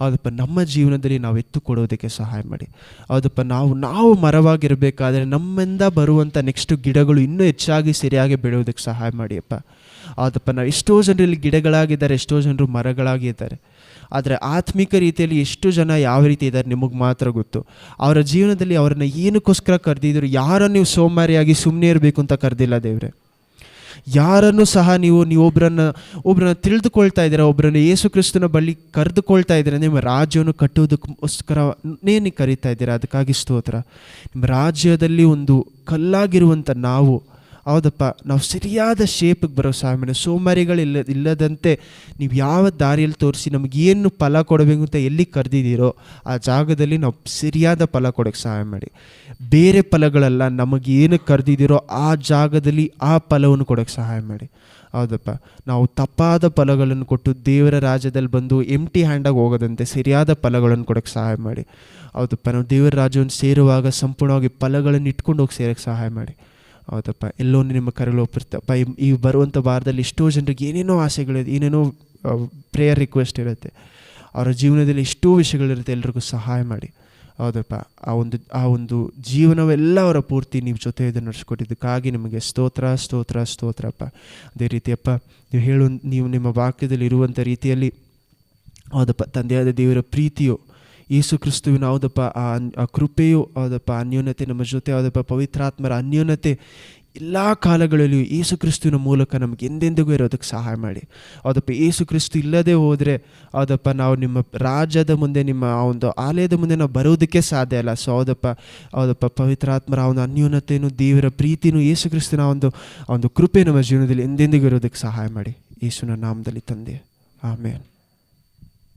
ಹೌದಪ್ಪ, ನಮ್ಮ ಜೀವನದಲ್ಲಿ ನಾವು ಎತ್ತು ಕೊಡೋದಕ್ಕೆ ಸಹಾಯ ಮಾಡಿ. ಹೌದಪ್ಪ, ನಾವು ಮರವಾಗಿರಬೇಕಾದ್ರೆ ನಮ್ಮಿಂದ ಬರುವಂಥ ನೆಕ್ಸ್ಟ್ ಗಿಡಗಳು ಇನ್ನೂ ಹೆಚ್ಚಾಗಿ ಸರಿಯಾಗಿ ಬೆಳೆಯೋದಕ್ಕೆ ಸಹಾಯ ಮಾಡಿ ಅಪ್ಪ. ಹೌದಪ್ಪ, ನಾವು ಎಷ್ಟೋ ಜನರಲ್ಲಿ ಗಿಡಗಳಾಗಿದ್ದಾರೆ, ಎಷ್ಟೋ ಜನರು ಮರಗಳಾಗಿದ್ದಾರೆ. ಆದರೆ ಆತ್ಮಿಕ ರೀತಿಯಲ್ಲಿ ಎಷ್ಟು ಜನ ಯಾವ ರೀತಿ ಇದ್ದಾರೆ ನಿಮಗೆ ಮಾತ್ರ ಗೊತ್ತು. ಅವರ ಜೀವನದಲ್ಲಿ ಅವರನ್ನ ಏನಕ್ಕೋಸ್ಕರ ಕರೆದಿದ್ರು? ಯಾರನ್ನು ನೀವು ಸೋಮಾರಿಯಾಗಿ ಸುಮ್ಮನೆ ಇರಬೇಕು ಅಂತ ಕರೆದಿಲ್ಲ ದೇವರೇ. ಯಾರನ್ನು ಸಹ ನೀವು ಒಬ್ಬರನ್ನ ತಿಳಿದುಕೊಳ್ತಾ ಇದ್ದೀರಾ, ಒಬ್ಬರನ್ನು ಯೇಸು ಕ್ರಿಸ್ತನ ಬಳಿ ಕರೆದುಕೊಳ್ತಾ ಇದ್ದೀರಾ, ನಿಮ್ಮ ರಾಜ್ಯವನ್ನು ಕಟ್ಟುವುದಕ್ಕೋಸ್ಕರ ನೇನು ಕರೀತಾ ಇದ್ದೀರಾ. ಅದಕ್ಕಾಗಿ ಸ್ತೋತ್ರ. ನಿಮ್ಮ ರಾಜ್ಯದಲ್ಲಿ ಒಂದು ಕಲ್ಲಾಗಿರುವಂಥ ನಾವು, ಹೌದಪ್ಪ, ನಾವು ಸರಿಯಾದ ಶೇಪಿಗೆ ಬರೋ ಸಹಾಯ ಮಾಡಿ. ಇಲ್ಲದಂತೆ ನೀವು ಯಾವ ದಾರಿಯಲ್ಲಿ ತೋರಿಸಿ ನಮಗೇನು ಫಲ ಕೊಡಬೇಕು ಅಂತ ಎಲ್ಲಿ ಕರೆದಿದ್ದೀರೋ ಆ ಜಾಗದಲ್ಲಿ ನಾವು ಸರಿಯಾದ ಫಲ ಕೊಡೋಕ್ಕೆ ಸಹಾಯ ಮಾಡಿ. ಬೇರೆ ಫಲಗಳಲ್ಲ, ನಮಗೇನು ಕರೆದಿದ್ದೀರೋ ಆ ಜಾಗದಲ್ಲಿ ಆ ಫಲವನ್ನು ಕೊಡೋಕ್ಕೆ ಸಹಾಯ ಮಾಡಿ. ಹೌದಪ್ಪ, ನಾವು ತಪ್ಪಾದ ಫಲಗಳನ್ನು ಕೊಟ್ಟು ದೇವರ ರಾಜ್ಯದಲ್ಲಿ ಬಂದು ಎಂಟಿ ಹ್ಯಾಂಡಾಗಿ ಹೋಗೋದಂತೆ ಸರಿಯಾದ ಫಲಗಳನ್ನು ಕೊಡೋಕ್ಕೆ ಸಹಾಯ ಮಾಡಿ. ಹೌದಪ್ಪ, ನಾವು ದೇವರ ರಾಜ್ಯವನ್ನು ಸೇರುವಾಗ ಸಂಪೂರ್ಣವಾಗಿ ಫಲಗಳನ್ನು ಇಟ್ಕೊಂಡು ಹೋಗಿ ಸೇರೋಕ್ಕೆ ಸಹಾಯ ಮಾಡಿ. ಹೌದಪ್ಪ, ಎಲ್ಲೋ ನಿಮ್ಮ ಕರೆಗಳು ಒಪ್ಪಿರ್ತಪ್ಪ. ಈ ಬರುವಂಥ ವಾರದಲ್ಲಿ ಎಷ್ಟೋ ಜನರಿಗೆ ಏನೇನೋ ಆಸೆಗಳಿದೆ, ಏನೇನೋ ಪ್ರೇಯರ್ ರಿಕ್ವೆಸ್ಟ್ ಇರುತ್ತೆ, ಅವರ ಜೀವನದಲ್ಲಿ ಎಷ್ಟೋ ವಿಷಯಗಳಿರುತ್ತೆ. ಎಲ್ರಿಗೂ ಸಹಾಯ ಮಾಡಿ. ಹೌದಪ್ಪ, ಆ ಒಂದು ಜೀವನವೆಲ್ಲ ಅವರ ಪೂರ್ತಿ ನೀವು ಜೊತೆ ಇದನ್ನು ನಡೆಸ್ಕೊಟ್ಟಿದ್ದಕ್ಕಾಗಿ ನಿಮಗೆ ಸ್ತೋತ್ರ ಸ್ತೋತ್ರ ಸ್ತೋತ್ರಪ್ಪ. ಅದೇ ರೀತಿಯಪ್ಪ, ನೀವು ನಿಮ್ಮ ವಾಕ್ಯದಲ್ಲಿ ಇರುವಂಥ ರೀತಿಯಲ್ಲಿ ಹೌದಪ್ಪ, ತಂದೆಯಾದ ದೇವರ ಪ್ರೀತಿಯು, ಯೇಸು ಕ್ರಿಸ್ತುವಿನ ಹೌದಪ್ಪ ಆ ಕೃಪೆಯು, ಹೌದಪ್ಪ ಅನ್ಯೋನ್ಯತೆ ನಮ್ಮ ಜೊತೆ, ಹೌದಪ್ಪ ಪವಿತ್ರಾತ್ಮರ ಅನ್ಯೋನ್ಯತೆ ಎಲ್ಲ ಕಾಲಗಳಲ್ಲಿಯೂ ಯೇಸು ಕ್ರಿಸ್ತುವಿನ ಮೂಲಕ ನಮಗೆ ಎಂದೆಂದಿಗೂ ಇರೋದಕ್ಕೆ ಸಹಾಯ ಮಾಡಿ. ಹೌದಪ್ಪ, ಯೇಸು ಕ್ರಿಸ್ತು ಇಲ್ಲದೆ ಹೋದರೆ ಹೌದಪ್ಪ ನಾವು ನಿಮ್ಮ ರಾಜ್ಯದ ಮುಂದೆ, ನಿಮ್ಮ ಆ ಒಂದು ಆಲಯದ ಮುಂದೆ ನಾವು ಬರೋದಕ್ಕೆ ಸಾಧ್ಯ ಇಲ್ಲ. ಸೊ ಹೌದಪ್ಪ ಪವಿತ್ರಾತ್ಮರ ಆ ಒಂದು ಅನ್ಯೋನ್ಯತೆಯೂ, ದೇವರ ಪ್ರೀತಿನೂ, ಯೇಸು ಕ್ರಿಸ್ತನ ಆ ಒಂದು ಕೃಪೆ ನಮ್ಮ ಜೀವನದಲ್ಲಿ ಎಂದೆಂದಿಗೂ ಇರೋದಕ್ಕೆ ಸಹಾಯ ಮಾಡಿ. ಯೇಸುವಿನ ನಾಮದಲ್ಲಿ ತಂದೆ, ಆಮೇನ್.